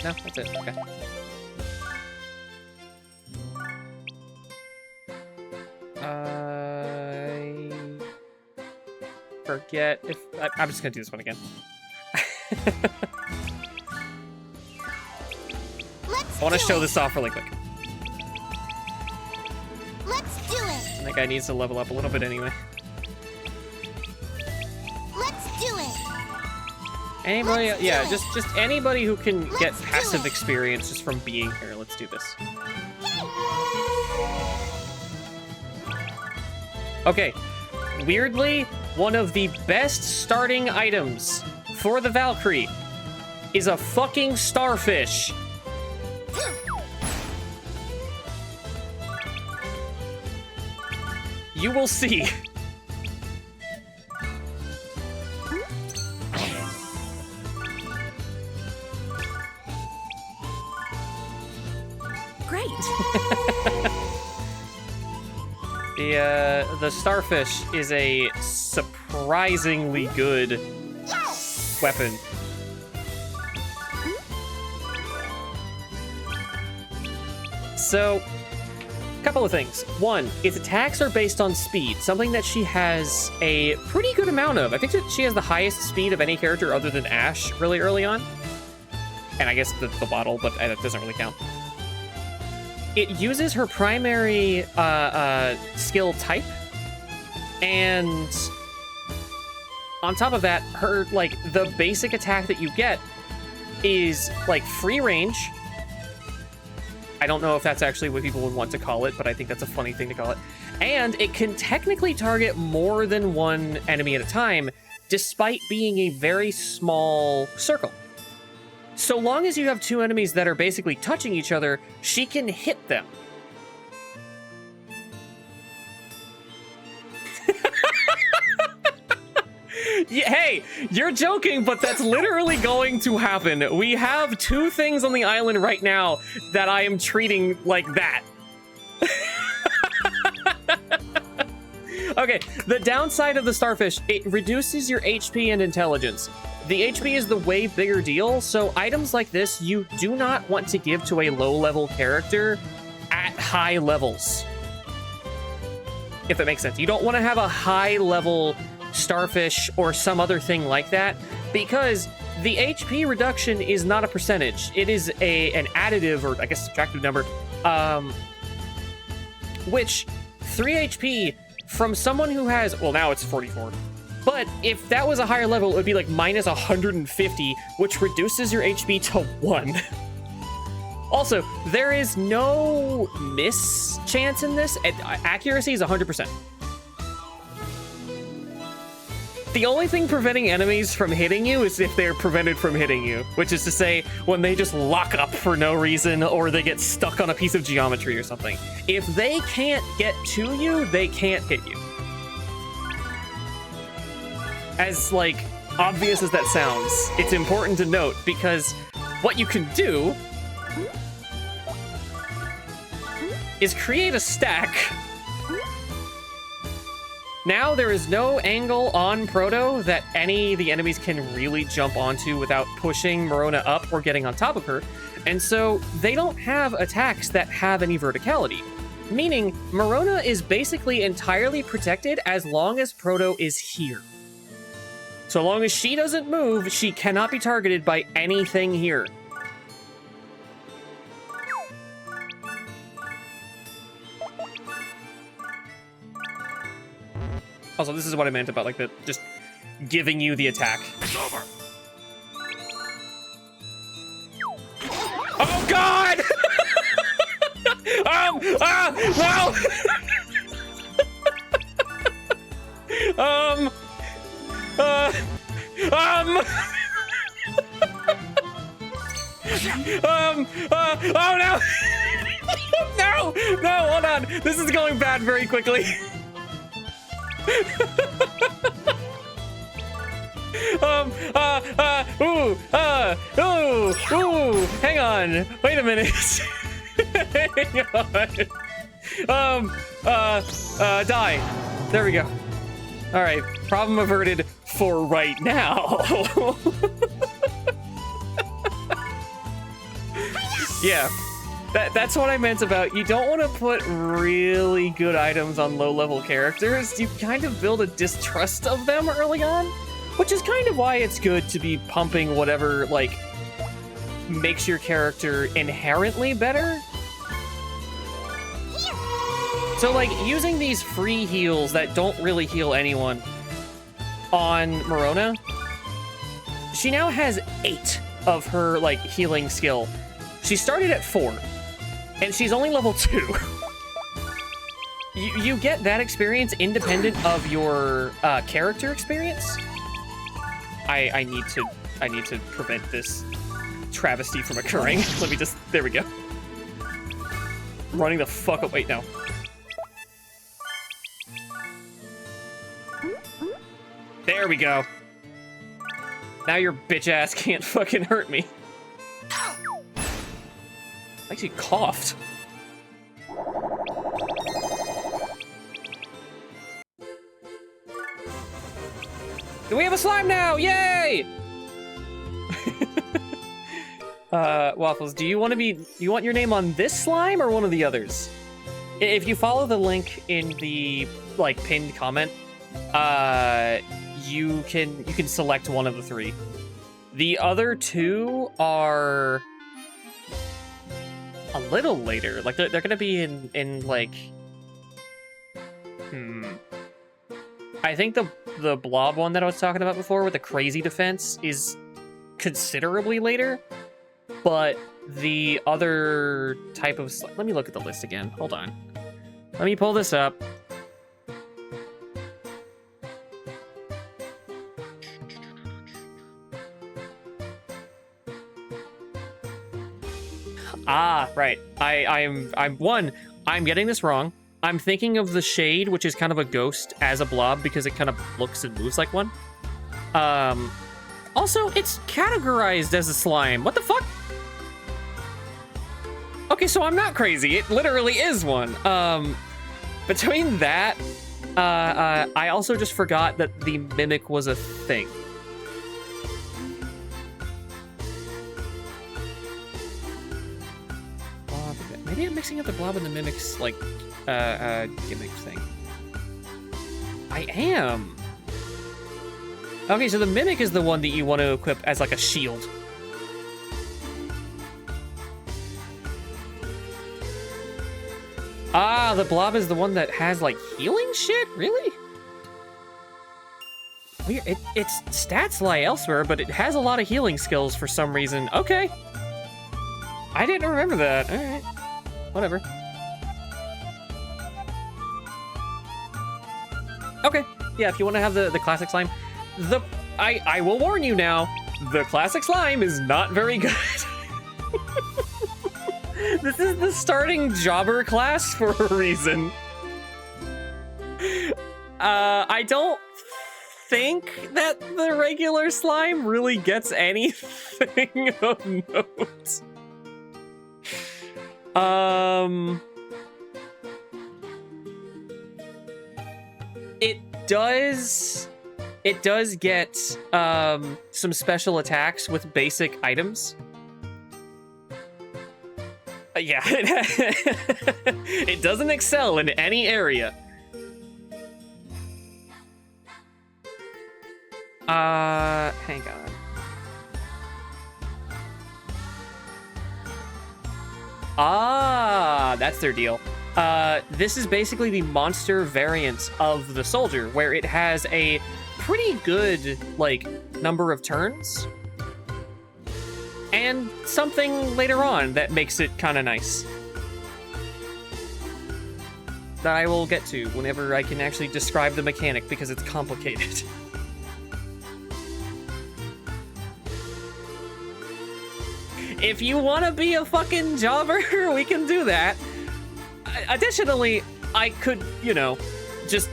No, that's it. Okay. I forget if... I'm just gonna do this one again. I want to show this off really quick. Let's do it. That guy needs to level up a little bit anyway. Let's do it. Anybody? Yeah, just anybody who can get passive experience just from being here. Let's do this. Okay. Weirdly, one of the best starting items for the Valkyrie is a fucking starfish. You will see. Great. The starfish is a surprisingly good weapon. So, a couple of things. One, its attacks are based on speed, something that she has a pretty good amount of. I think that she has the highest speed of any character other than Ash really early on. And I guess the bottle, but that doesn't really count. It uses her primary skill type, and on top of that, her, like, the basic attack that you get is, like, free range. I don't know if that's actually what people would want to call it, but I think that's a funny thing to call it. And it can technically target more than one enemy at a time, despite being a very small circle. So long as you have 2 enemies that are basically touching each other, she can hit them. Yeah, hey, you're joking, but that's literally going to happen. We have 2 things on the island right now that I am treating like that. Okay, the downside of the starfish, it reduces your HP and intelligence. the HP is the way bigger deal, so items like this you do not want to give to a low-level character at high levels. If it makes sense. You don't want to have a high-level starfish or some other thing like that, because the HP reduction is not a percentage. It is an additive, or I guess subtractive number, which 3 HP from someone who has, well, now it's 44. But if that was a higher level, it would be like minus 150, which reduces your HP to 1. Also, there is no miss chance in this. Accuracy is 100%. The only thing preventing enemies from hitting you is if they're prevented from hitting you, which is to say when they just lock up for no reason or they get stuck on a piece of geometry or something. If they can't get to you, they can't hit you. As, like, obvious as that sounds, it's important to note because what you can do is create a stack. Now there is no angle on Proto that any of the enemies can really jump onto without pushing Morona up or getting on top of her, and so they don't have attacks that have any verticality, meaning Morona is basically entirely protected as long as Proto is here. So long as she doesn't move, she cannot be targeted by anything here. Also, this is what I meant about, like, just giving you the attack. It's over. Oh, God! Oh, no! No, hold on. This is going bad very quickly. Hang on. Wait a minute. Hang on. Die. There we go. All right. Problem averted for right now. Yeah. That's what I meant about you don't want to put really good items on low-level characters. You kind of build a distrust of them early on, which is kind of why it's good to be pumping whatever, like, makes your character inherently better. So, like, using these free heals that don't really heal anyone on Morona, she now has 8 of her, like, healing skill. She started at 4. And she's only level 2. You get that experience independent of your character experience. I need to prevent this travesty from occurring. Let me just, there we go. Running the fuck up, wait, no. There we go. Now your bitch ass can't fucking hurt me. I actually coughed. Do we have a slime now? Yay! Waffles, do you want your name on this slime or one of the others? If you follow the link in the, like, pinned comment, you can select one of the 3. The other 2 are a little later. Like, they're gonna be in like... I think the blob one that I was talking about before with the crazy defense is considerably later, but the other type of... Let me look at the list again. Hold on. Let me pull this up. Ah, right. I'm getting this wrong. I'm thinking of the shade, which is kind of a ghost, as a blob because it kind of looks and moves like one. Also, it's categorized as a slime. What the fuck? Okay, so I'm not crazy. It literally is one. Between that, I also just forgot that the mimic was a thing. maybe I'm mixing up the blob and the mimic's, like, gimmick thing. I am. Okay, so the mimic is the one that you want to equip as, like, a shield. Ah, the blob is the one that has, like, healing shit? Really? Weird. Its stats lie elsewhere, but it has a lot of healing skills for some reason. Okay. I didn't remember that. All right. Whatever. Okay. Yeah, if you want to have the classic slime, I will warn you now, the classic slime is not very good. This is the starting jobber class for a reason. I don't think that the regular slime really gets anything of note. It does get some special attacks with basic items. Yeah, it doesn't excel in any area. Hang on. Ah, that's their deal. This is basically the monster variant of the soldier, where it has a pretty good, like, number of turns. And something later on that makes it kind of nice. That I will get to whenever I can actually describe the mechanic, because it's complicated. If you want to be a fucking jobber, we can do that. Additionally, I could, you know, just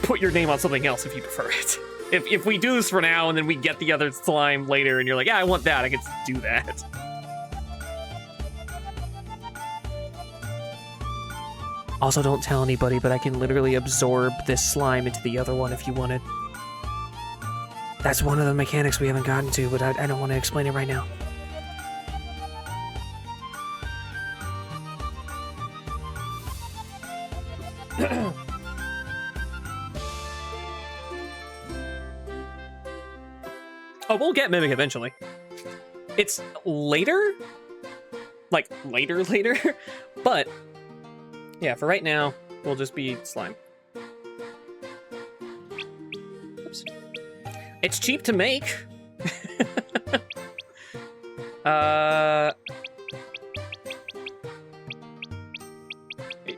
put your name on something else if you prefer it. If we do this for now and then we get the other slime later and you're like, yeah, I want that, I can do that. Also, don't tell anybody, but I can literally absorb this slime into the other one if you wanted. That's one of the mechanics we haven't gotten to, but I don't want to explain it right now. Oh, we'll get Mimic eventually. It's later? Like, later? But, yeah, for right now, we'll just be slime. Oops. It's cheap to make.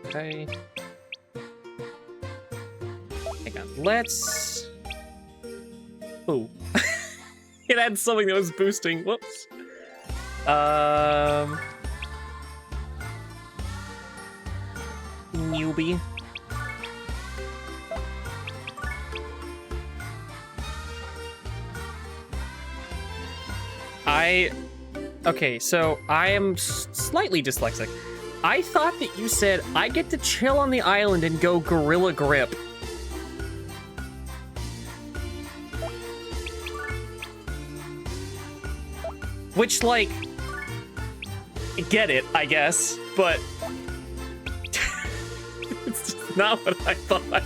Okay. Hang on, let's... Oh. It had something that was boosting. Whoops. Newbie. Okay, so I am slightly dyslexic. I thought that you said I get to chill on the island and go gorilla grip. Which, like, get it, I guess, but it's just not what I thought.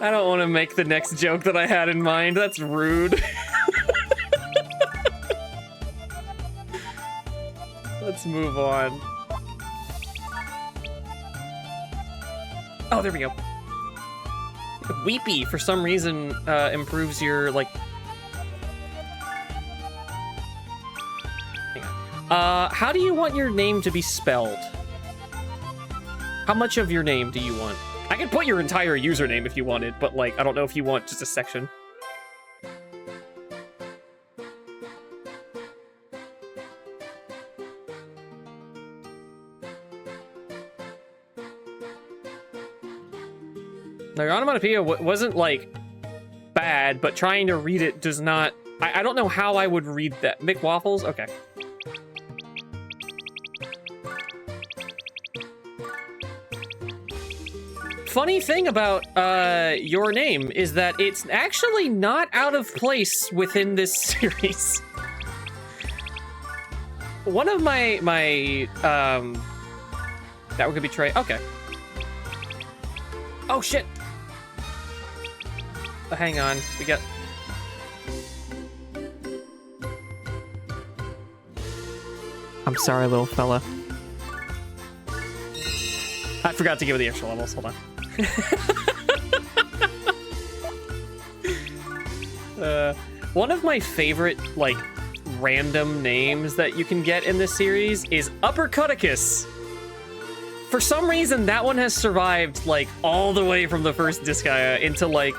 I don't want to make the next joke that I had in mind. That's rude. Let's move on. Oh, there we go. Weepy, for some reason, improves your, like... Hang on. How do you want your name to be spelled? How much of your name do you want? I could put your entire username if you wanted, but, like, I don't know if you want just a section. The onomatopoeia wasn't, like, bad, but trying to read it does not... I don't know how I would read that. McWaffles? Okay. funny thing about your name is that it's actually not out of place within this series. One of my that could be Trey. Okay. Oh shit. Hang on. We got. I'm sorry, little fella. I forgot to give it the extra levels. Hold on. One of my favorite, like, random names that you can get in this series is Uppercuticus. For some reason, that one has survived, like, all the way from the first Disgaea into, like,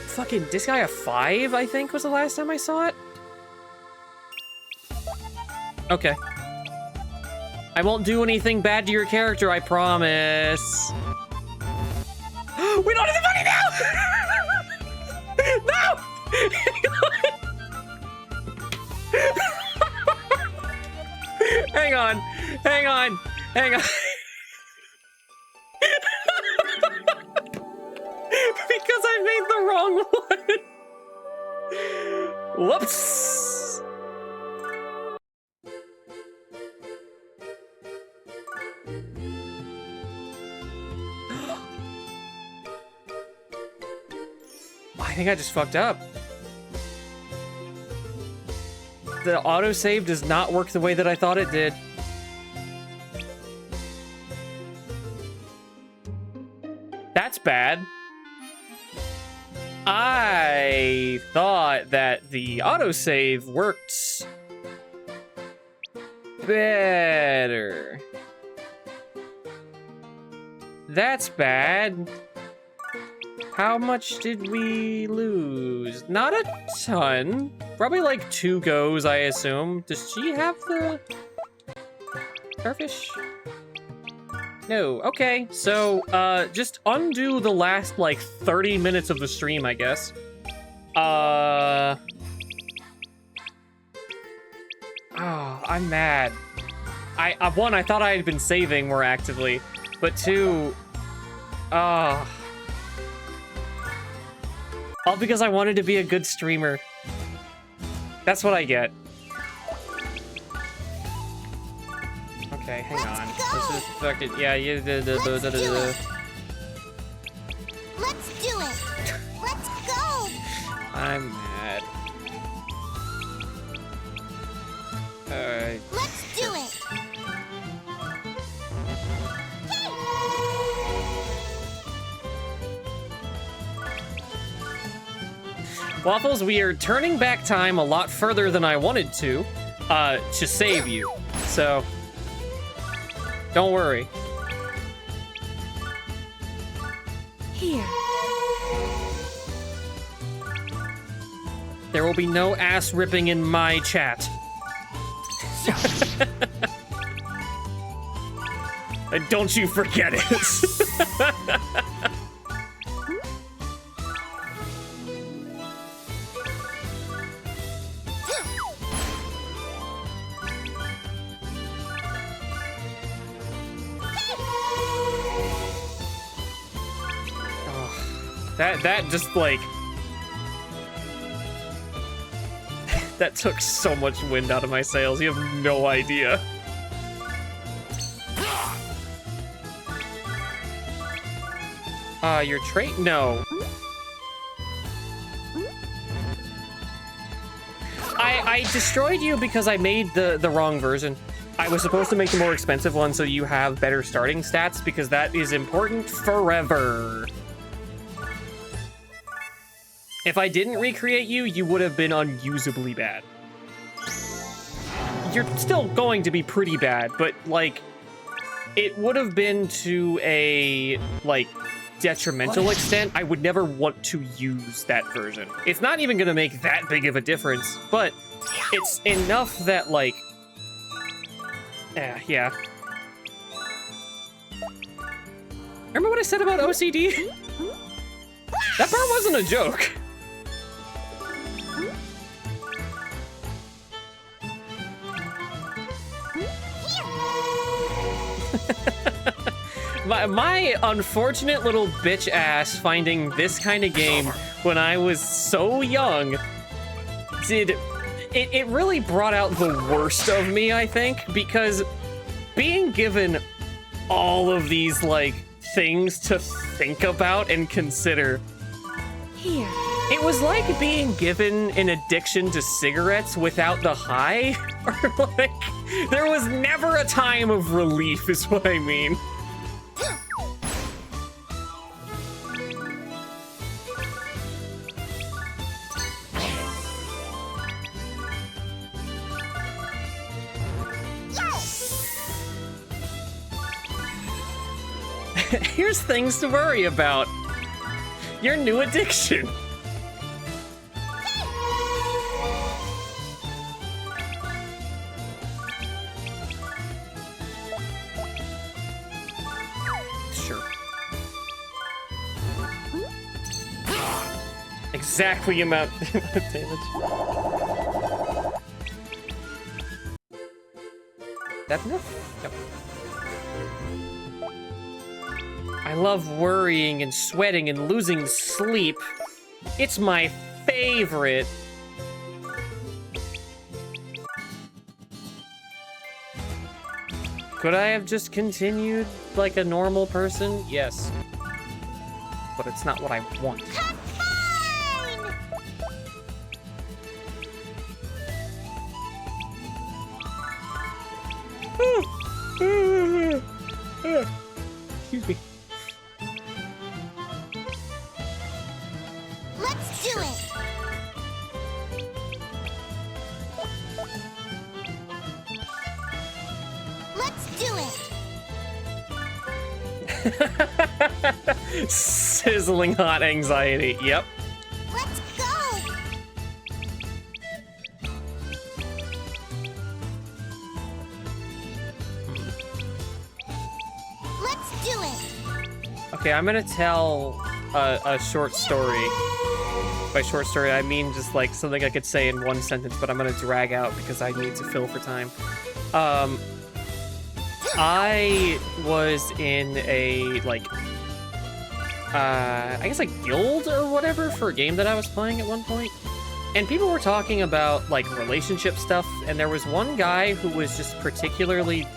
fucking Disgaea 5, I think, was the last time I saw it. Okay. I won't do anything bad to your character, I promise. We don't have the money now! No! Hang on. Hang on. Hang on. Because I made the wrong one. Whoops. I think I just fucked up. The autosave does not work the way that I thought it did. That's bad. I thought that the autosave worked better. That's bad. How much did we lose? Not a ton. Probably like 2 goes, I assume. Does she have the starfish? No. Okay, so just undo the last like 30 minutes of the stream, I guess. Oh, I'm mad. One, I thought I had been saving more actively, but 2, all because I wanted to be a good streamer. That's what I get. Okay, hang on. This is fucking, yeah, you Let's do it. Let's go. I'm mad. Alright. Let's do it. Waffles, we are turning back time a lot further than I wanted to save you. So, don't worry. Here. There will be no ass ripping in my chat. And don't you forget it. That just like that took so much wind out of my sails. You have no idea. Your trait? No. I destroyed you because I made the wrong version. I was supposed to make the more expensive one so you have better starting stats because that is important forever. If I didn't recreate you, you would have been unusably bad. You're still going to be pretty bad, but, like, it would have been to a, like, detrimental extent. I would never want to use that version. It's not even gonna make that big of a difference, but it's enough that, like, yeah. Remember what I said about OCD? That part wasn't a joke. My unfortunate little bitch ass finding this kind of game when I was so young it really brought out the worst of me, I think, because being given all of these, like, things to think about and consider. Here. It was like being given an addiction to cigarettes without the high. Or, like, there was never a time of relief, is what I mean. Here's things to worry about. Your new addiction. Sure. Exactly amount of damage. That enough? Yep. I love worrying and sweating and losing sleep. It's my favorite. Could I have just continued like a normal person? Yes. But it's not what I want. Excuse me. Let's do it. Let's do it. Sizzling hot anxiety. Yep. Let's go. Let's do it. Okay, I'm gonna tell a short story. By short story, I mean just like something I could say in one sentence, but I'm gonna drag out because I need to fill for time. I was in a, like, I guess a guild or whatever for a game that I was playing at one point. And people were talking about, like, relationship stuff, and there was one guy who was just particularly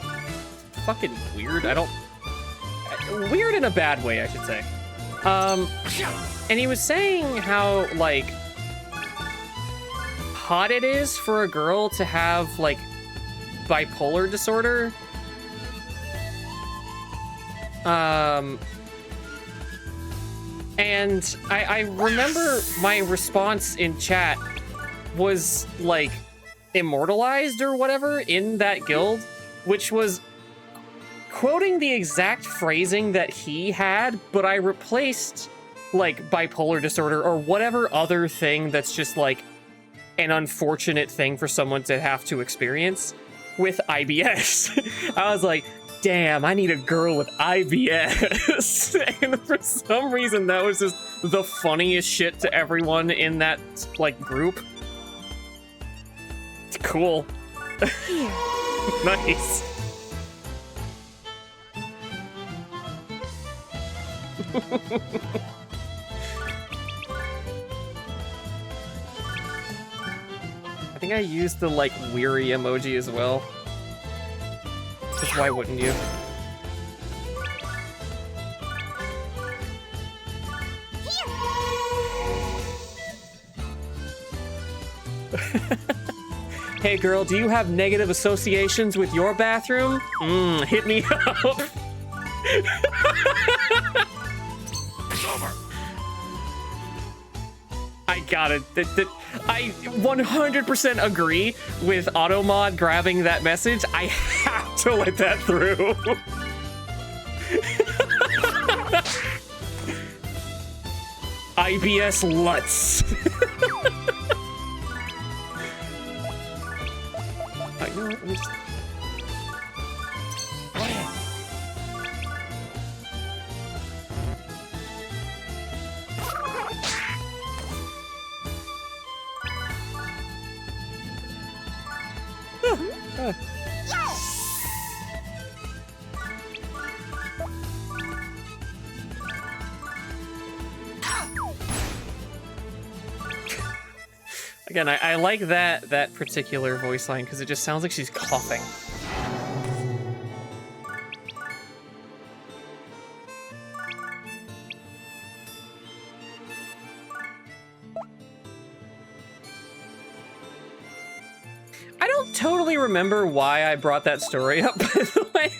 fucking weird. Weird in a bad way, I should say. And he was saying how, like, hot it is for a girl to have, like, bipolar disorder. And I remember my response in chat was, like, immortalized or whatever in that guild, which was quoting the exact phrasing that he had, but I replaced, like, bipolar disorder or whatever other thing that's just, like, an unfortunate thing for someone to have to experience with IBS. I was like, damn, I need a girl with IBS. And for some reason, that was just the funniest shit to everyone in that, like, group. It's cool. Nice. I think I used the, like, weary emoji as well. Because why wouldn't you? Hey girl, do you have negative associations with your bathroom? Hit me up. It's over. I got it. I 100% agree with Automod grabbing that message. I have to let that through. IBS Lutz. I know, let me just... Again, I like that particular voice line because it just sounds like she's coughing. I don't totally remember why I brought that story up, by the way.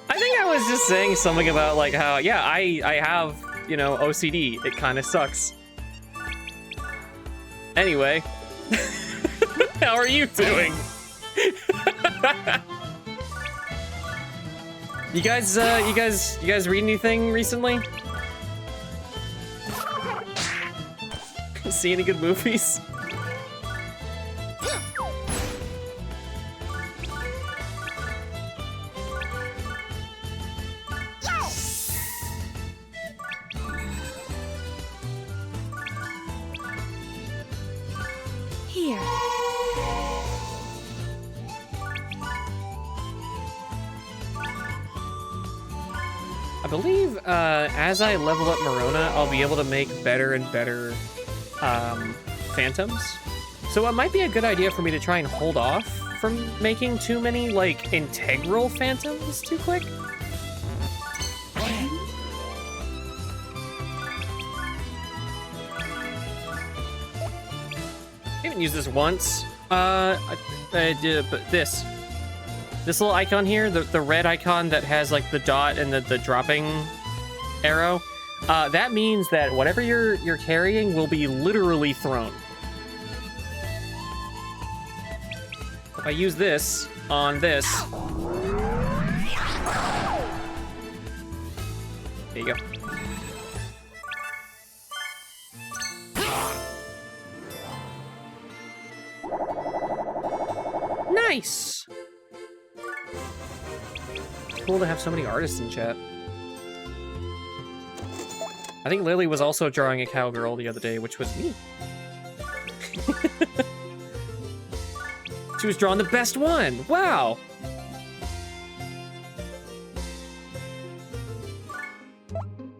I think I was just saying something about like how, yeah, I have, you know, OCD. It kind of sucks. Anyway, how are you doing? You guys read anything recently? See any good movies? Here. I believe as I level up Marona, I'll be able to make better and better phantoms. So it might be a good idea for me to try and hold off from making too many, like, integral phantoms too quick. I haven't used this once. But this little icon here, the red icon that has like the dot and the dropping arrow, that means that whatever you're carrying will be literally thrown. If I use this on this, there you go. Nice! It's cool to have so many artists in chat. I think Lily was also drawing a cowgirl the other day, which was me. She was drawing the best one! Wow!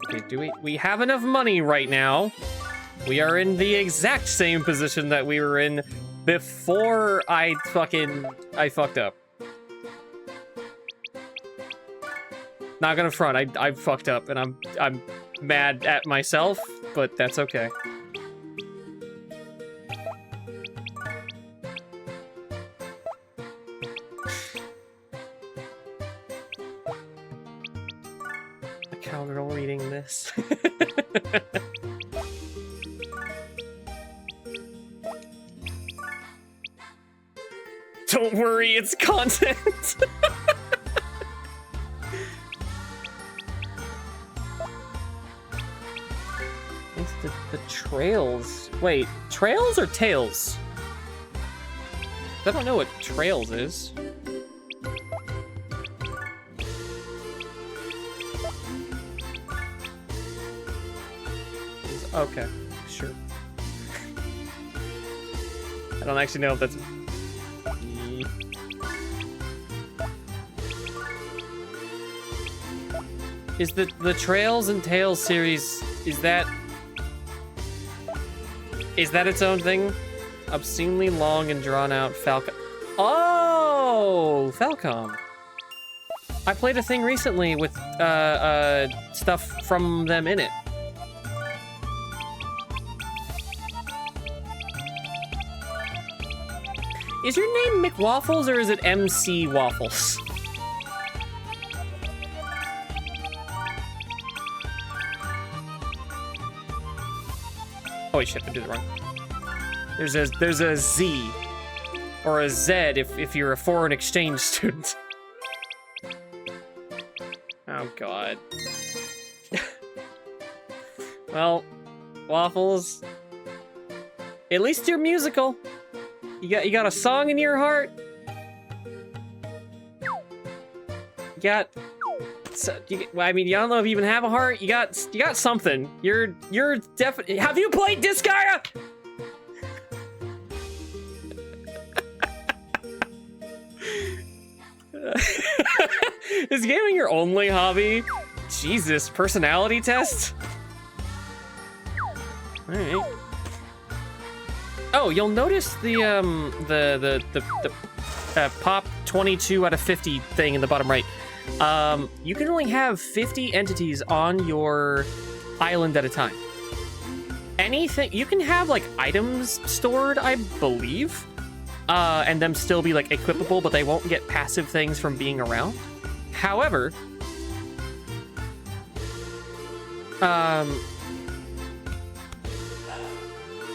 Okay, do we have enough money right now? We are in the exact same position that we were in before I fucked up. Not gonna front, I fucked up and I'm mad at myself, but that's okay. A cowgirl reading this. Don't worry, it's content. It's the trails. Wait, trails or tails? I don't know what trails is. Okay, sure. I don't actually know if that's... Is the Trails and Tales series, is that its own thing? Obscenely long and drawn out Falcom. Oh, Falcom. I played a thing recently with stuff from them in it. Is your name McWaffles or is it MC Waffles? Holy shit, I did it wrong. There's a Z or a Z if you're a foreign exchange student. Oh god. Well, Waffles. At least you're musical. You got a song in your heart. I mean, you don't know if you even have a heart. You got something. You're definitely. Have you played Disgaea? Is gaming your only hobby? Jesus, personality test? All right. Oh, you'll notice the pop 22 out of 50 thing in the bottom right. You can only have 50 entities on your island at a time. Anything, you can have like items stored, I believe, and them still be like equipable, but they won't get passive things from being around. However,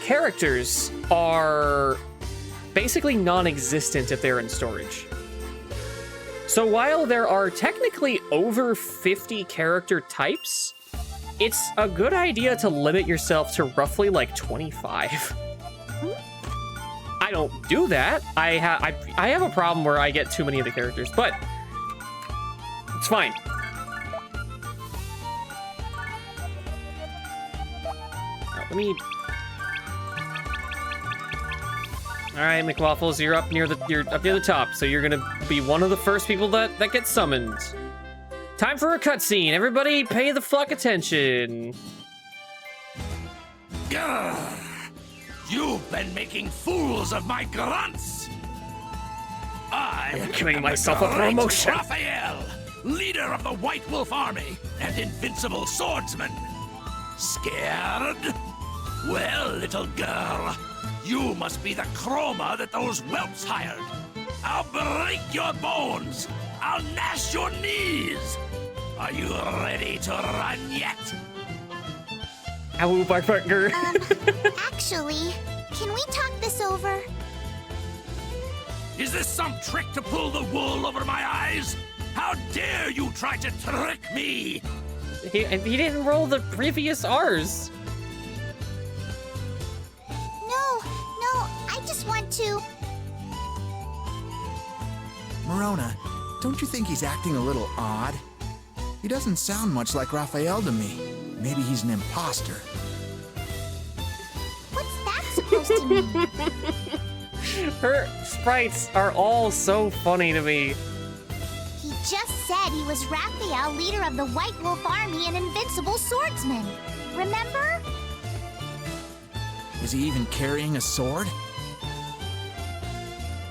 characters are basically non-existent if they're in storage. So while there are technically over 50 character types, it's a good idea to limit yourself to roughly like 25. I don't do that. I have a problem where I get too many of the characters, but it's fine. Now, let me... All right, McWaffles, you're up near the top, so you're gonna be one of the first people that gets summoned. Time for a cutscene. Everybody, pay the fuck attention. Grr! You've been making fools of my grunts. I'm giving myself a promotion. Raphael, leader of the White Wolf Army and invincible swordsman. Scared? Well, little girl, you must be the chroma that those whelps hired. I'll break your bones. I'll gnash your knees. Are you ready to run yet? Ow, Barker. Actually, can we talk this over? Is this some trick to pull the wool over my eyes? How dare you try to trick me? He didn't roll the previous R's. No, I just want to... Morona, don't you think he's acting a little odd? He doesn't sound much like Raphael to me. Maybe he's an imposter. What's that supposed to mean? Her sprites are all so funny to me. He just said he was Raphael, leader of the White Wolf Army and invincible swordsman. Remember? Is he even carrying a sword?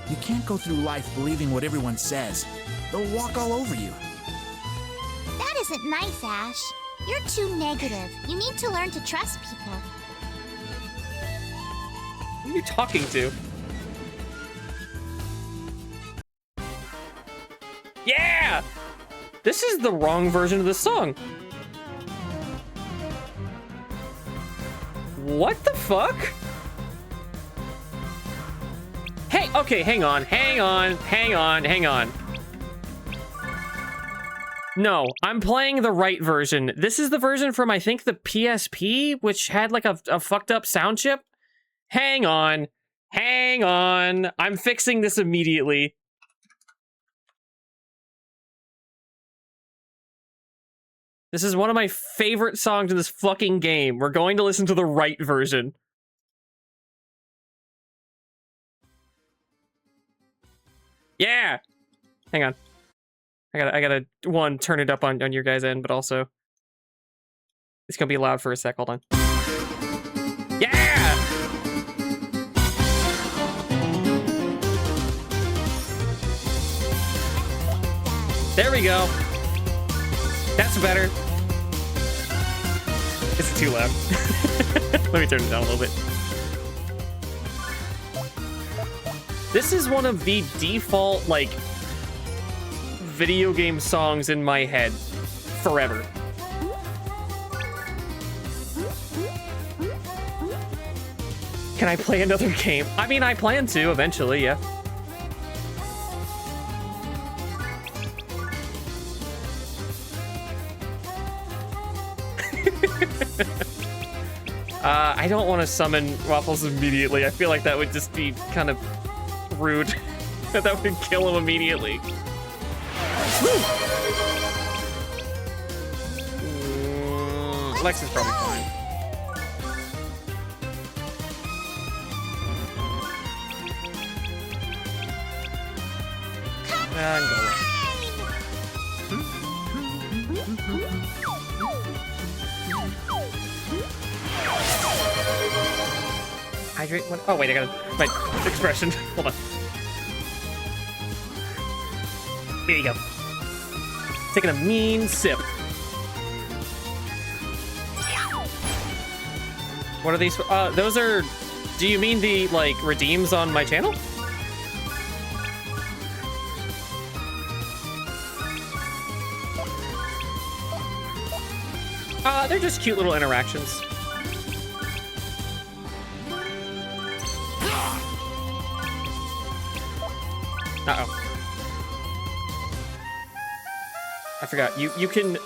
You can't go through life believing what everyone says. They'll walk all over you. That isn't nice, Ash. You're too negative. You need to learn to trust people. Who are you talking to? Yeah! This is the wrong version of the song. What the fuck? Hey, okay, hang on. No, I'm playing the right version. This is the version from, I think, the PSP, which had like a fucked up sound chip. Hang on. I'm fixing this immediately. This is one of my favorite songs in this fucking game. We're going to listen to the right version. Yeah! Hang on. I gotta one, turn it up on your guys' end, but also it's gonna be loud for a sec. Hold on. Yeah! There we go. That's better. Is it too loud? Let me turn it down a little bit. This is one of the default, like, video game songs in my head forever. Can I play another game? I mean, I plan to eventually, yeah. I don't want to summon Waffles immediately. I feel like that would just be kind of rude. That would kill him immediately. Lex is probably fine. I hydrate one. Oh wait, I got my expression. Hold on. Here you go. Taking a mean sip. What are these? Those are. Do you mean the like redeems on my channel? They're just cute little interactions. Uh-oh. I forgot. You can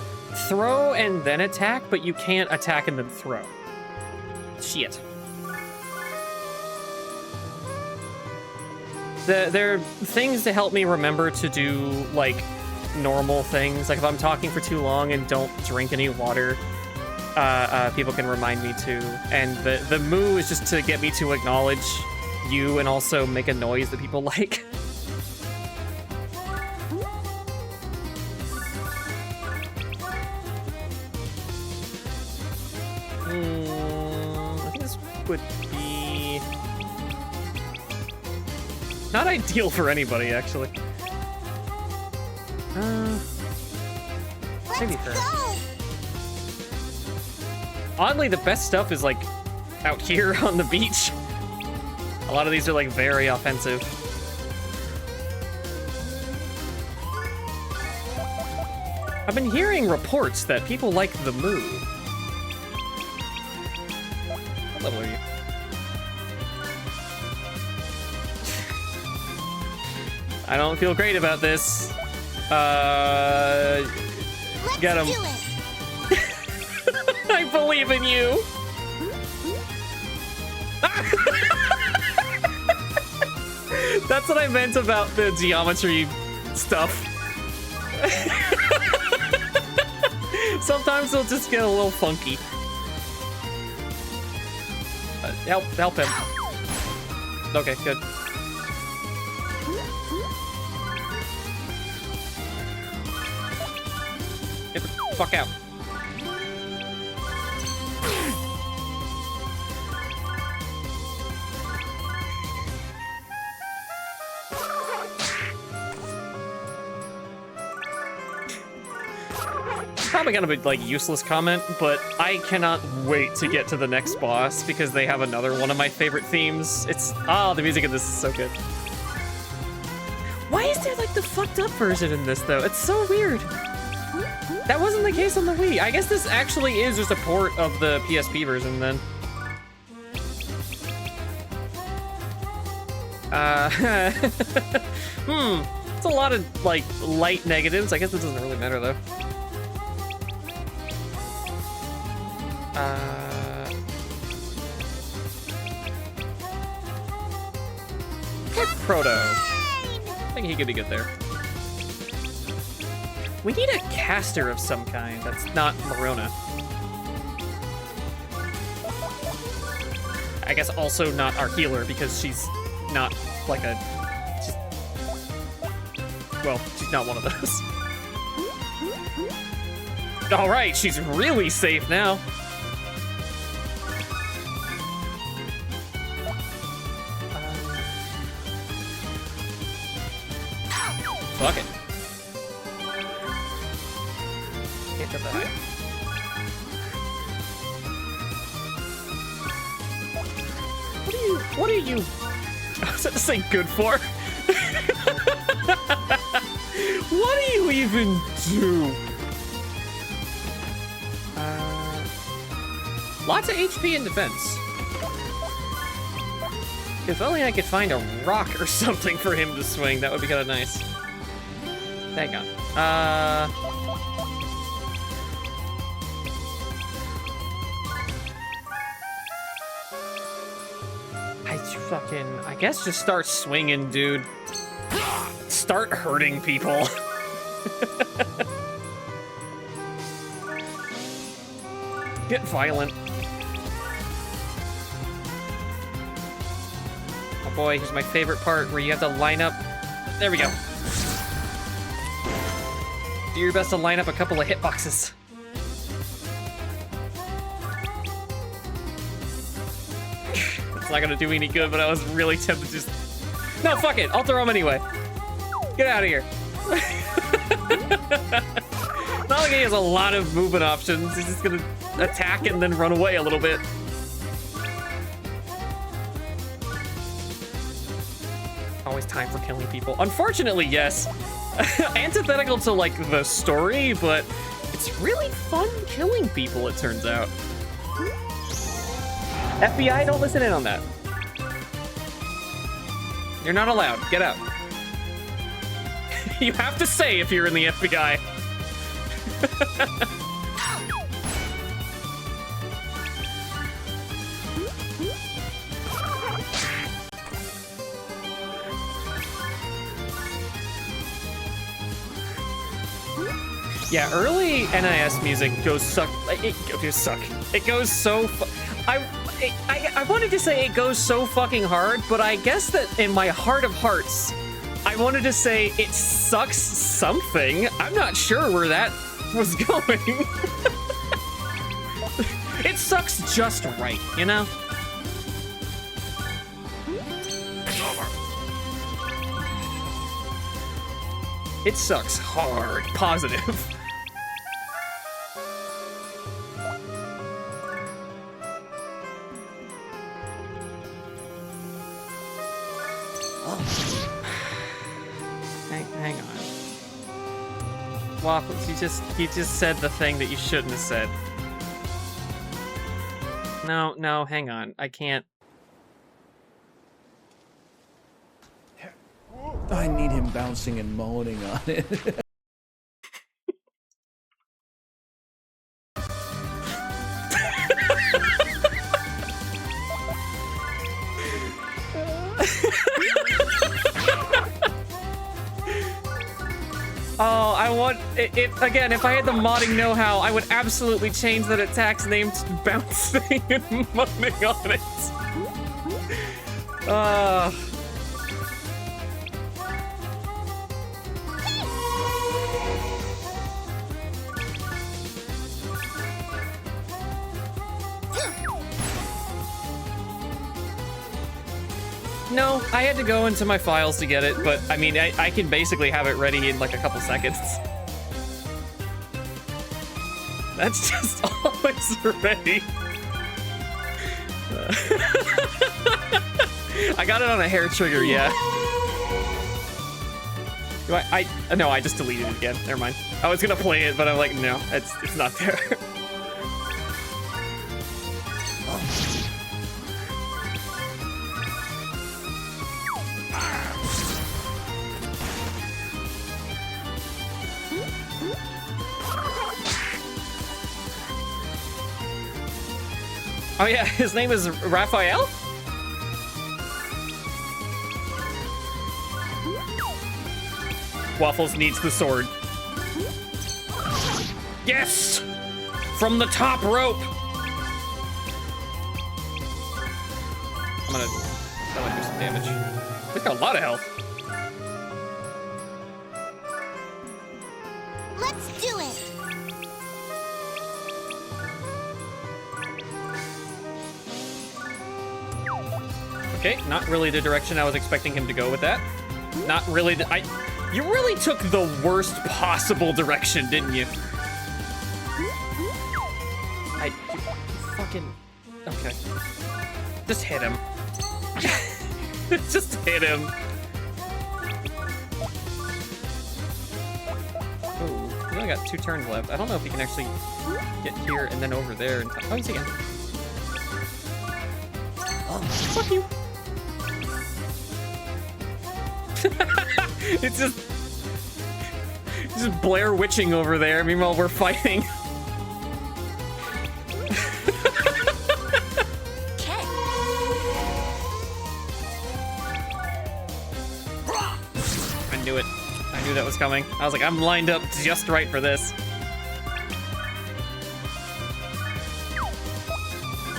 throw and then attack, but you can't attack and then throw. Shit. There are things to help me remember to do, like, normal things. Like, if I'm talking for too long and don't drink any water, people can remind me to. And the moo is just to get me to acknowledge you and also make a noise that people like. I think this would be not ideal for anybody, actually. Maybe for her. Oddly, the best stuff is like out here on the beach. A lot of these are like very offensive. I've been hearing reports that people like the moo. What level are you? I don't feel great about this. Get him. I believe in you. That's what I meant about the geometry stuff. Sometimes they'll just get a little funky. Help him. Okay, good. Get the fuck out. Probably gonna be like useless comment, but I cannot wait to get to the next boss because they have another one of my favorite themes. It's the music in this is so good. Why is there like the fucked up version in this though? It's so weird. That wasn't the case on the Wii. I guess this actually is just a port of the PSP version then. It's a lot of like light negatives. I guess this doesn't really matter though. Proto. I think he could be good there. We need a caster of some kind that's not Marona. I guess also not our healer because she's not like a... well, she's not one of those. Alright, she's really safe now. Fuck it. Can't get that high. What are you? I was about to say good for. What do you even do? Lots of HP and defense. If only I could find a rock or something for him to swing, that would be kind of nice. Hang on. I guess just start swinging, dude. Start hurting people. Get violent. Oh boy, here's my favorite part where you have to line up. There we go. Do your best to line up a couple of hitboxes. That's not gonna do me any good, but I was really tempted to just... No, fuck it. I'll throw him anyway. Get out of here. Not like he has a lot of movement options. He's just gonna attack and then run away a little bit. Always time for killing people. Unfortunately, yes. Antithetical to, like, the story, but it's really fun killing people, it turns out. FBI, don't listen in on that. You're not allowed. Get out. You have to say if you're in the FBI. Yeah, early NIS music goes suck. It goes so. I wanted to say it goes so fucking hard, but I guess that in my heart of hearts, I wanted to say it sucks something. I'm not sure where that was going. It sucks just right, you know? It's over. It sucks hard. Positive. Hang on. Waffles, you just said the thing that you shouldn't have said. No, hang on. I can't. I need him bouncing and moaning on it. Oh, I want if I had the modding know-how, I would absolutely change that attack's name to Bouncing and Moaning on it. No, I had to go into my files to get it, but I mean, I can basically have it ready in like a couple seconds. That's just always ready. I got it on a hair trigger, yeah. Do no, I just deleted it again. Never mind. I was gonna play it, but I'm like, no, it's not there. Oh yeah, his name is Raphael? Waffles needs the sword. Yes! From the top rope! I'm gonna do some damage. We've got a lot of health. Let's do it! Okay, not really the direction I was expecting him to go with that. Not really you really took the worst possible direction, didn't you? You fucking... Okay. Just hit him. Just hit him. Oh, we only got 2 turns left. I don't know if he can actually get here and then over there. Oh, he's again. Oh, fuck you. It's just Blair Witching over there. Meanwhile, we're fighting. I knew it. I knew that was coming. I was like, I'm lined up just right for this.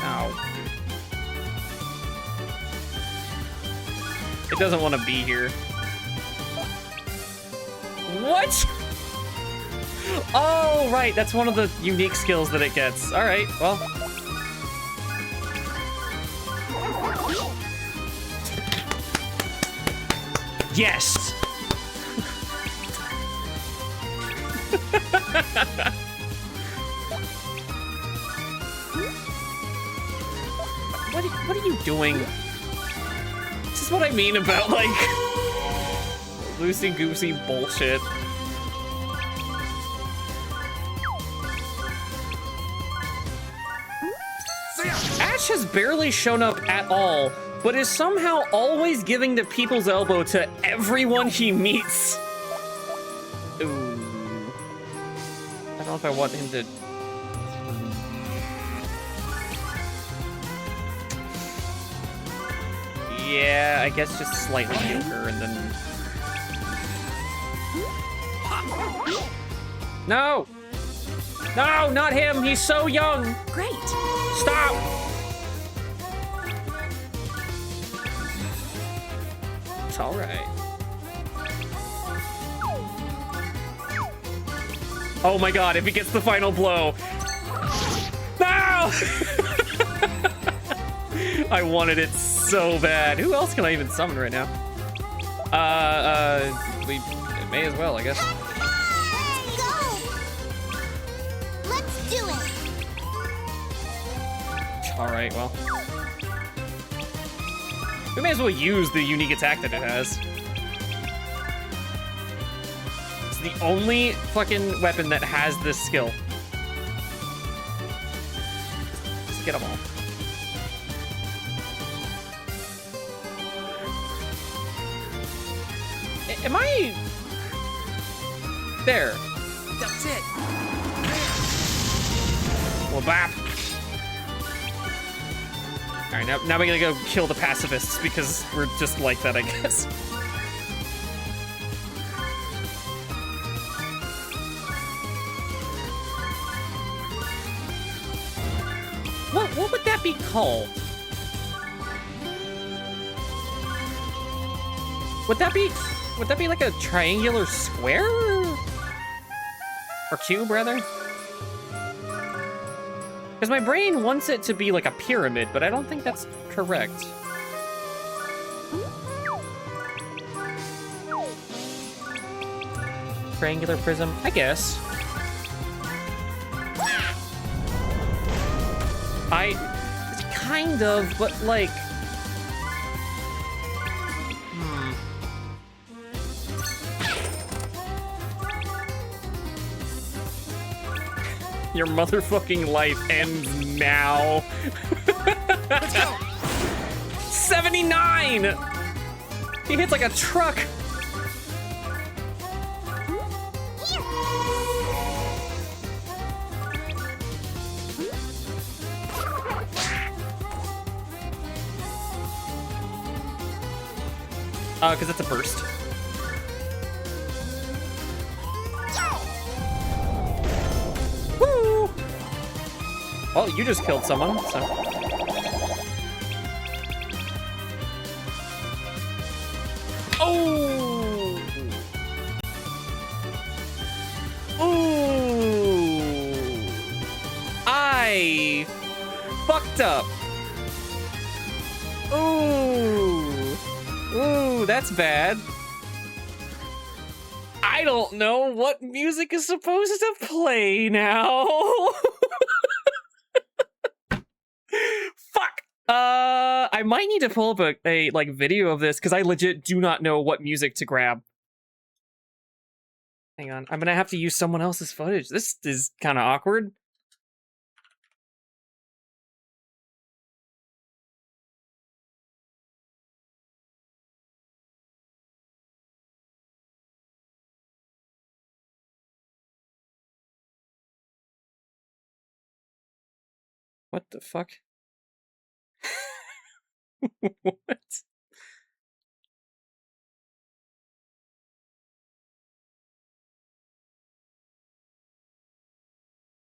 Ow. It doesn't want to be here. What? Oh, right. That's one of the unique skills that it gets. All right, well. Yes! What are you doing? This is what I mean about, like, loosey-goosey bullshit. Ash has barely shown up at all, but is somehow always giving the people's elbow to everyone he meets. Ooh. I don't know if I want him to... Yeah, I guess just slightly Joker and then... No! No, not him! He's so young! Great! Stop! It's alright. Oh my god, if he gets the final blow. No! I wanted it so bad. Who else can I even summon right now? We may as well, I guess. Let's do it. Alright, well. We may as well use the unique attack that it has. It's the only fucking weapon that has this skill. Let's get them all. Am I... There. That's it. Well, bap. Alright, now we gotta go kill the pacifists because we're just like that, I guess. What would that be called? Would that be like a triangular square? Or cube, rather? Because my brain wants it to be like a pyramid, but I don't think that's correct. Triangular prism, I guess. It's kind of, but like... Your motherfucking life ends now. Let's go. 79! He hits like a truck. Because it's a burst. Woo! Well, you just killed someone, so. Oh! Ooh! I fucked up. Ooh! Ooh, that's bad. I don't know what music is supposed to play now. Fuck. I might need to pull up a like video of this because I legit do not know what music to grab. Hang on, I'm gonna have to use someone else's footage. This is kind of awkward. What the fuck? What?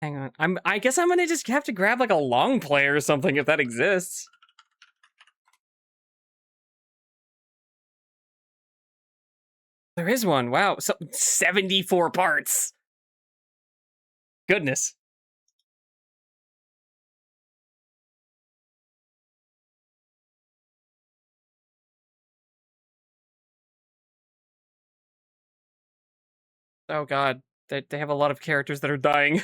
Hang on. I guess I'm gonna just have to grab like a long play or something if that exists. There is one. Wow. So 74 parts. Goodness. Oh god, they have a lot of characters that are dying.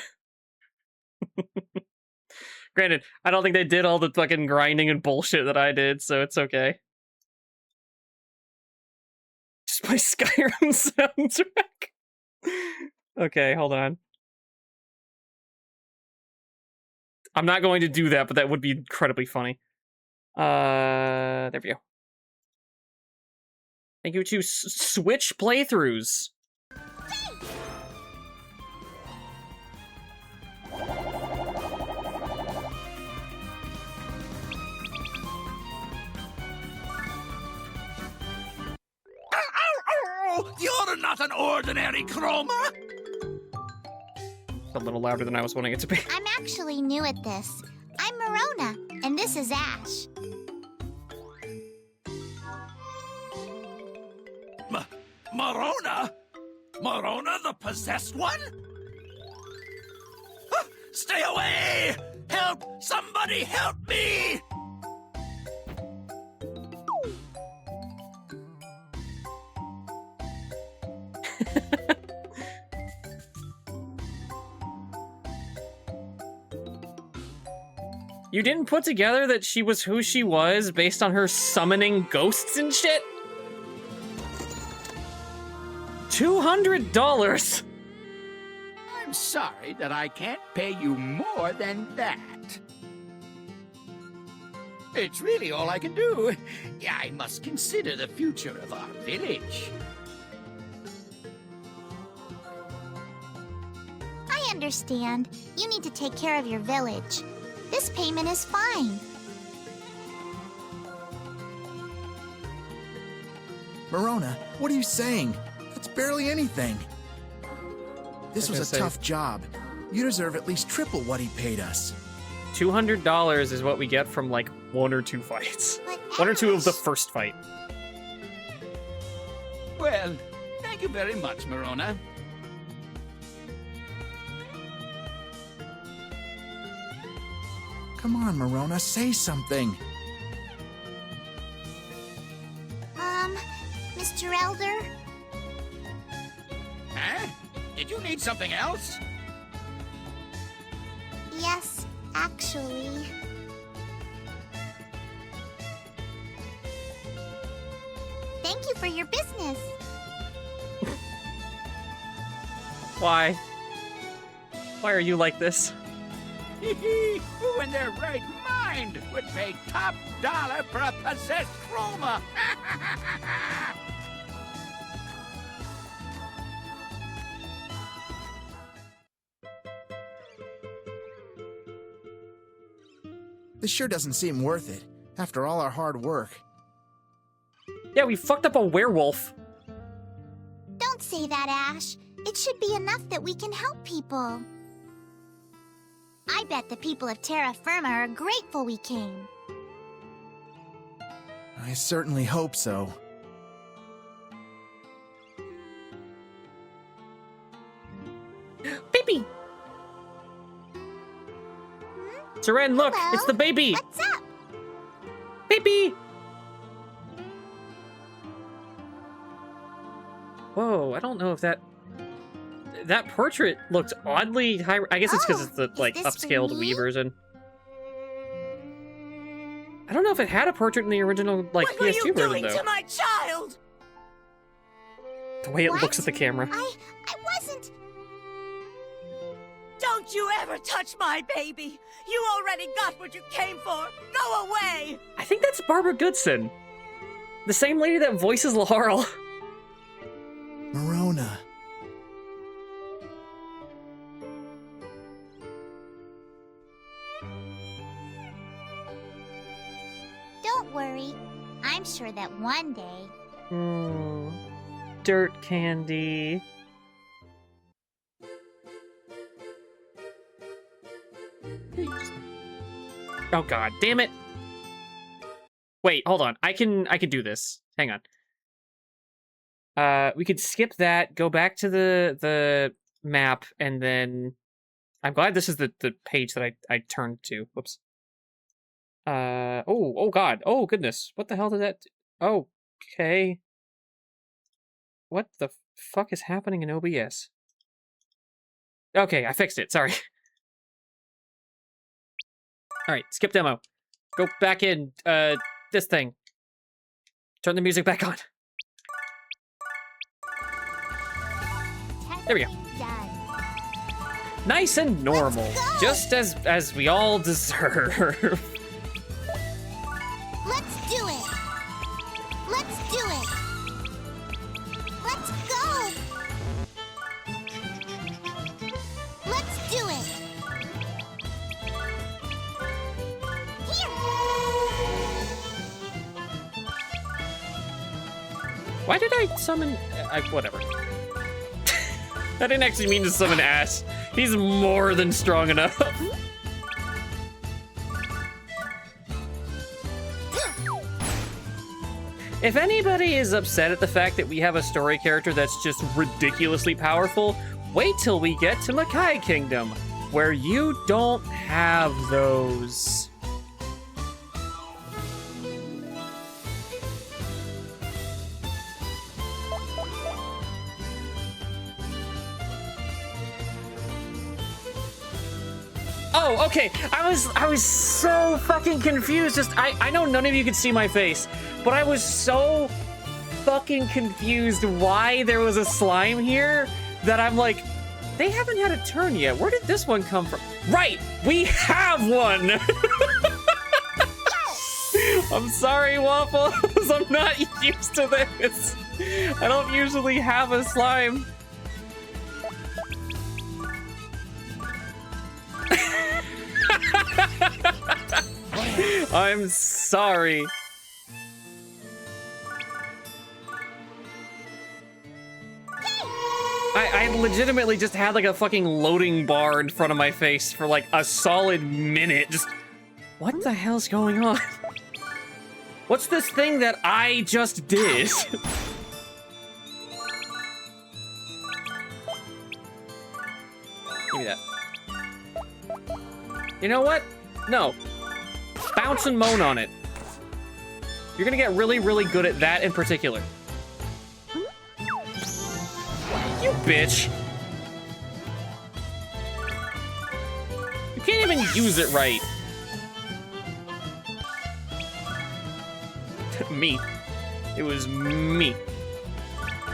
Granted, I don't think they did all the fucking grinding and bullshit that I did, so it's okay. Just play Skyrim soundtrack. Okay, hold on. I'm not going to do that, but that would be incredibly funny. There we go. Thank you to Switch playthroughs. You're not an ordinary chroma! It's a little louder than I was wanting it to be. I'm actually new at this. I'm Morona, and this is Ash. Morona? Morona, the possessed one? Stay away! Help! Somebody help me! You didn't put together that she was who she was based on her summoning ghosts and shit? $200! I'm sorry that I can't pay you more than that. It's really all I can do. I must consider the future of our village. I understand. You need to take care of your village. This payment is fine. Morona, what are you saying? That's barely anything. This was a tough job. You deserve at least triple what he paid us. $200 is what we get from like 1 or 2 fights. One or 2 of the first fight. Well, thank you very much, Morona. Come on, Morona, say something. Mr. Elder? Huh? Did you need something else? Yes, actually. Thank you for your business. Why? Why are you like this? Who in their right mind would pay top dollar for a possessed chroma? This sure doesn't seem worth it, after all our hard work. Yeah, we fucked up a werewolf. Don't say that, Ash. It should be enough that we can help people. I bet the people of Terra Firma are grateful we came. I certainly hope so. Baby! Seren, look! Hello? It's the baby! What's up? Baby! Whoa, I don't know if that portrait looked oddly high. I guess it's because it's the like upscaled Wii version. I don't know if it had a portrait in the original like What PS2 were you version doing though. to my child? The way it What? looks at the camera. I wasn't. Don't you ever touch my baby! You already got what you came for! Go away! I think that's Barbara Goodson. The same lady that voices Laurel. Morona. Don't worry. I'm sure that one day. Dirt candy. Oh god, damn it. Wait, hold on. I can do this. Hang on. We could skip that, go back to the map, and then I'm glad this is the page that I turned to. Whoops. Oh god. Oh goodness. What the hell did that do? Okay. What the Fuck is happening in OBS? Okay, I fixed it. Sorry. All right, skip demo. Go back in. This thing. Turn the music back on. There we go. Nice and normal, just as we all deserve. Let's do it. Let's do it. Let's go. Let's do it. Here. Why did I summon? Whatever. I didn't actually mean to summon Ash. He's more than strong enough. If anybody is upset at the fact that we have a story character that's just ridiculously powerful, wait till we get to Makai Kingdom, where you don't have those. Oh, okay. I was so fucking confused. I know none of you could see my face, but I was so fucking confused why there was a slime here that I'm like, they haven't had a turn yet. Where did this one come from? Right, we have one. I'm sorry, Waffles. I'm not used to this. I don't usually have a slime. I'm sorry. I legitimately just had like a fucking loading bar in front of my face for like a solid minute. Just, what the hell's going on? What's this thing that I just did? Give me that. You know what? No. Bounce and moan on it. You're gonna get really, really good at that in particular. You bitch. You can't even use it right. Me. It was me.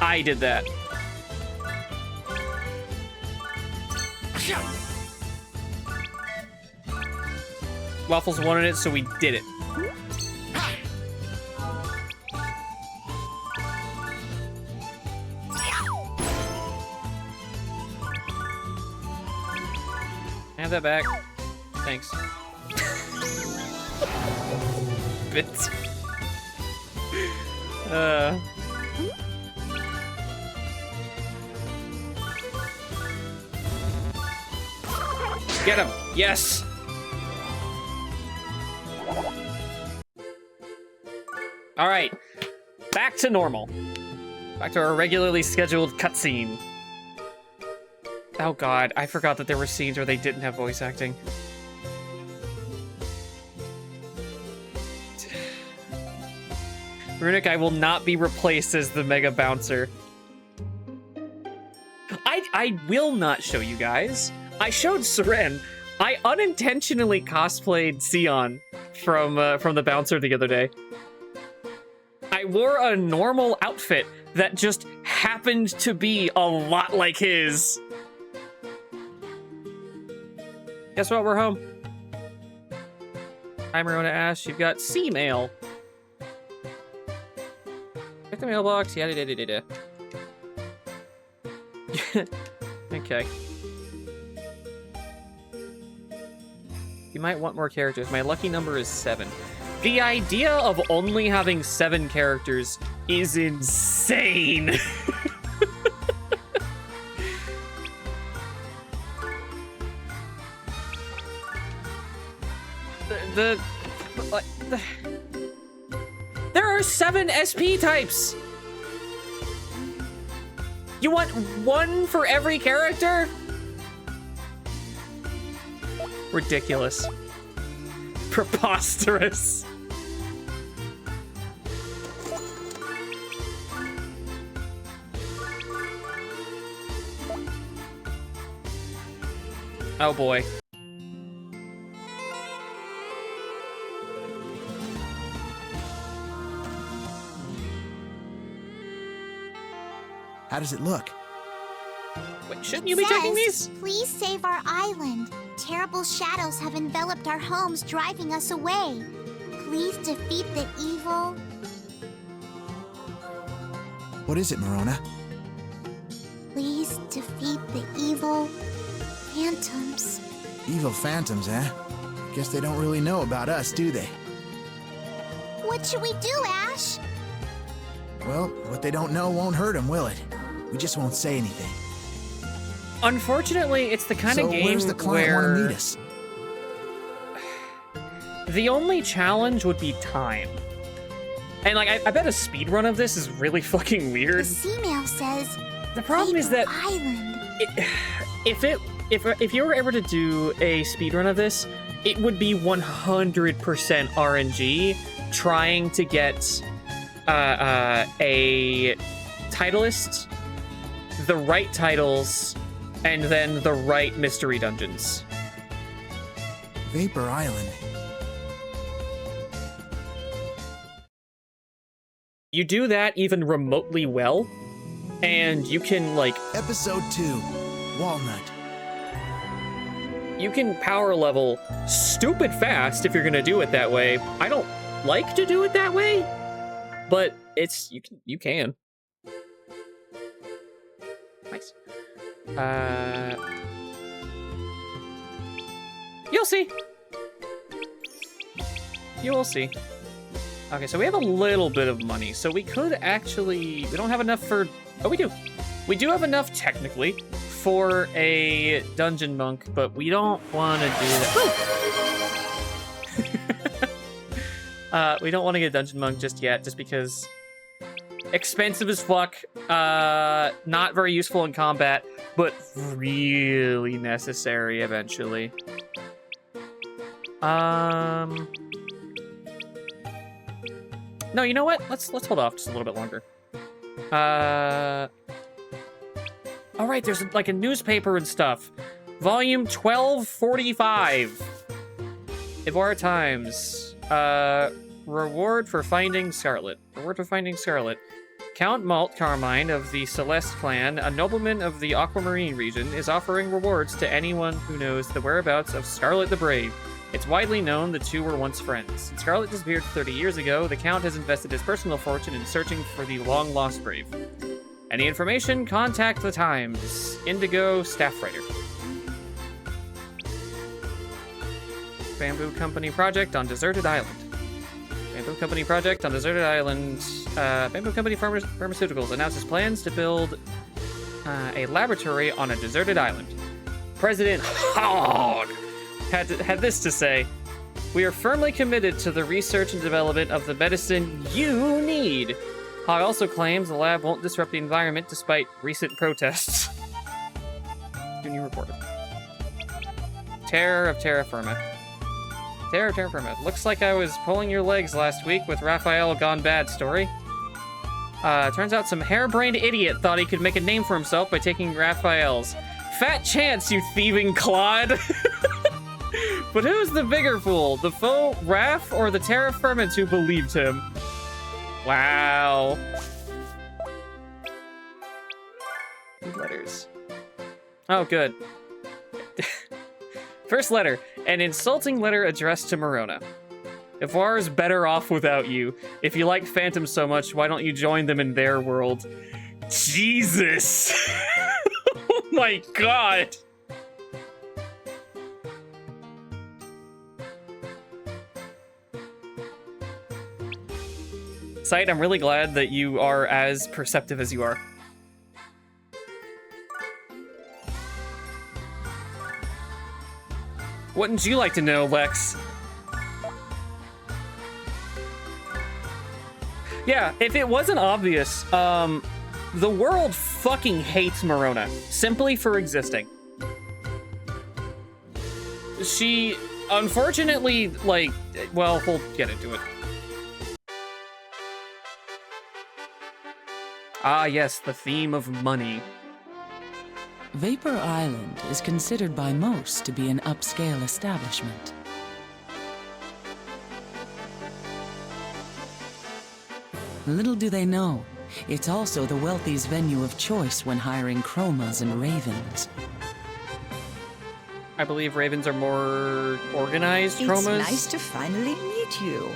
I did that. Waffles wanted it, so we did it. Have that back. Thanks. Bits. Get him! Yes! All right, back to normal. Back to our regularly scheduled cutscene. Oh god, I forgot that there were scenes where they didn't have voice acting. Runic, I will not be replaced as the Mega Bouncer. I will not show you guys. I showed Seren. I unintentionally cosplayed Sion from the Bouncer the other day. I wore a normal outfit that just happened to be a lot like his. Guess what? We're home. Hi, Marona Ash. You've got C-mail. Check the mailbox. Yada yada yada. Okay. You might want more characters. My lucky number is 7. The idea of only having 7 characters is insane. There are 7 SP types. You want 1 for every character? Ridiculous. Preposterous. Oh boy. How does it look? Wait, shouldn't you be checking these? Please save our island. Terrible shadows have enveloped our homes, driving us away. Please defeat the evil. What is it, Morona? Please defeat the evil phantoms. Evil phantoms, eh? Guess they don't really know about us, do they? What should we do, Ash? Well, what they don't know won't hurt them, will it? We just won't say anything. Unfortunately, it's the kind of game where's the client want to where meet us? the only challenge would be time. And like, I bet a speedrun of this is really fucking The weird. C-mail says The problem is that Island. if you were ever to do a speedrun of this, it would be 100% RNG trying to get a titleist, the right titles, and then the right mystery dungeons. Vapor Island. You do that even remotely well, and you can, like... Episode 2, Walnut. You can power level stupid fast if you're gonna do it that way. I don't like to do it that way, but it's... you can. Nice. You'll see. You will see. Okay, so we have a little bit of money, so we could actually... We don't have enough for... Oh, we do. We do have enough, technically, for a dungeon monk, but we don't want to do that. We don't want to get a dungeon monk just yet, just because... Expensive as fuck, not very useful in combat, but really necessary eventually. No, you know what? Let's hold off just a little bit longer. All right, there's like a newspaper and stuff. Volume 1245. Ivoire Times. Reward for finding Scarlet. Reward for finding Scarlet. Count Malt Carmine of the Celeste clan, a nobleman of the Aquamarine region, is offering rewards to anyone who knows the whereabouts of Scarlet the Brave. It's widely known the two were once friends. Since Scarlet disappeared 30 years ago, the Count has invested his personal fortune in searching for the long-lost Brave. Any information? Contact the Times. Indigo, staff writer. Bamboo Company project on deserted island. Bamboo Company project on deserted island. Bamboo Company Pharmaceuticals announces plans to build a laboratory on a deserted island. President Hogg had this to say: "We are firmly committed to the research and development of the medicine you need." Hogg also claims the lab won't disrupt the environment despite recent protests. Junior reporter. Terror of Terra Firma. Terror of Terra Firma. Looks like I was pulling your legs last week with Raphael Gone Bad story. Turns out some harebrained idiot thought he could make a name for himself by taking Raphael's. Fat chance, you thieving clod! But who's the bigger fool? The faux Raph or the Terra Firmans who believed him? Wow. Letters. Oh, good. First letter. An insulting letter addressed to Morona. Ivoire is better off without you. If you like phantoms so much, why don't you join them in their world? Jesus! Oh my god! Sight, I'm really glad that you are as perceptive as you are. Wouldn't you like to know, Lex? Yeah, if it wasn't obvious, the world fucking hates Morona, simply for existing. She, unfortunately, like, well, we'll get into it. Ah, yes, the theme of money. Vapor Island is considered by most to be an upscale establishment. Little do they know, it's also the wealthy's venue of choice when hiring chromas and ravens. I believe ravens are more organized chromas. It's nice to finally meet you.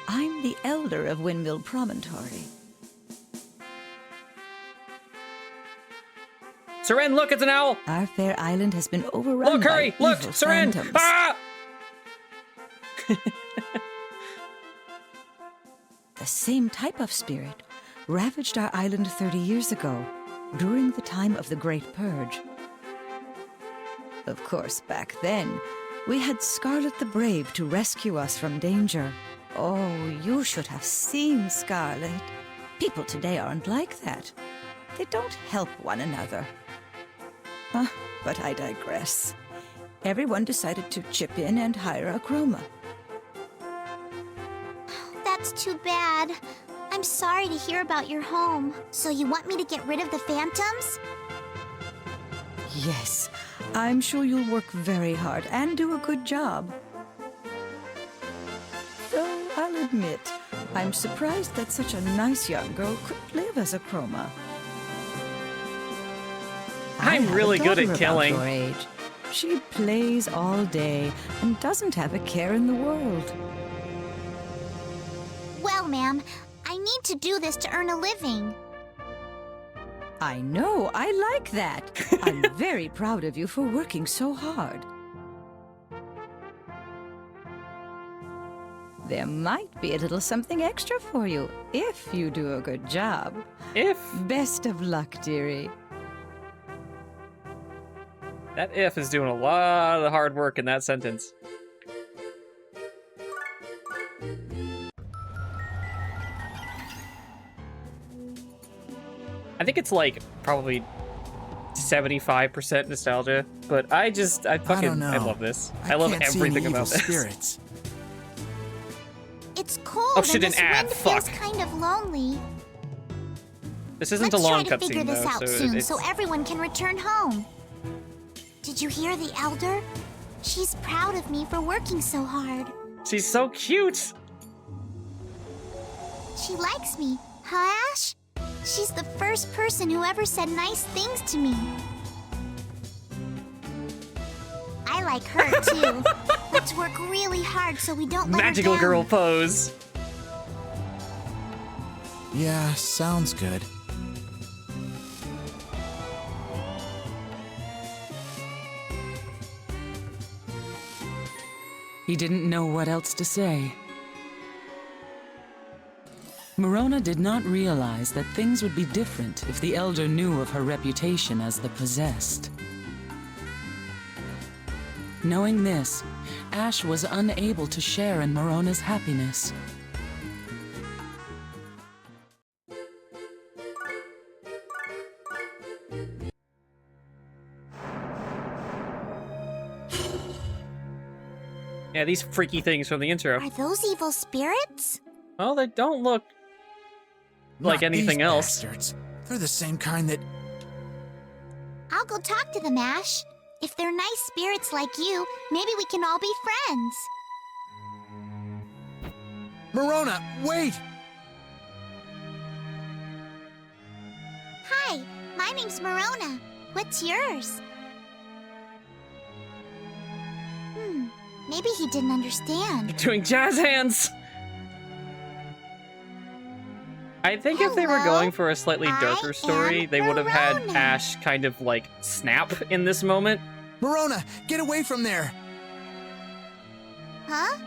I'm the elder of Windmill Promontory. Seren, look, it's an owl! Our fair island has been overrun Look, hurry! by Look, evil Seren! phantoms. Ah! The same type of spirit ravaged our island 30 years ago, during the time of the Great Purge. Of course, back then, we had Scarlet the Brave to rescue us from danger. Oh, you should have seen Scarlet. People today aren't like that. They don't help one another. But I digress. Everyone decided to chip in and hire a chroma. That's too bad. I'm sorry to hear about your home. So you want me to get rid of the phantoms? Yes, I'm sure you'll work very hard and do a good job. Though I'll admit, I'm surprised that such a nice young girl could live as a chroma. I'm really good at killing. Your age. She plays all day and doesn't have a care in the world. Well, ma'am, I need to do this to earn a living. I know, I like that. I'm very proud of you for working so hard. There might be a little something extra for you, if you do a good job. If? Best of luck, dearie. That if is doing a lot of the hard work in that sentence. I think it's like probably 75% nostalgia, but I don't know. I love this. I love can't see everything any about evil this. spirits. It's cold Oh, shit, and an this ad, wind fuck. feels kind of lonely. This isn't Let's a long try to figure cutscene this though, out so soon it's... so everyone can return home. Did you hear the elder? She's proud of me for working so hard. She's so cute! She likes me, huh, Ash? She's the first person who ever said nice things to me. I like her, too. Let's work really hard so we don't let Magical her down. girl pose. Yeah, sounds good. He didn't know what else to say. Morona did not realize that things would be different if the Elder knew of her reputation as the possessed. Knowing this, Ash was unable to share in Morona's happiness. Yeah, these freaky things from the intro. Are those evil spirits? Well, they don't look like Not anything these else. bastards. They're the same kind that... I'll go talk to them, Ash. If they're nice spirits like you, maybe we can all be friends. Morona, wait! Hi, my name's Morona. What's yours? Maybe he didn't understand. Doing jazz hands! I think if they were Hello, going for a slightly darker story, they would have had Morona. Ash kind of like snap in this moment. Morona, get away from there! Huh?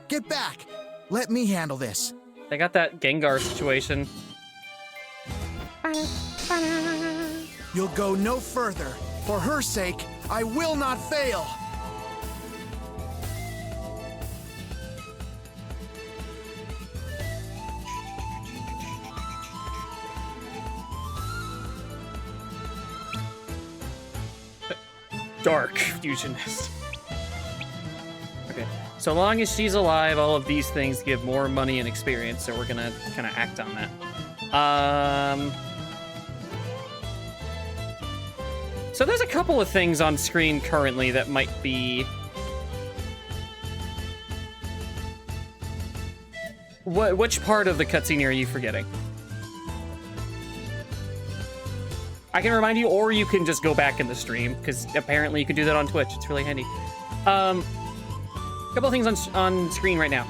Get back! Let me handle this. They got that Gengar situation. You'll go no further. For her sake, I will not fail! Dark fusionist. Okay, so long as she's alive, all of these things give more money and experience, so we're gonna kind of act on that. So there's a couple of things on screen currently that might be... Which part of the cutscene are you forgetting? I can remind you, or you can just go back in the stream, because apparently you can do that on Twitch. It's really handy. A couple of things on screen right now.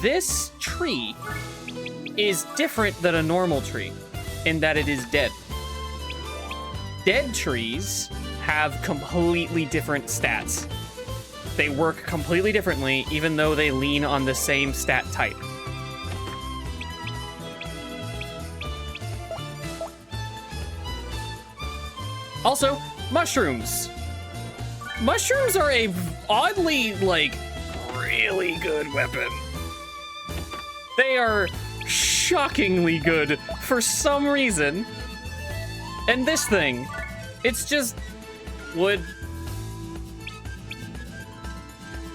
This tree is different than a normal tree in that it is dead. Dead trees have completely different stats. They work completely differently, even though they lean on the same stat type. Also, mushrooms. Mushrooms are a oddly, like, really good weapon. They are shockingly good for some reason. And this thing, it's just wood.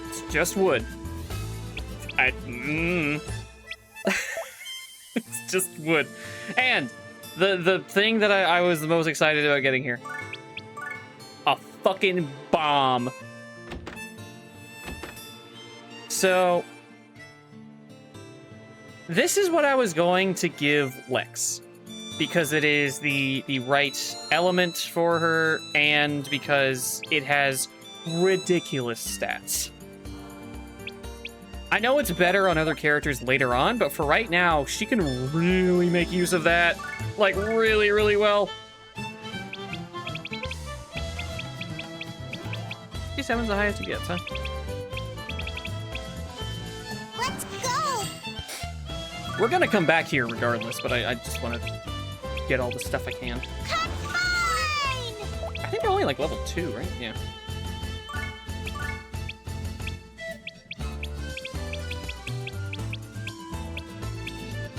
It's just wood. It's just wood. And the thing that I was the most excited about getting here. A fucking bomb. So this is what I was going to give Lex, because it is the right element for her, and because it has ridiculous stats. I know it's better on other characters later on, but for right now, she can really make use of that, like, really, really well. 57's the highest he gets, huh? Let's go! We're gonna come back here regardless, but I just want to get all the stuff I can. Combine! I think they're only like level 2, right? Yeah.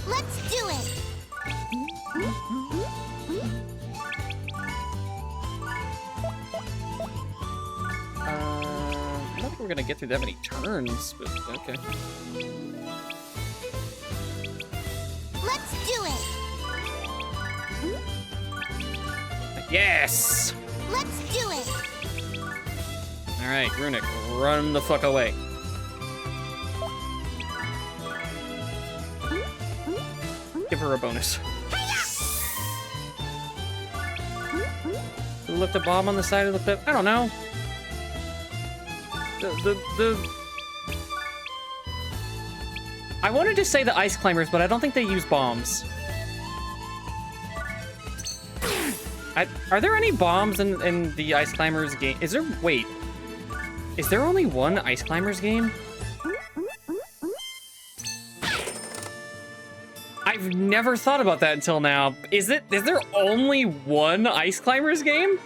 Let's do it! I don't think we're gonna get through that many turns, but okay. Let's do it! Yes! Let's do it! Alright, Runic, run the fuck away. Give her a bonus. Who left a bomb on the side of the cliff? I don't know. I wanted to say the ice climbers, but I don't think they use bombs. Are there any bombs in the ice climbers game? Is there? Wait. Is there only one ice climbers game? I've never thought about that until now. Is there only one ice climbers game?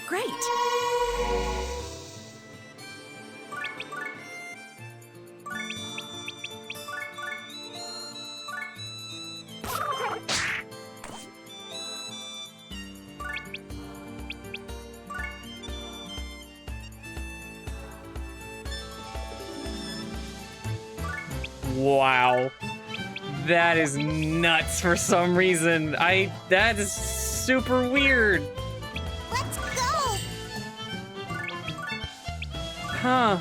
Great. Wow. That is nuts for some reason. That is super weird. Let's go! Huh.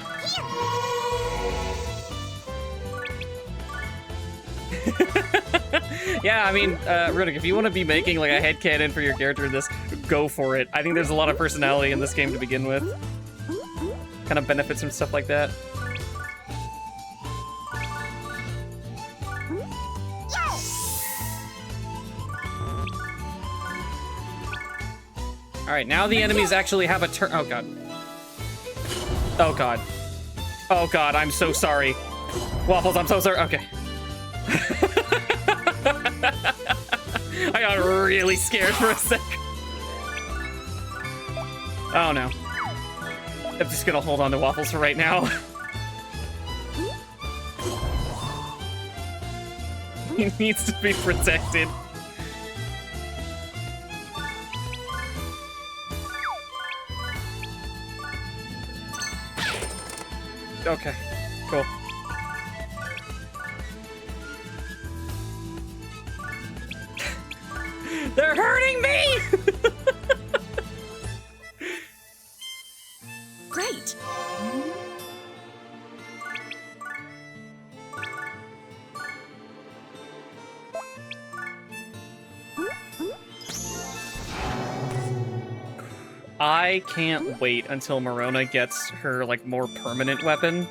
Yeah, I mean, Runic, if you want to be making like a headcanon for your character in this, go for it. I think there's a lot of personality in this game to begin with. Kind of benefits from stuff like that. Alright, now the enemies actually have a turn. Oh god. Oh god. Oh god, I'm so sorry. Waffles, I'm so sorry. Okay. I got really scared for a sec. Oh no. I'm just gonna hold on to Waffles for right now. He needs to be protected. Okay, cool. I can't wait until Morona gets her, like, more permanent weapon.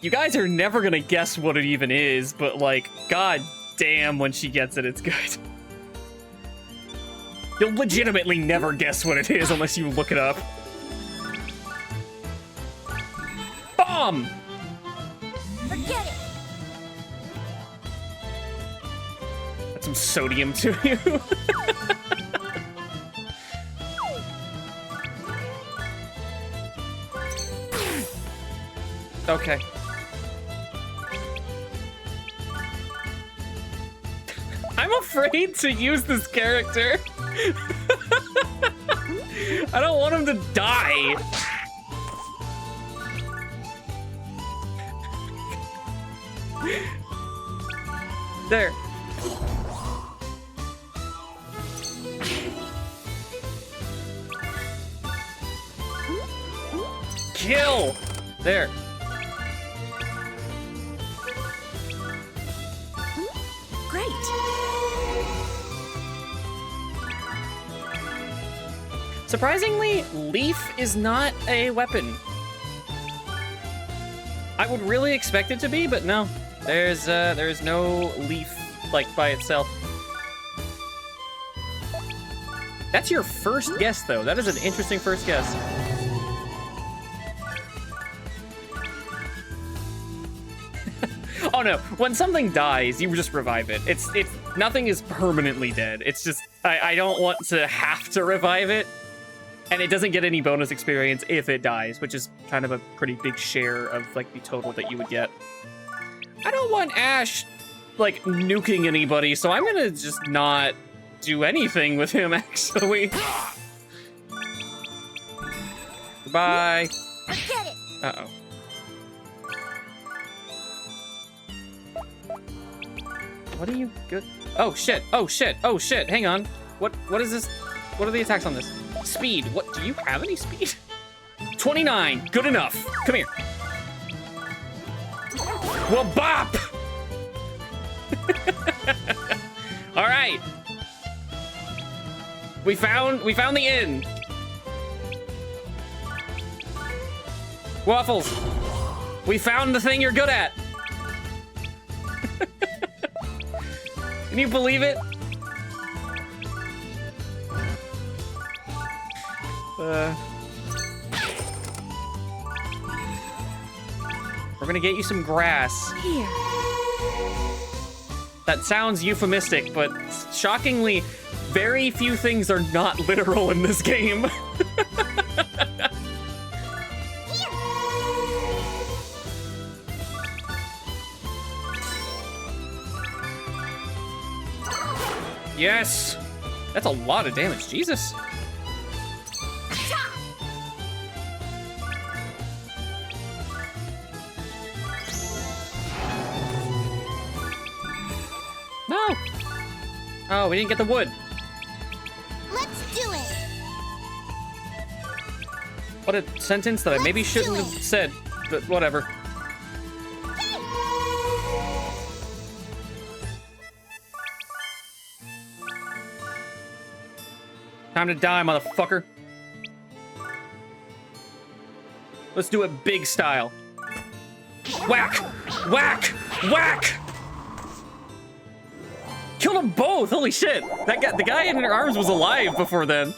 You guys are never gonna guess what it even is, but, like, god damn, when she gets it, it's good. You'll legitimately never guess what it is unless you look it up. Bomb! Forget it! That's some sodium to you. Okay. I'm afraid to use this character. I don't want him to die. There. Kill! There. Great. Surprisingly, Leaf is not a weapon. I would really expect it to be, but no. There's no Leaf, like, by itself. That's your first guess, though. That is an interesting first guess. Oh no, when something dies, you just revive it. It's nothing is permanently dead. It's just, I don't want to have to revive it. And it doesn't get any bonus experience if it dies, which is kind of a pretty big share of, like, the total that you would get. I don't want Ash, like, nuking anybody, so I'm gonna just not do anything with him, actually. Goodbye. Forget it! Uh-oh. What are you good? Oh shit! Oh shit! Oh shit! Hang on. What is this? What are the attacks on this? Speed. What? Do you have any speed? 29. Good enough. Come here. Well, bop. All right. We found the inn. Waffles. We found the thing you're good at. Can you believe it? We're gonna get you some grass. Here. That sounds euphemistic, but shockingly, very few things are not literal in this game. Yes! That's a lot of damage, Jesus. No! Oh, we didn't get the wood. Let's do it. What a sentence that I maybe shouldn't have said, but whatever. Time to die, motherfucker. Let's do it big style. Whack! Whack! Whack! Killed them both! Holy shit! That guy, the guy in her arms was alive before then.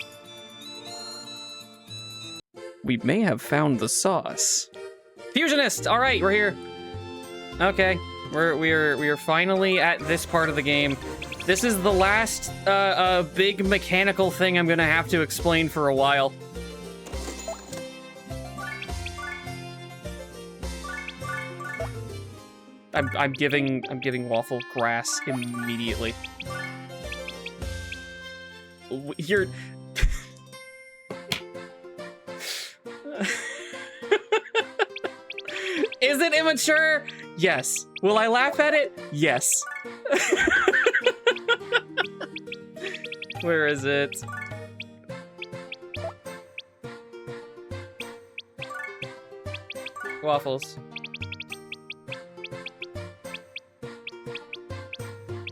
We may have found the sauce. Fusionist! All right, we're here. Okay, we're finally at this part of the game. This is the last big mechanical thing I'm gonna have to explain for a while. I'm giving Waffle grass immediately. You're Is it immature? Yes. Will I laugh at it? Yes. Where is it? Waffles.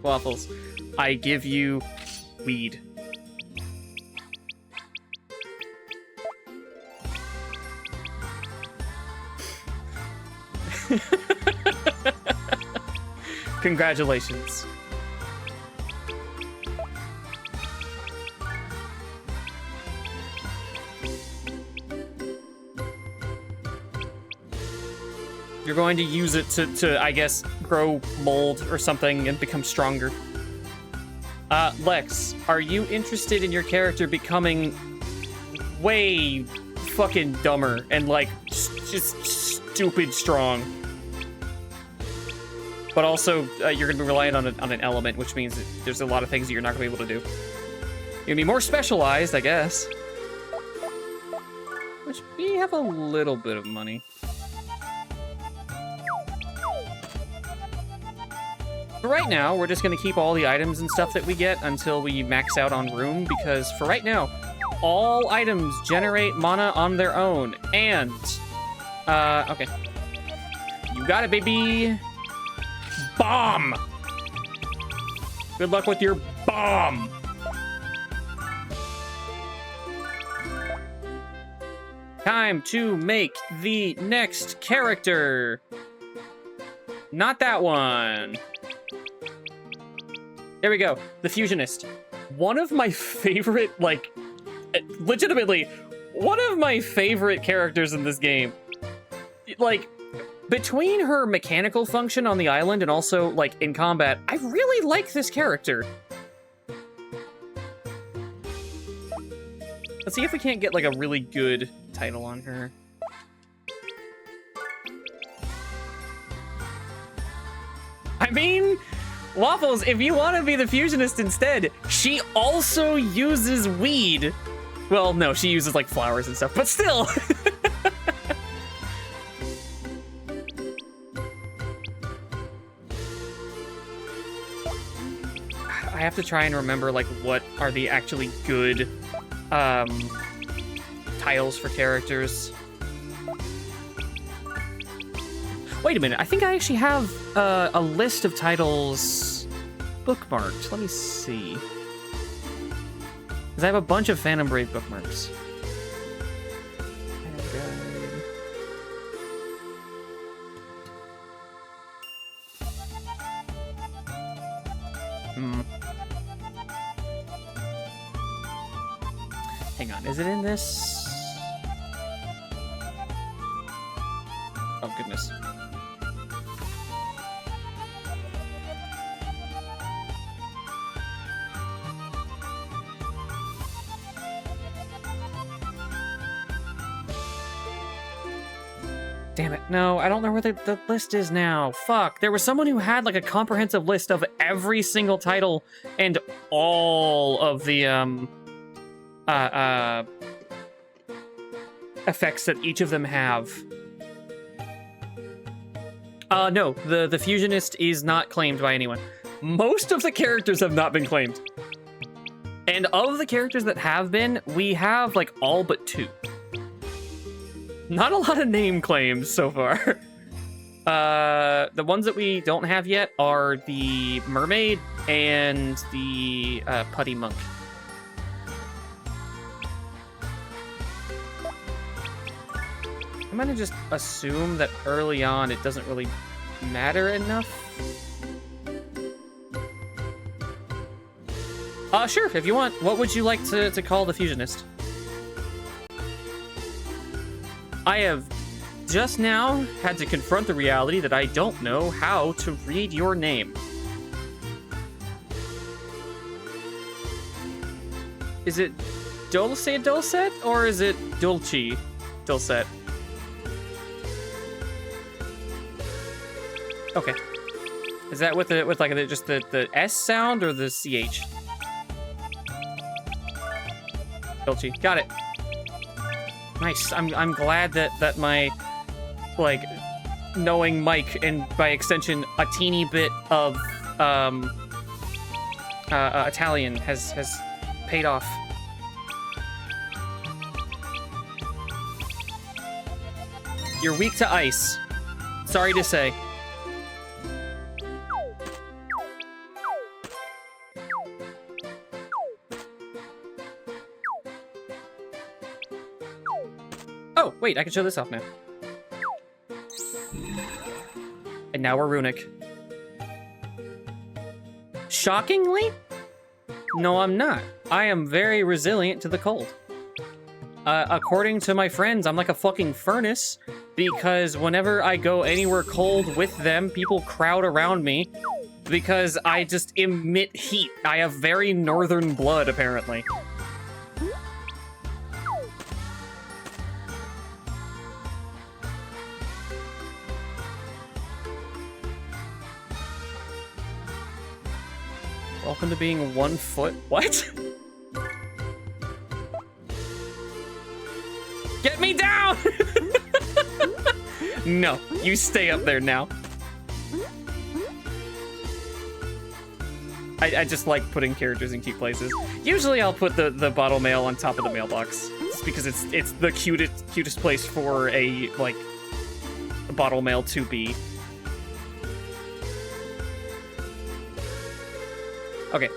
Waffles. I give you weed. Congratulations. You're going to use it to, I guess, grow mold or something and become stronger. Lex, are you interested in your character becoming way fucking dumber and, like, just stupid strong? But also, you're gonna be relying on an element, which means that there's a lot of things that you're not gonna be able to do. You're gonna be more specialized, I guess. Which, we have a little bit of money. For right now, we're just gonna keep all the items and stuff that we get until we max out on room, because for right now, all items generate mana on their own, and, okay. You got it, baby! Bomb! Good luck with your bomb! Time to make the next character! Not that one. There we go, the Fusionist. One of my favorite, like, legitimately, one of my favorite characters in this game. Like, between her mechanical function on the island and also, like, in combat, I really like this character. Let's see if we can't get, like, a really good title on her. I mean, Waffles, if you want to be the Fusionist instead, she also uses weed. Well, no, she uses, like, flowers and stuff, but still. I have to try and remember, like, what are the actually good titles for characters. Wait a minute, I think I actually have a list of titles bookmarked. Let me see. Because I have a bunch of Phantom Brave bookmarks. Hang on, is it in this? Oh, goodness. Damn it, no, I don't know where the list is now. Fuck, there was someone who had, like, a comprehensive list of every single title and all of the, effects that each of them have. No, the Fusionist is not claimed by anyone. Most of the characters have not been claimed. And of the characters that have been, we have, like, all but 2. Not a lot of name claims so far. The ones that we don't have yet are the Mermaid and the Putty Monk. I'm gonna just assume that early on it doesn't really matter enough. Sure, if you want. What would you like to call the Fusionist? I have just now had to confront the reality that I don't know how to read your name. Is it Dulcet, or is it Dulcet? Okay. Is that with just the S sound or the CH? Dulce. Got it. Nice. I'm glad that my, like, knowing Mike and by extension a teeny bit of Italian has paid off. You're weak to ice. Sorry to say. Oh, wait, I can show this off now. And now we're runic. Shockingly, no, I'm not. I am very resilient to the cold. According to my friends, I'm like a fucking furnace because whenever I go anywhere cold with them, people crowd around me because I just emit heat. I have very northern blood, apparently. Welcome to being 1 foot. What? Get me down! No, you stay up there now. I just like putting characters in cute places. Usually I'll put the bottle mail on top of the mailbox. Just because it's the cutest place for a, like, a bottle mail to be. Okay.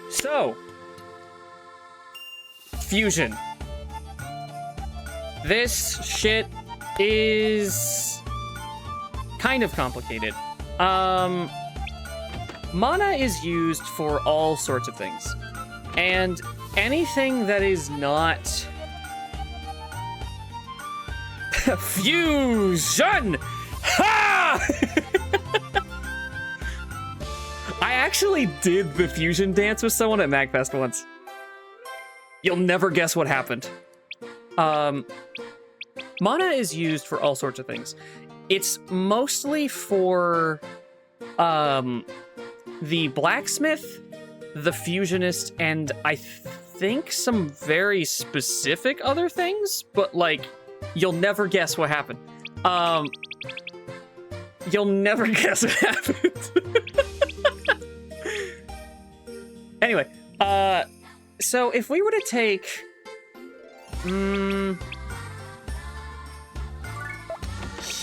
So. Fusion. This shit is kind of complicated. Mana is used for all sorts of things. And anything that is not fusion! Ha! I actually did the fusion dance with someone at MagFest once. You'll never guess what happened. Mana is used for all sorts of things. It's mostly for the blacksmith, the fusionist, and I think some very specific other things, but like, you'll never guess what happened. You'll never guess what happened. Anyway, so if we were to take,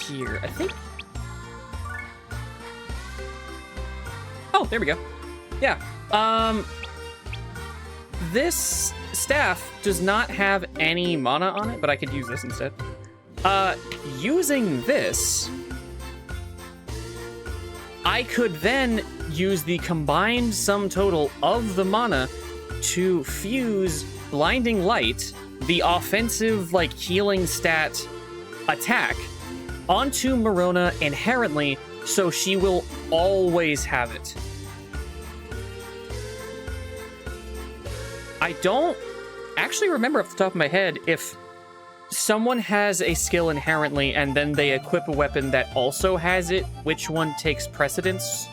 here, I think. Oh, there we go. Yeah. This staff does not have any mana on it, but I could use this instead. Using this, I could then use the combined sum total of the mana to fuse Blinding Light, the offensive, like, healing stat attack, onto Marona inherently, so she will always have it. I don't actually remember off the top of my head if someone has a skill inherently and then they equip a weapon that also has it, which one takes precedence?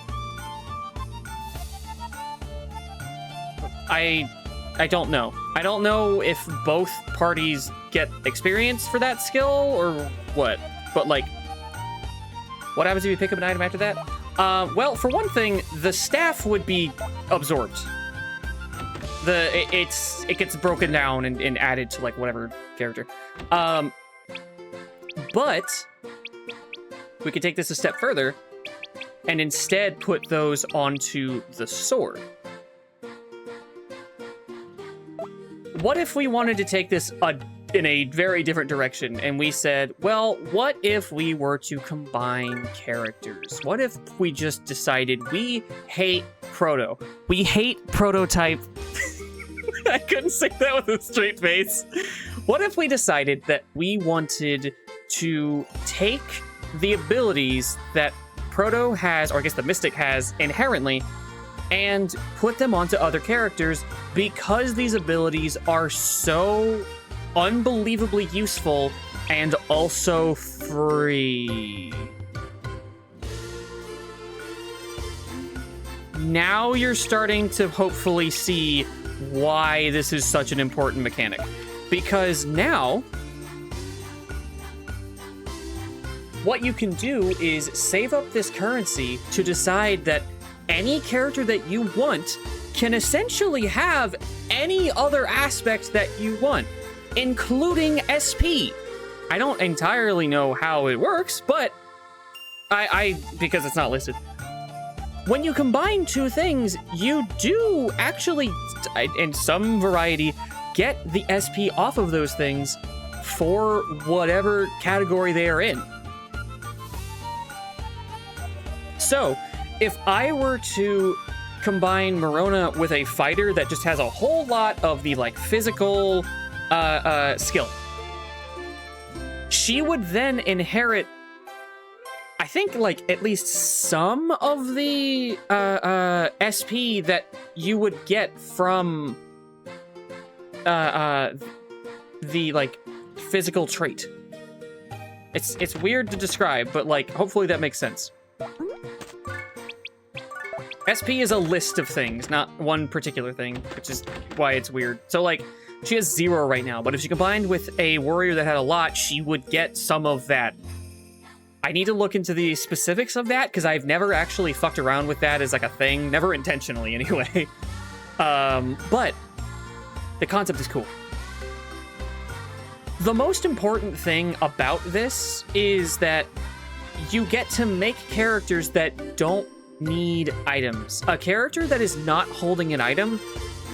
I don't know. I don't know if both parties get experience for that skill or what, but like, what happens if you pick up an item after that? Well, for one thing, the staff would be absorbed. It gets broken down and added to like whatever character. But we could take this a step further and instead put those onto the sword. What if we wanted to take this in a very different direction and we said, well, what if we were to combine characters? What if we just decided we hate Proto? We hate prototype. I couldn't say that with a straight face. What if we decided that we wanted to take the abilities that Proto has, or I guess the Mystic has inherently, and put them onto other characters because these abilities are so unbelievably useful and also free. Now you're starting to hopefully see why this is such an important mechanic. Because now, what you can do is save up this currency to decide that any character that you want can essentially have any other aspect that you want, including SP. I don't entirely know how it works, but because it's not listed. When you combine two things, you do actually, in some variety, get the SP off of those things for whatever category they are in. So, if I were to combine Marona with a fighter that just has a whole lot of the, like, physical skill, she would then inherit, I think, like, at least some of the SP that you would get from the, like, physical trait. It's weird to describe, but, like, hopefully that makes sense. SP is a list of things, not one particular thing, which is why it's weird. So, like, she has 0 right now, but if she combined with a warrior that had a lot, she would get some of that. I need to look into the specifics of that, because I've never actually fucked around with that as, like, a thing. Never intentionally, anyway. But the concept is cool. The most important thing about this is that you get to make characters that don't need items. A character that is not holding an item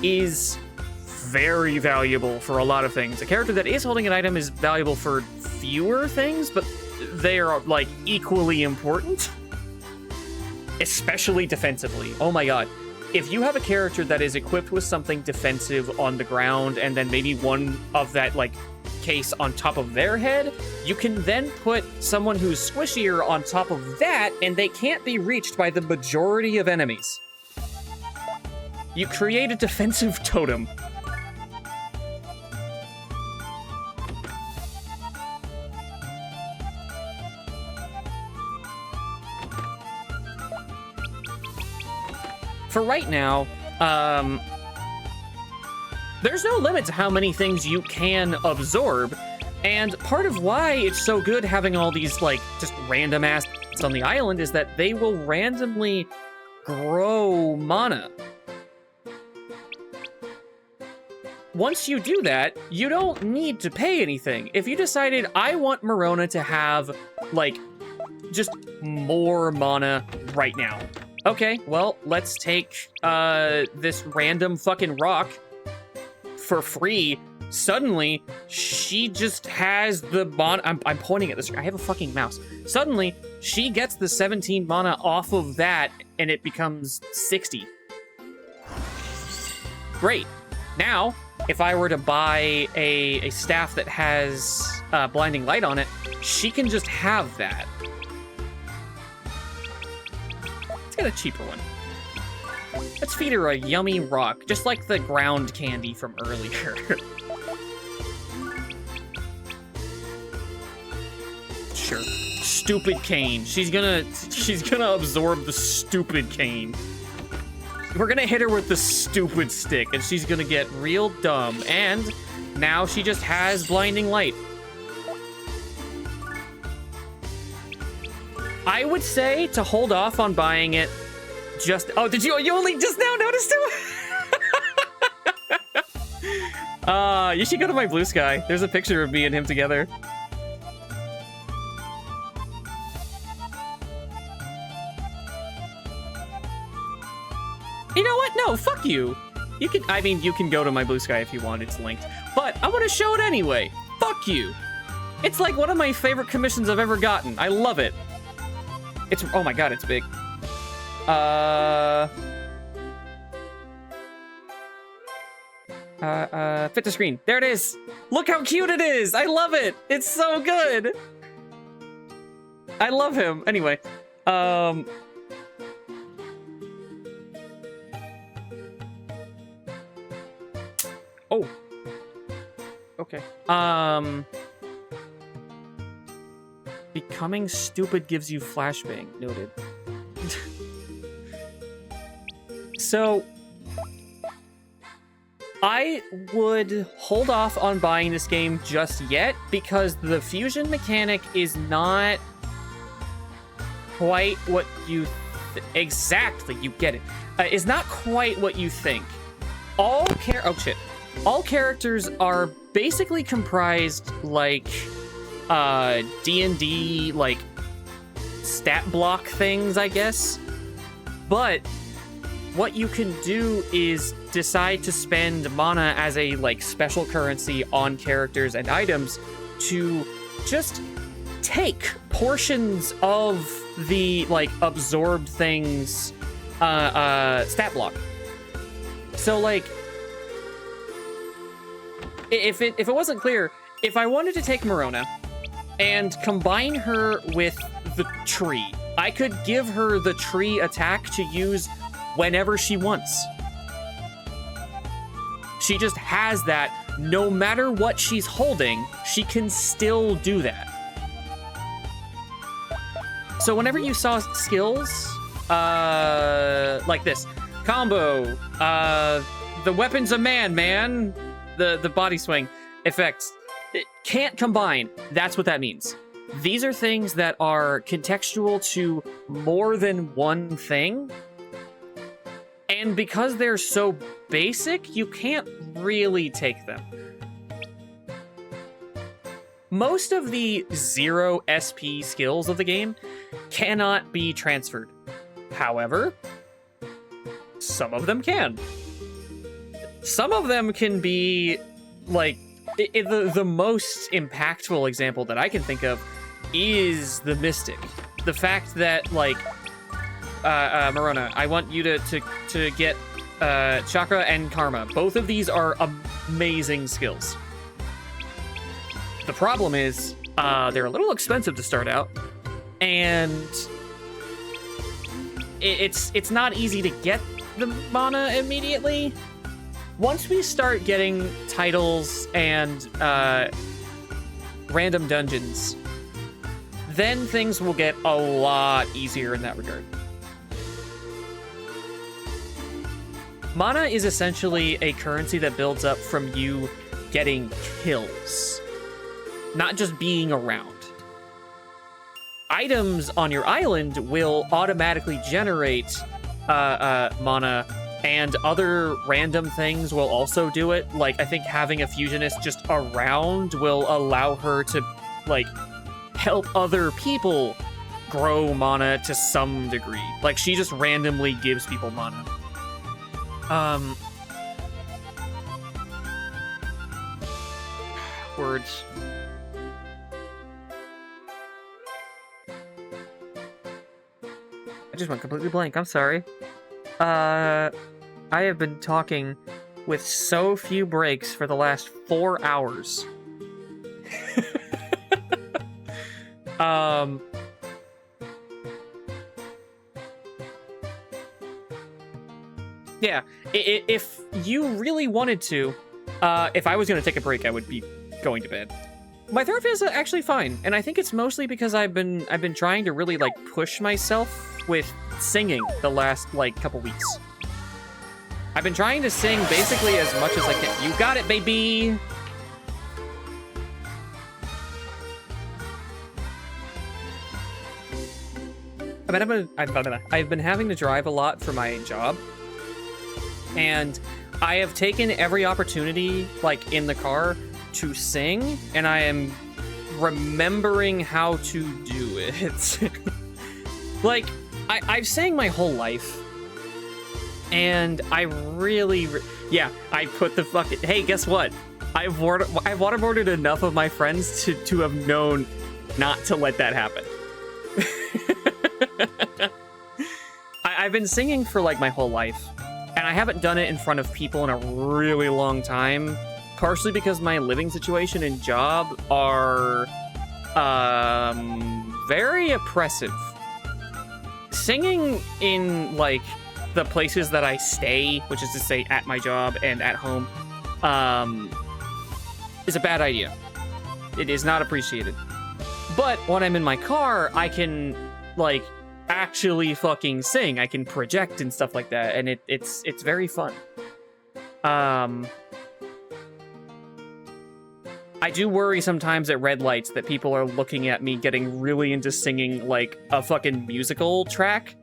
is very valuable for a lot of things. A character that is holding an item is valuable for fewer things, but they are, like, equally important. Especially defensively. Oh my god. If you have a character that is equipped with something defensive on the ground, and then maybe one of that, like, case on top of their head, you can then put someone who's squishier on top of that, and they can't be reached by the majority of enemies. You create a defensive totem. For right now, there's no limit to how many things you can absorb, and part of why it's so good having all these, like, just random assets on the island is that they will randomly grow mana. Once you do that, you don't need to pay anything. If you decided, I want Marona to have, like, just more mana right now. Okay, well, let's take this random fucking rock for free. Suddenly, she just has the mana. I'm pointing at this. I have a fucking mouse. Suddenly, she gets the 17 mana off of that, and it becomes 60. Great. Now, if I were to buy a staff that has blinding light on it, she can just have that. Let's get a cheaper one. Let's feed her a yummy rock, just like the ground candy from earlier. Sure. Stupid cane. She's gonna absorb the stupid cane. We're gonna hit her with the stupid stick, and she's gonna get real dumb. And now she just has blinding light. I would say to hold off on buying it. Oh, did you only just now noticed him? You should go to my Blue Sky. There's a picture of me and him together. You know what? No, fuck you. You can go to my Blue Sky if you want. It's linked. But I want to show it anyway. Fuck you. It's like one of my favorite commissions I've ever gotten. I love it. Oh my god, it's big. Fit to screen. There it is. Look how cute it is. I love it. It's so good. I love him. Anyway, oh. Okay. Becoming stupid gives you flashbang. Noted. So, I would hold off on buying this game just yet because the fusion mechanic is not quite what you exactly, you get it. Is not quite what you think. All characters are basically comprised like D&D like stat block things, I guess. But what you can do is decide to spend mana as a like special currency on characters and items to just take portions of the, like, absorbed things stat block. So, like, if it wasn't clear, if I wanted to take Morona and combine her with the tree, I could give her the tree attack to use whenever she wants. She just has that. No matter what she's holding, she can still do that. So whenever you saw skills, like this, combo, the weapon's a man, the body swing effects, it can't combine. That's what that means. These are things that are contextual to more than one thing. And because they're so basic, you can't really take them. Most of the 0 SP skills of the game cannot be transferred. However, some of them can. Some of them can be, like, the most impactful example that I can think of is the Mystic. The fact that, like, Morona, I want you to get Chakra and Karma. Both of these are amazing skills. The problem is, they're a little expensive to start out, and it's not easy to get the mana immediately. Once we start getting titles and random dungeons, then things will get a lot easier in that regard. Mana is essentially a currency that builds up from you getting kills, not just being around. Items on your island will automatically generate mana, and other random things will also do it. Like, I think having a fusionist just around will allow her to, like, help other people grow mana to some degree. Like, she just randomly gives people mana. Words. I just went completely blank, I'm sorry. I have been talking with so few breaks for the last 4 hours. Yeah, if you really wanted to, if I was going to take a break, I would be going to bed. My throat feels actually fine, and I think it's mostly because I've been trying to really, like, push myself with singing the last, like, couple weeks. I've been trying to sing basically as much as I can. You got it, baby! I've been having to drive a lot for my job, and I have taken every opportunity, like, in the car to sing, and I am remembering how to do it. Like, I've sang my whole life, and I really, yeah, I put the fucking, hey, guess what? I've waterboarded enough of my friends to have known not to let that happen. I've been singing for, like, my whole life, and I haven't done it in front of people in a really long time, partially because my living situation and job are very oppressive. Singing in, like, the places that I stay, which is to say at my job and at home, is a bad idea. It is not appreciated. But when I'm in my car, I can, like, actually fucking sing. I can project and stuff like that, and it's very fun. I do worry sometimes at red lights that people are looking at me getting really into singing, like, a fucking musical track.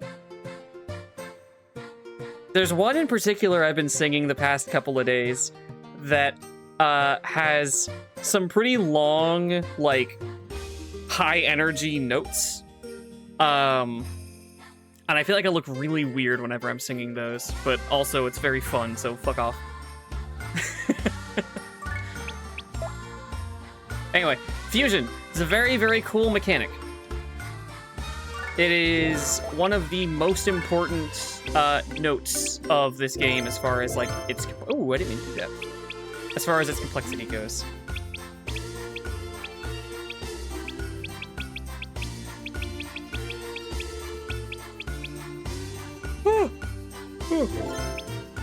There's one in particular I've been singing the past couple of days that has some pretty long, like, high energy notes. And I feel like I look really weird whenever I'm singing those, but also it's very fun, so fuck off. Anyway, Fusion, It's a very, very cool mechanic. It is one of the most important notes of this game as far as like its. Oh, I didn't mean to do that. As far as its complexity goes.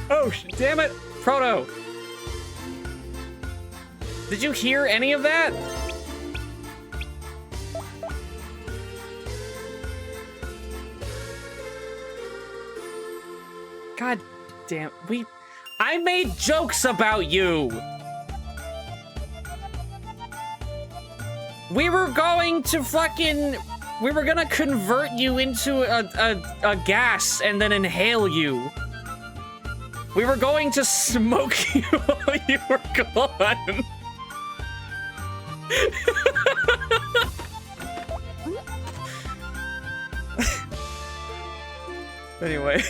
Oh, damn it, Proto! Did you hear any of that? God damn, I made jokes about you! We were going to fucking... We were gonna convert you into a gas and then inhale you. We were going to smoke you while you were gone. Anyway.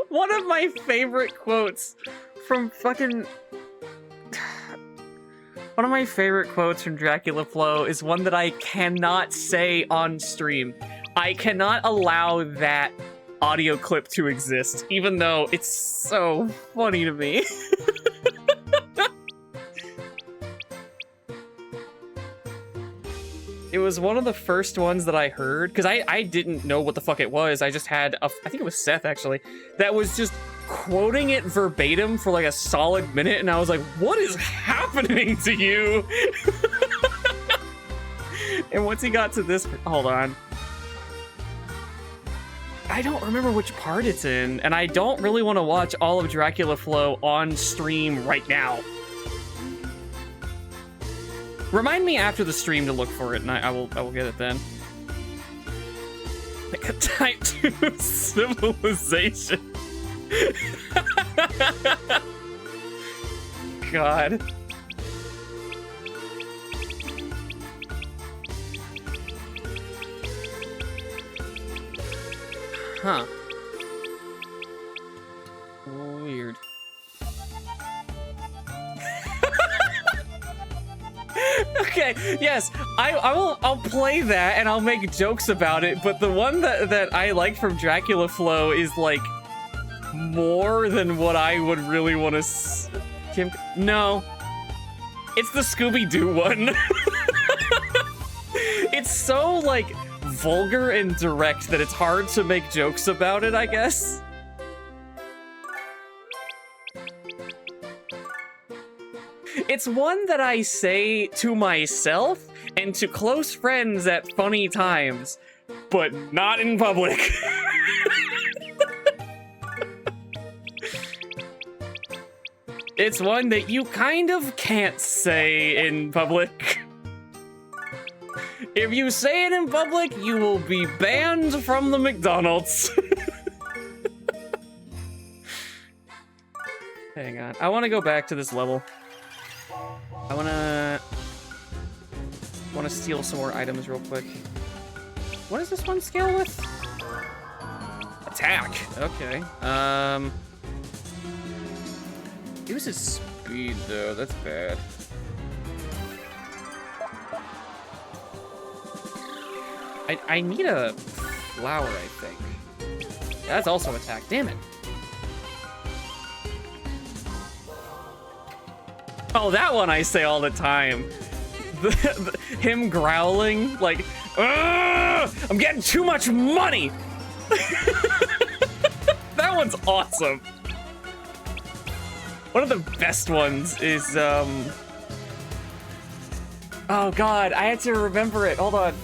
One of my favorite quotes from fucking... One of my favorite quotes from Dracula Flow is one that I cannot say on stream. I cannot allow that audio clip to exist, even though it's so funny to me. It was one of the first ones that I heard, because I didn't know what the fuck it was. I just had, I think it was Seth, actually, that was just quoting it verbatim for like a solid minute, and I was like, what is happening to you? And once he got to this, hold on. I don't remember which part it's in, and I don't really want to watch all of Dracula Flow on stream right now. Remind me after the stream to look for it, and I will get it then. Like a Type 2 civilization. God. Huh. Weird. Okay, yes, I'll play that and I'll make jokes about it, but the one that I like from Dracula Flow is like more than what I would really want to No. It's the Scooby-Doo one. It's so like vulgar and direct that it's hard to make jokes about it, I guess. It's one that I say to myself and to close friends at funny times, but not in public. It's one that you kind of can't say in public. If you say it in public, you will be banned from the McDonald's. Hang on, I want to go back to this level. I wanna steal some more items real quick. What does this one scale with? Attack. Okay. Uses speed though. That's bad. I need a flower, I think. That's also attack. Damn it. Oh, that one I say all the time. Him growling, like, I'm getting too much money! That one's awesome. One of the best ones is, oh god, I had to remember it. Hold on.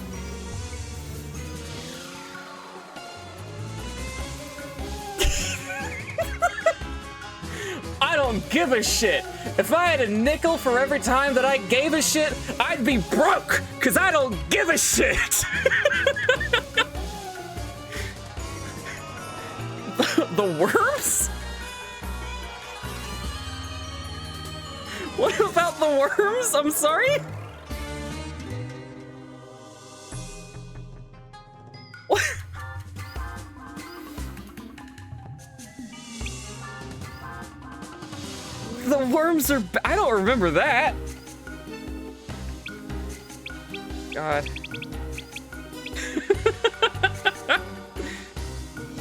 I don't give a shit. If I had a nickel for every time that I gave a shit, I'd be broke, cause I don't give a shit. The worms? What about the worms? I'm sorry? What? The worms are... I don't remember that. God.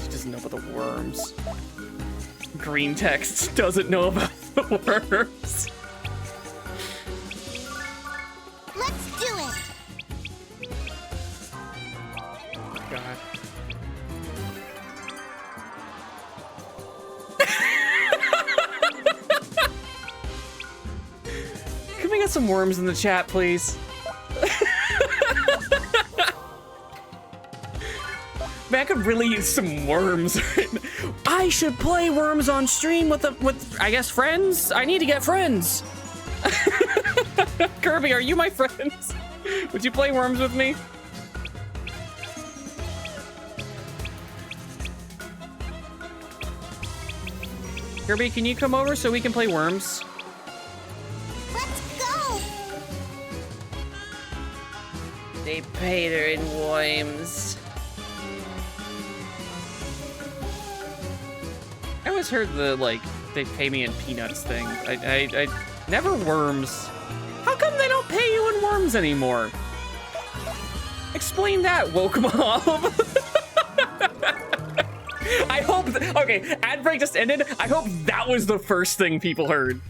She doesn't know about the worms. Green text doesn't know about the worms. Let's do it. God. Can we get some worms in the chat, please? Man, I could really use some worms. I should play worms on stream with I guess friends. I need to get friends. Kirby, are you my friends? Would you play worms with me? Kirby, can you come over so we can play worms? Let's go. They pay her in worms. I always heard the, like, they pay me in peanuts thing. I never worms. How come they don't pay you in worms anymore? Explain that, woke mom. I hope, okay, ad break just ended. I hope that was the first thing people heard.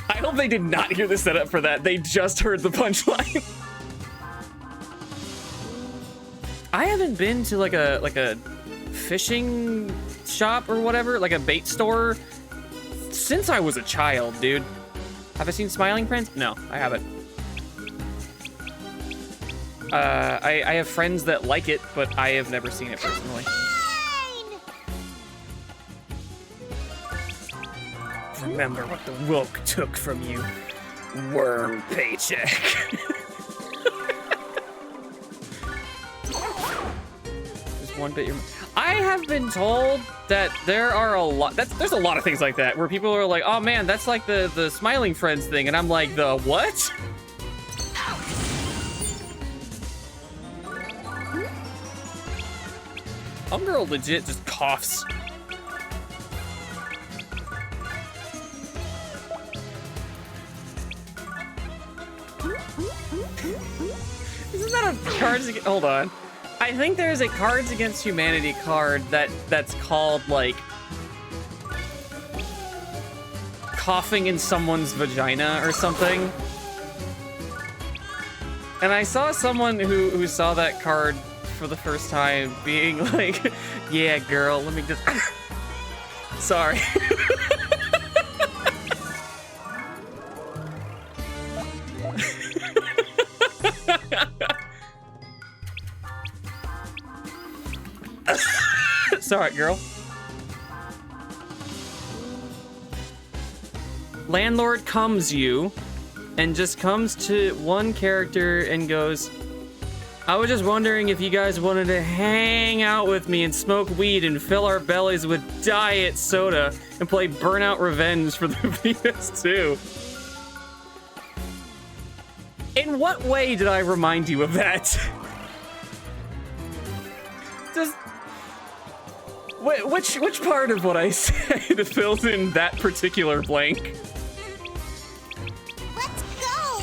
I hope they did not hear the setup for that. They just heard the punchline. I haven't been to like a fishing shop or whatever, like a bait store, since I was a child, dude. Have I seen Smiling Friends? No, I haven't. I have friends that like it, but I have never seen it personally. Remember what the woke took from you. Worm paycheck. Just one bit. I have been told that there are a lot. There's a lot of things like that where people are like, "Oh man, that's like the Smiling Friends thing," and I'm like, "The what?" Homegirl legit just coughs. Isn't that a Cards Against... Hold on. I think there's a Cards Against Humanity card that's called, like... coughing in someone's vagina or something. And I saw someone who saw that card for the first time being like, yeah, girl, let me just... Sorry. Sorry, girl. Landlord comes you and just comes to one character and goes, I was just wondering if you guys wanted to hang out with me and smoke weed and fill our bellies with diet soda and play Burnout Revenge for the PS2. In what way did I remind you of that? Just... Which part of what I said fills in that particular blank? Let's go.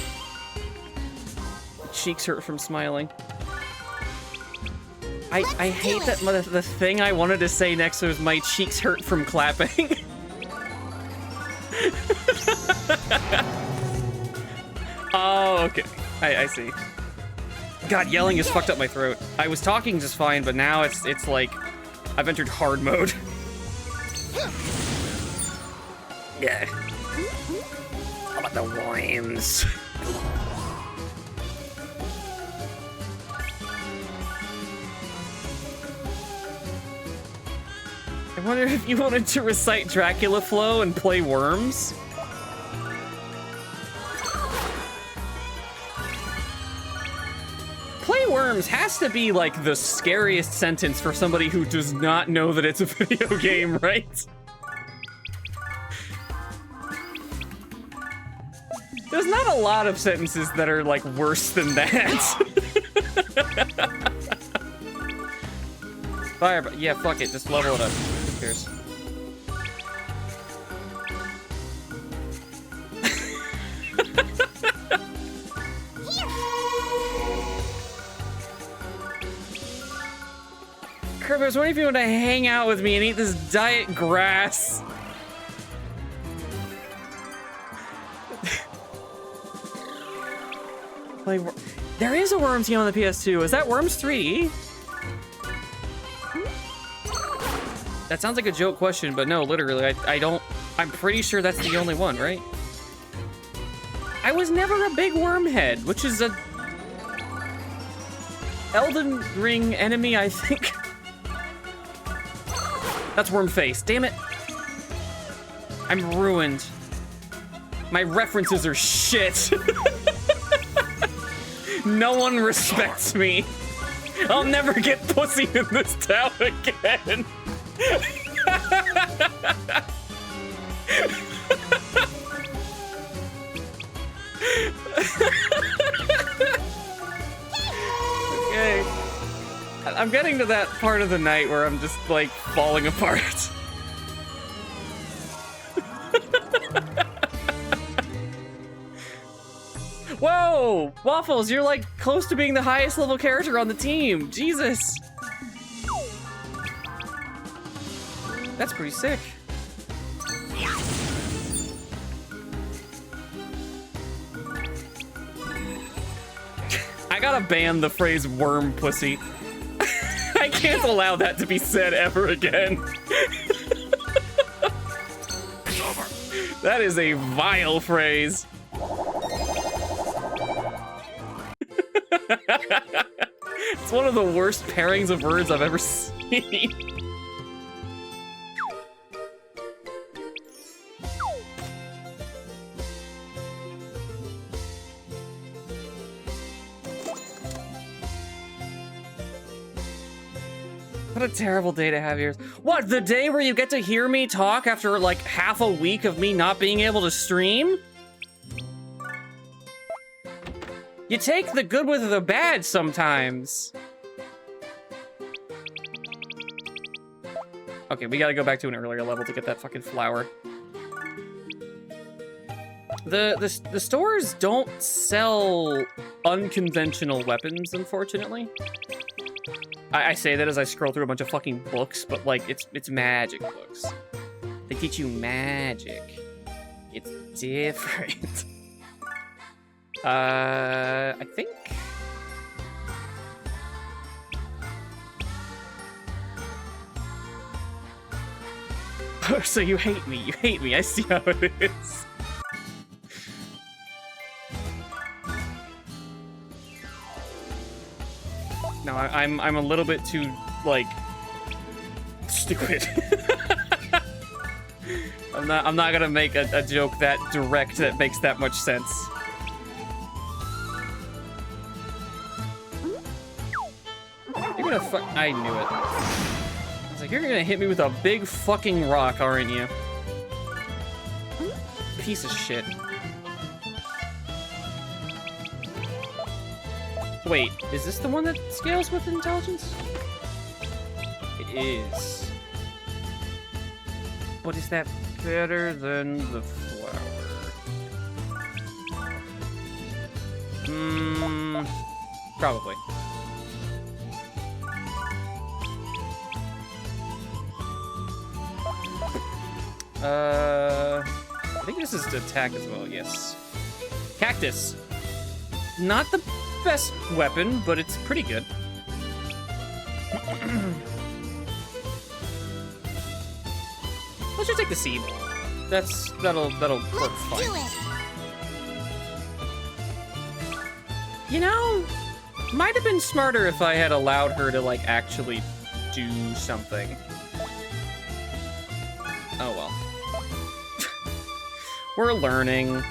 Cheeks hurt from smiling. I hate that the thing I wanted to say next was my cheeks hurt from clapping. Oh, okay. I see. God, yelling has fucked up my throat. I was talking just fine, but now it's like I've entered hard mode. Yeah. How about the worms? I wonder if you wanted to recite Dracula Flow and play worms? Play worms has to be like the scariest sentence for somebody who does not know that it's a video game, right? There's not a lot of sentences that are like worse than that. Fire, yeah, fuck it, just level it up. Who cares? Kirby, I was wondering if you want to hang out with me and eat this diet grass. Like, there is a Worms game on the PS2. Is that Worms 3D? That sounds like a joke question, but no, literally, I don't... I'm pretty sure that's the only one, right? I was never a big Wormhead, which is a... Elden Ring enemy, I think. That's Wormface. Damn it. I'm ruined. My references are shit. No one respects me. I'll never get pussy in this town again. Okay. I'm getting to that part of the night where I'm just like falling apart. Whoa! Waffles, you're like close to being the highest level character on the team. Jesus. That's pretty sick. I gotta ban the phrase worm pussy. I can't allow that to be said ever again. That is a vile phrase. It's one of the worst pairings of words I've ever seen. What a terrible day to have here. What, the day where you get to hear me talk after like half a week of me not being able to stream? You take the good with the bad sometimes. Okay, we gotta go back to an earlier level to get that fucking flower. The stores don't sell unconventional weapons, unfortunately. I say that as I scroll through a bunch of fucking books, but like it's magic books. They teach you magic. It's different. I think. So you hate me. You hate me. I see how it is. No, I'm a little bit too, like, stupid. I'm not gonna make a joke that direct that makes that much sense. You're gonna I knew it. I was like, you're gonna hit me with a big fucking rock, aren't you? Piece of shit. Wait, is this the one that scales with intelligence? It is. But is that better than the flower? Probably. I think this is to attack as well, yes. Cactus. Not the best weapon, but it's pretty good. Let's just take the seed. That'll work fine. You know, might have been smarter if I had allowed her to like actually do something. Oh well. We're learning.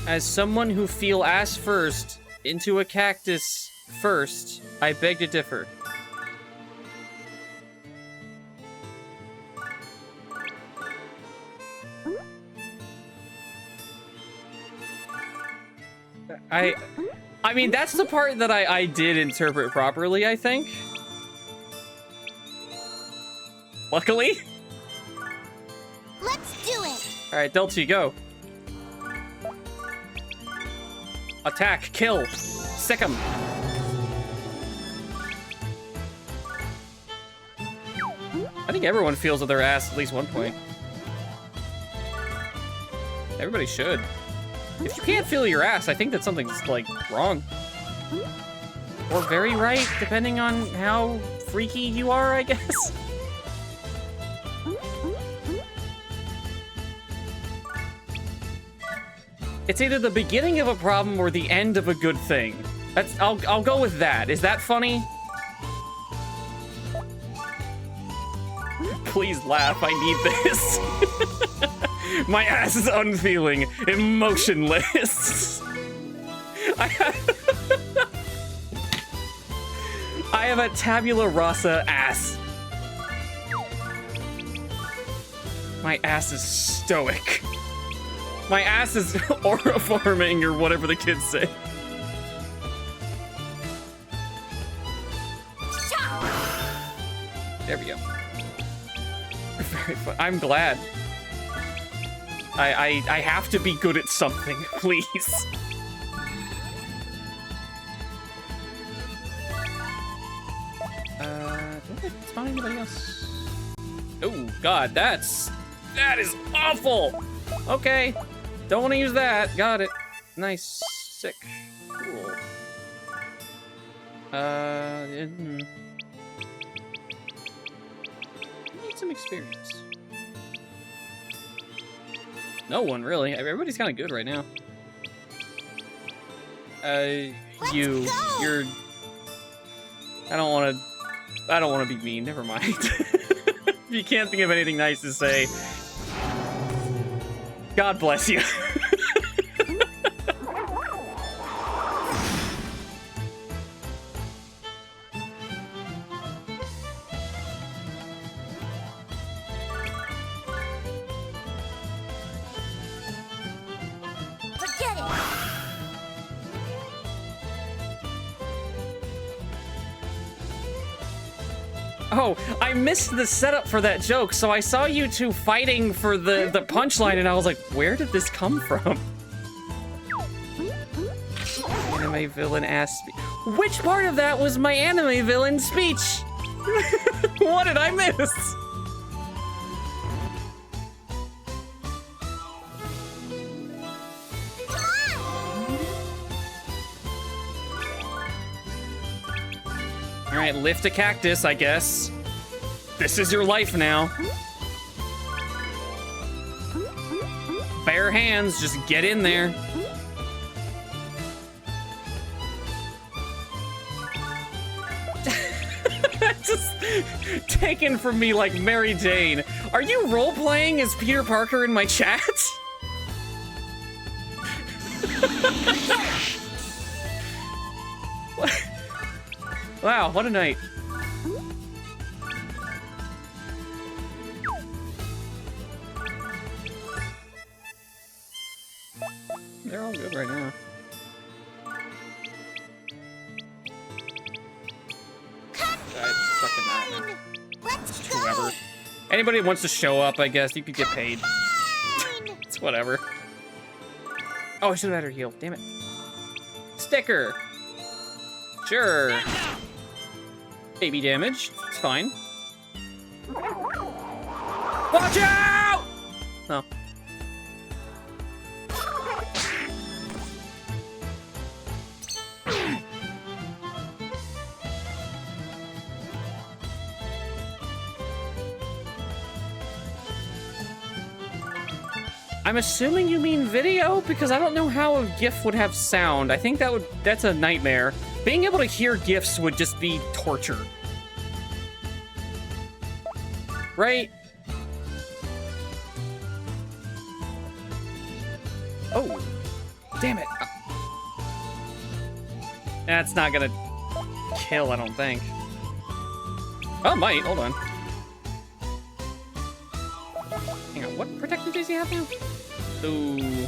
As someone who feel ass first into a cactus first, I beg to differ. I mean, that's the part that I did interpret properly, I think. Luckily. Let's do it. Alright, Delty, go. Attack, kill, sick 'em. I think everyone feels with their ass at least one point. Everybody should. If you can't feel your ass, I think that something's, like, wrong. Or very right, depending on how freaky you are, I guess. It's either the beginning of a problem or the end of a good thing. I'll go with that. Is that funny? Please laugh, I need this. My ass is unfeeling, emotionless. I have a tabula rasa ass. My ass is stoic. My ass is aura forming or whatever the kids say. There we go. Very fun. I'm glad. I have to be good at something, please. Did I spawn anybody else? Oh God, that is awful. Okay, don't want to use that. Got it. Nice, sick, cool. Need some experience. No one really. Everybody's kind of good right now. You're. I don't want to be mean. Never mind. If you can't think of anything nice to say, God bless you. Forget it! Oh, I missed the setup for that joke, so I saw you two fighting for the punchline, and I was like, where did this come from? Anime villain ass speech. Which part of that was my anime villain speech? What did I miss? All right, lift a cactus, I guess. This is your life now. Bare hands, just get in there. Just taken from me like Mary Jane. Are you role-playing as Peter Parker in my chat? Wow, what a night. They're all good right now. Let's go. Whoever. Anybody that wants to show up, I guess, you could get paid. It's whatever. Oh, I should have had her heal. Damn it. Sticker. Sure. Baby damage. It's fine. Watch out! Oh. I'm assuming you mean video, because I don't know how a GIF would have sound. I think that's a nightmare. Being able to hear GIFs would just be torture. Right? Oh, damn it. That's not gonna kill, I don't think. Oh, it might, hold on. Hang on, what protection does he have now? Ooh.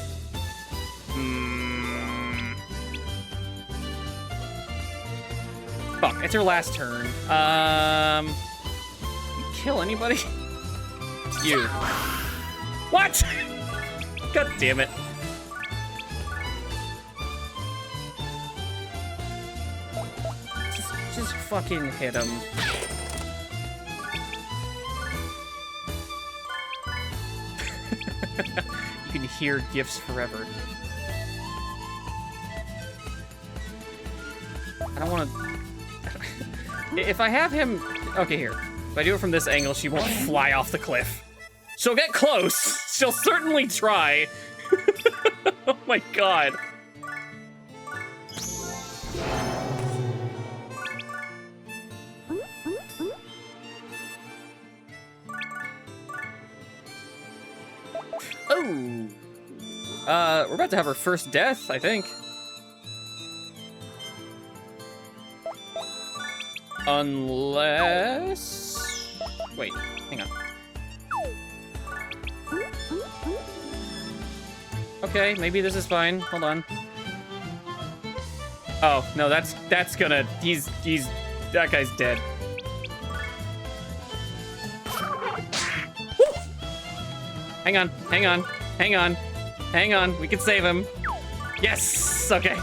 Fuck, it's her last turn. Kill anybody? It's you. What? God damn it. Just fucking hit him. You can hear gifts forever. I don't want to... If I have him... Okay, here. If I do it from this angle, she won't fly off the cliff. She'll get close. She'll certainly try. Oh my god. Oh. We're about to have our first death, I think. Unless... Wait, hang on. Okay, maybe this is fine. Hold on. Oh, no, that's gonna... That guy's dead. Woo! Hang on, hang on, hang on, hang on. We can save him. Yes! Okay.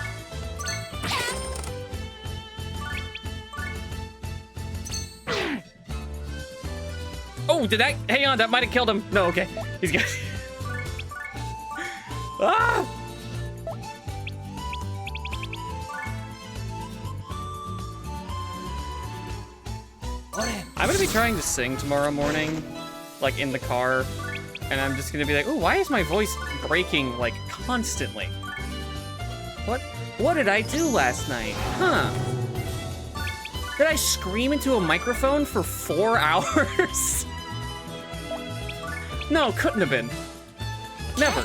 Oh, did that? Hang on, that might have killed him. No, okay. He's good. Ah! I'm gonna be trying to sing tomorrow morning, like in the car, and I'm just gonna be like, oh, why is my voice breaking like constantly? What did I do last night? Huh? Did I scream into a microphone for 4 hours? No, couldn't have been. Never.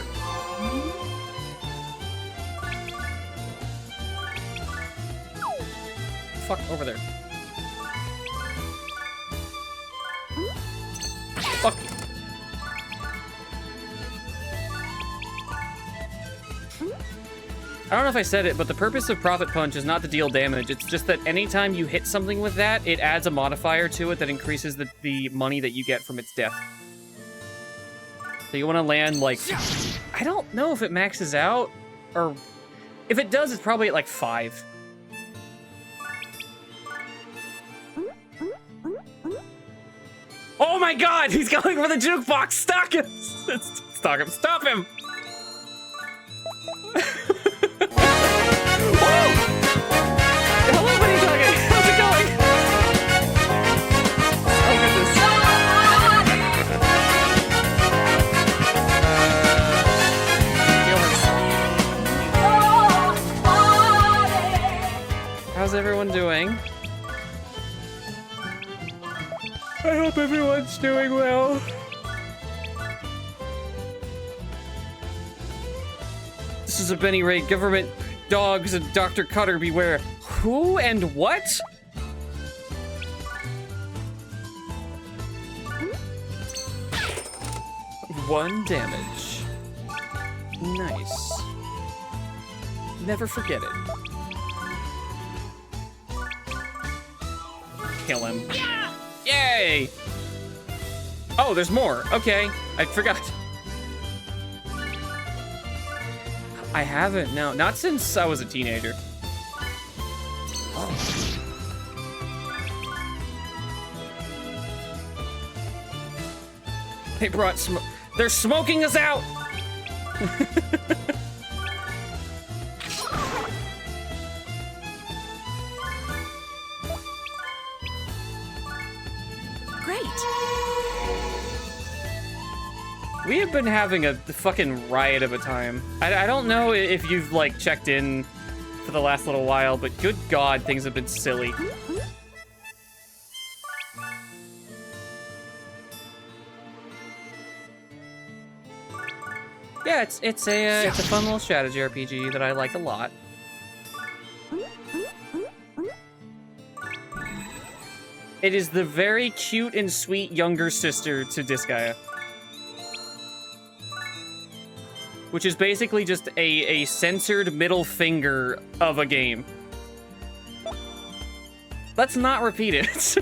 Fuck, over there. Fuck. I don't know if I said it, but the purpose of Profit Punch is not to deal damage. It's just that anytime you hit something with that, it adds a modifier to it that increases the money that you get from its death. So you want to land, like... I don't know if it maxes out, or... If it does, it's probably at, like, 5. Oh my god! He's going for the jukebox! Stop him! Stop him! Stop him! Hello, buddy Doggy! How's it going? Oh goodness. How's everyone doing? I hope everyone's doing well. This is a Benny Ray government dogs and Dr. Cutter beware. Who and what? One damage. Nice. Never forget it. Kill him. Yay! Oh, there's more. Okay, I forgot. I haven't, no. Not since I was a teenager. Oh. They brought smoke. They're smoking us out! Great. We have been having a fucking riot of a time. I don't know if you've, like, checked in for the last little while, but good God, things have been silly. Yeah, it's a fun little strategy RPG that I like a lot. It is the very cute and sweet younger sister to Disgaea. Which is basically just a censored middle finger of a game. Let's not repeat it.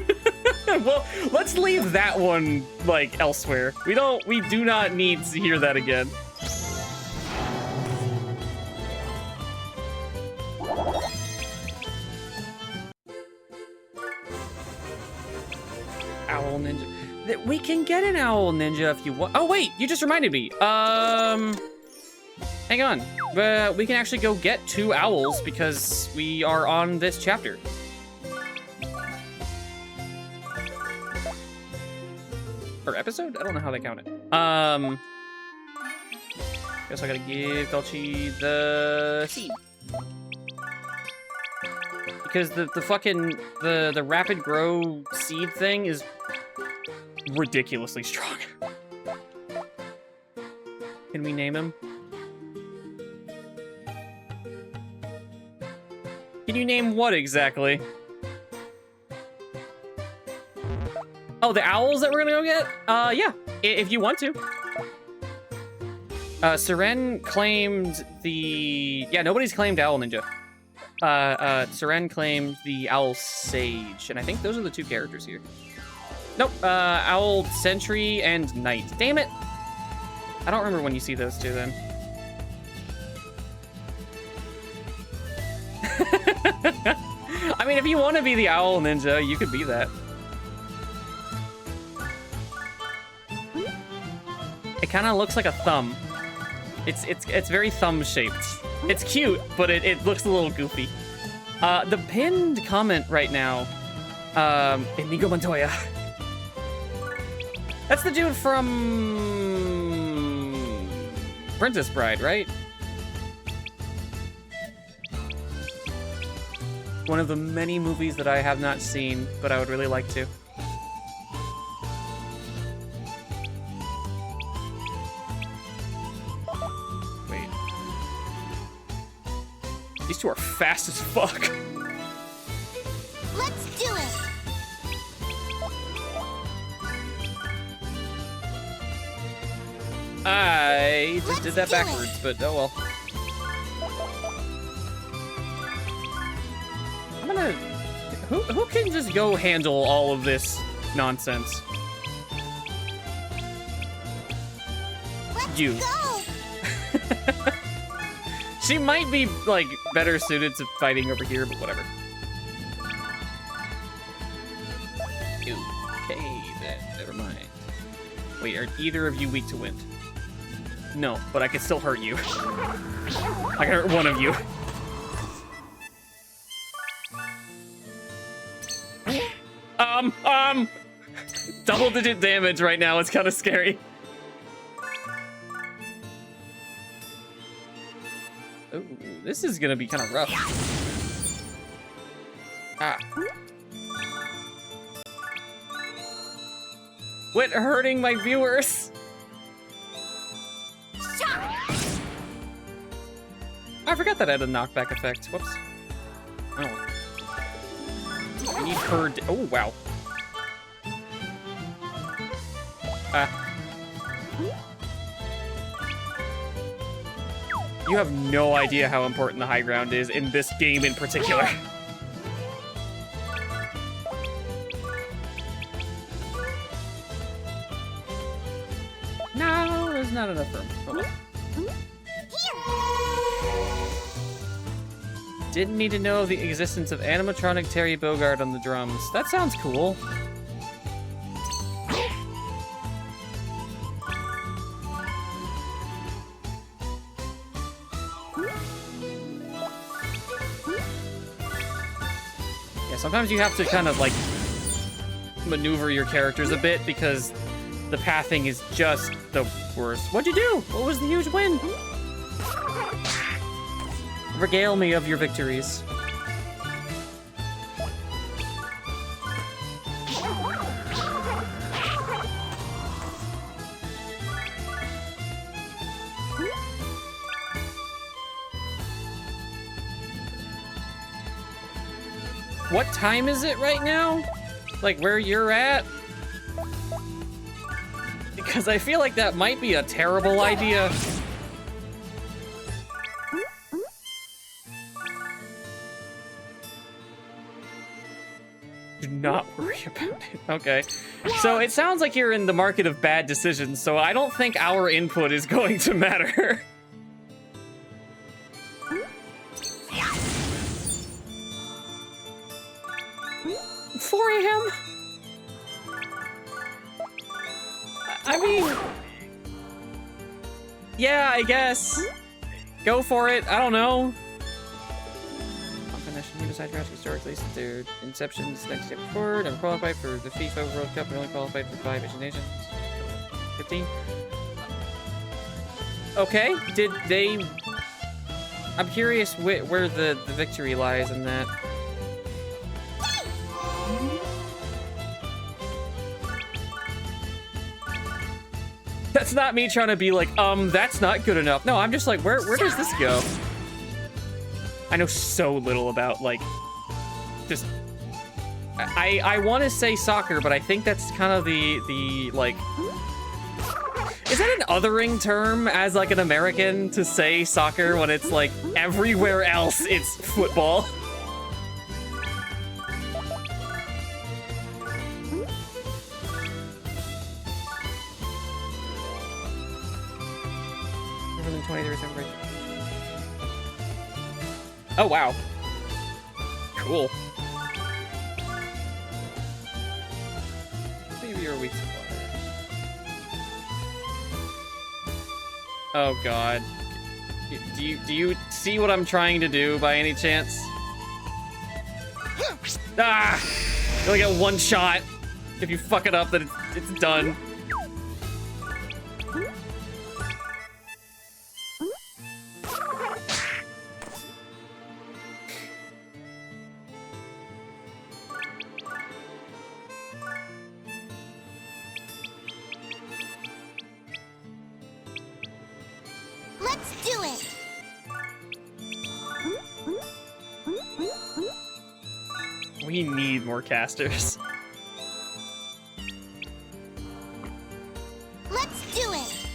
Well, let's leave that one, like, elsewhere. We do not need to hear that again. Owl Ninja. We can get an Owl Ninja if you want. Oh wait, you just reminded me. Hang on. We can actually go get 2 owls because we are on this chapter. Or episode? I don't know how they count it. Guess I gotta give Dolce the seed. Because the fucking, the rapid grow seed thing is ridiculously strong. Can we name him? Can you name what exactly? Oh, the owls that we're gonna go get? Yeah, if you want to. Seren claimed the... Yeah, nobody's claimed Owl Ninja. Seren claimed the Owl Sage, and I think those are the 2 characters here. Nope, Owl Sentry and Knight. Damn it! I don't remember when you see those 2 then. I mean, if you want to be the Owl Ninja, you could be that. It kind of looks like a thumb. It's very thumb-shaped. It's cute, but it looks a little goofy. The pinned comment right now, Inigo Montoya. That's the dude from Princess Bride, right? One of the many movies that I have not seen, but I would really like to. Wait. These 2 are fast as fuck. Let's do it. I just did that backwards, but oh well. I'm gonna... Who can just go handle all of this nonsense? You. She might be, like, better suited to fighting over here, but whatever. Okay, then, never mind. Wait, are either of you weak to wind? No, but I can still hurt you. I can hurt one of you. Double-digit damage right now. It's kind of scary. Ooh, this is gonna be kind of rough. Ah. Quit hurting my viewers. I forgot that I had a knockback effect. Whoops. Oh. I need her. Oh, wow. You have no idea how important the high ground is in this game in particular. No, there's not enough room. Hold on. Didn't need to know the existence of animatronic Terry Bogard on the drums. That sounds cool. Yeah, sometimes you have to kind of like maneuver your characters a bit because the pathing is just the worst. What'd you do? What was the huge win? Regale me of your victories. What time is it right now? Like where you're at? Because I feel like that might be a terrible idea. Do not worry about it. Okay. So it sounds like you're in the market of bad decisions, so I don't think our input is going to matter. I mean, yeah, I guess. Go for it. I don't know. National team aside draft historically since their inception next year before. Never qualified for the FIFA World Cup, but only qualified for 5 Asian nations. 15. Okay, did they... I'm curious where the victory lies in that. That's not me trying to be like, that's not good enough. No, I'm just like, where does this go? I know so little about, like, just... I want to say soccer, but I think that's kind of the, like... Is that an othering term as, like, an American to say soccer when it's, like, everywhere else it's football? Oh, wow. Cool. Maybe you're weak to water. Oh, God. Do you see what I'm trying to do by any chance? Ah! You only get one shot. If you fuck it up, then it's done. We need more casters. Let's do it.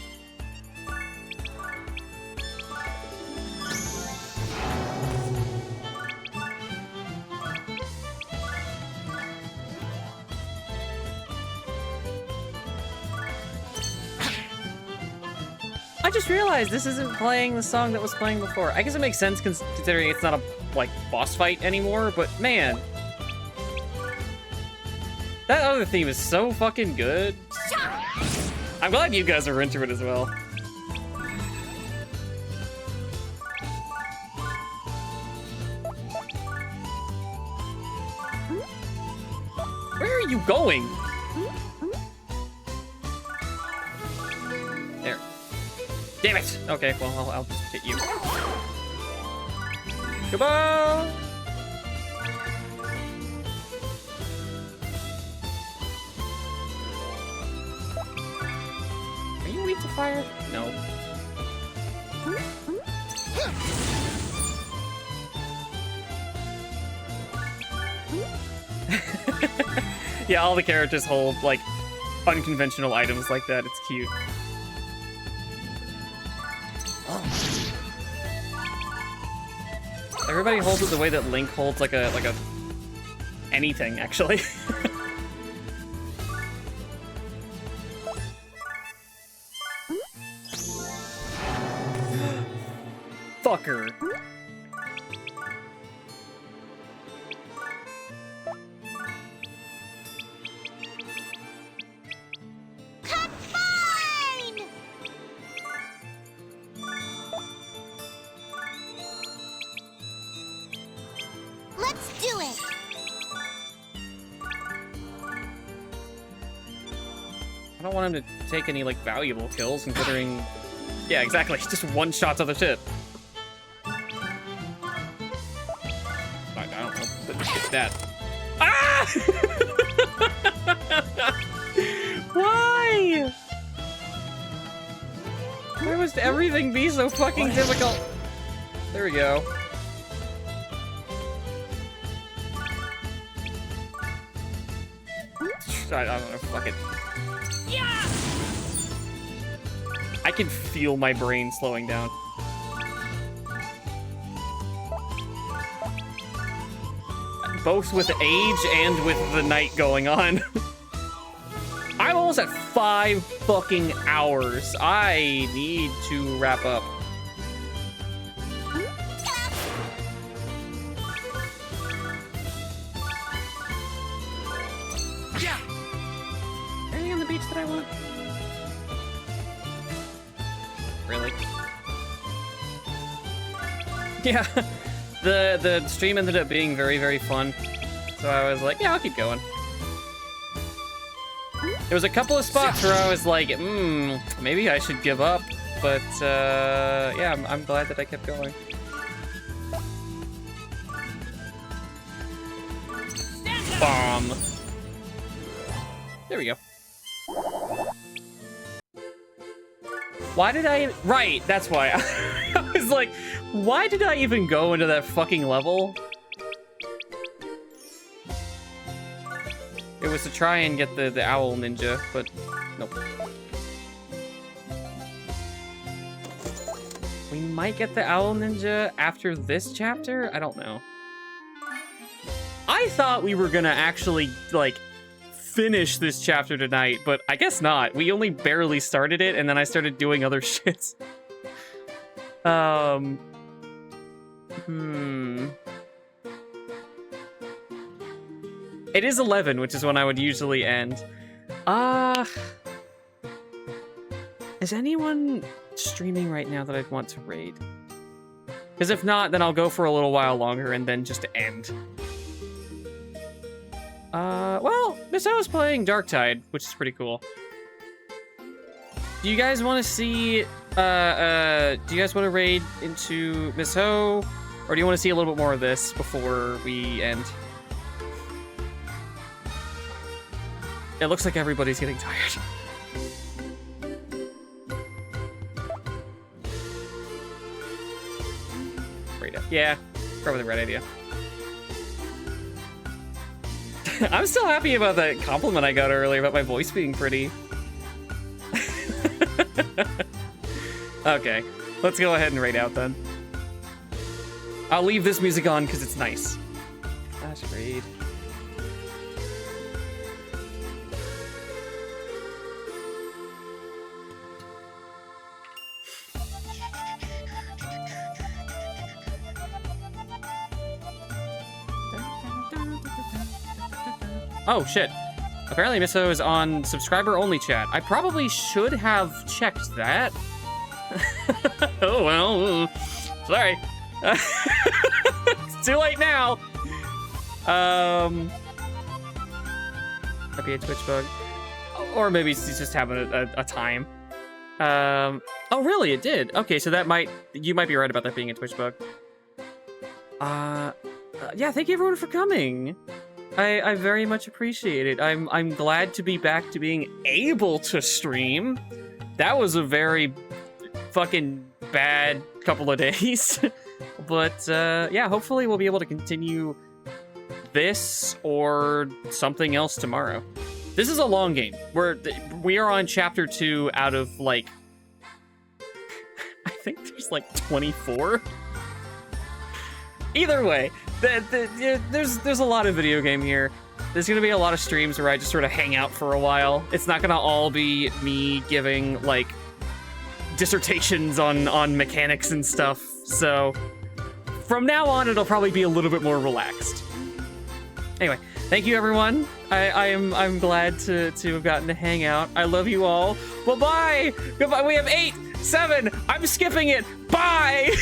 I just realized this isn't playing the song that was playing before. I guess it makes sense considering it's not a, like, boss fight anymore, but man. That other theme is so fucking good. I'm glad you guys are into it as well. Where are you going? There. Damn it! Okay, well, I'll just hit you. Goodbye! Are you weak to fire? No. Yeah, all the characters hold, like, unconventional items like that. It's cute. Everybody holds it the way that Link holds, like a anything, actually. Fucker. Let's do it. I don't want him to take any, like, valuable kills, considering... Yeah, exactly. Just one shot to the tip. I don't know. But it's that. Ah! Why? Why must everything be so fucking difficult? There we go. I don't know, fuck it. Yeah! I can feel my brain slowing down. Both with age and with the night going on. I'm almost at 5 fucking hours. I need to wrap up. Anything on the beach that I want? Yeah, the stream ended up being very, very fun. So I was like, yeah, I'll keep going. There was a couple of spots where I was like, maybe I should give up. But yeah, I'm glad that I kept going. Bomb. There we go. Why did I... Right, that's why. I was like, why did I even go into that fucking level? It was to try and get the owl ninja, but nope. We might get the owl ninja after this chapter? I don't know. I thought we were gonna actually, like, finish this chapter tonight, but I guess not. We only barely started it, and then I started doing other shits. It is 11, which is when I would usually end. Is anyone streaming right now that I'd want to raid? Because if not, then I'll go for a little while longer and then just end. Well, Miss O is playing Darktide, which is pretty cool. Do you guys want to see, do you guys want to raid into Miss Ho? Or do you want to see a little bit more of this before we end? It looks like everybody's getting tired. Right up. Yeah, probably the right idea. I'm still happy about that compliment I got earlier about my voice being pretty. Okay, let's go ahead and raid out then. I'll leave this music on because it's nice. That's raid. Oh, shit. Apparently Misso is on subscriber-only chat. I probably should have checked that. Oh, well. Sorry. It's too late now. Might be a Twitch bug. Or maybe he's just having a time. Oh, really? It did? Okay, so that might... You might be right about that being a Twitch bug. Yeah, thank you everyone for coming. I very much appreciate it. I'm glad to be back to being able to stream. That was a very fucking bad couple of days. But yeah, hopefully we'll be able to continue this or something else tomorrow. This is a long game. We are on chapter 2 out of like I think there's like 24. Either way, there's a lot of video game here. There's gonna be a lot of streams where I just sort of hang out for a while. It's not gonna all be me giving like dissertations on mechanics and stuff. So from now on, it'll probably be a little bit more relaxed. Anyway, thank you everyone. I'm glad to have gotten to hang out. I love you all. Bye bye. Goodbye. We have 8, 7. I'm skipping it. Bye.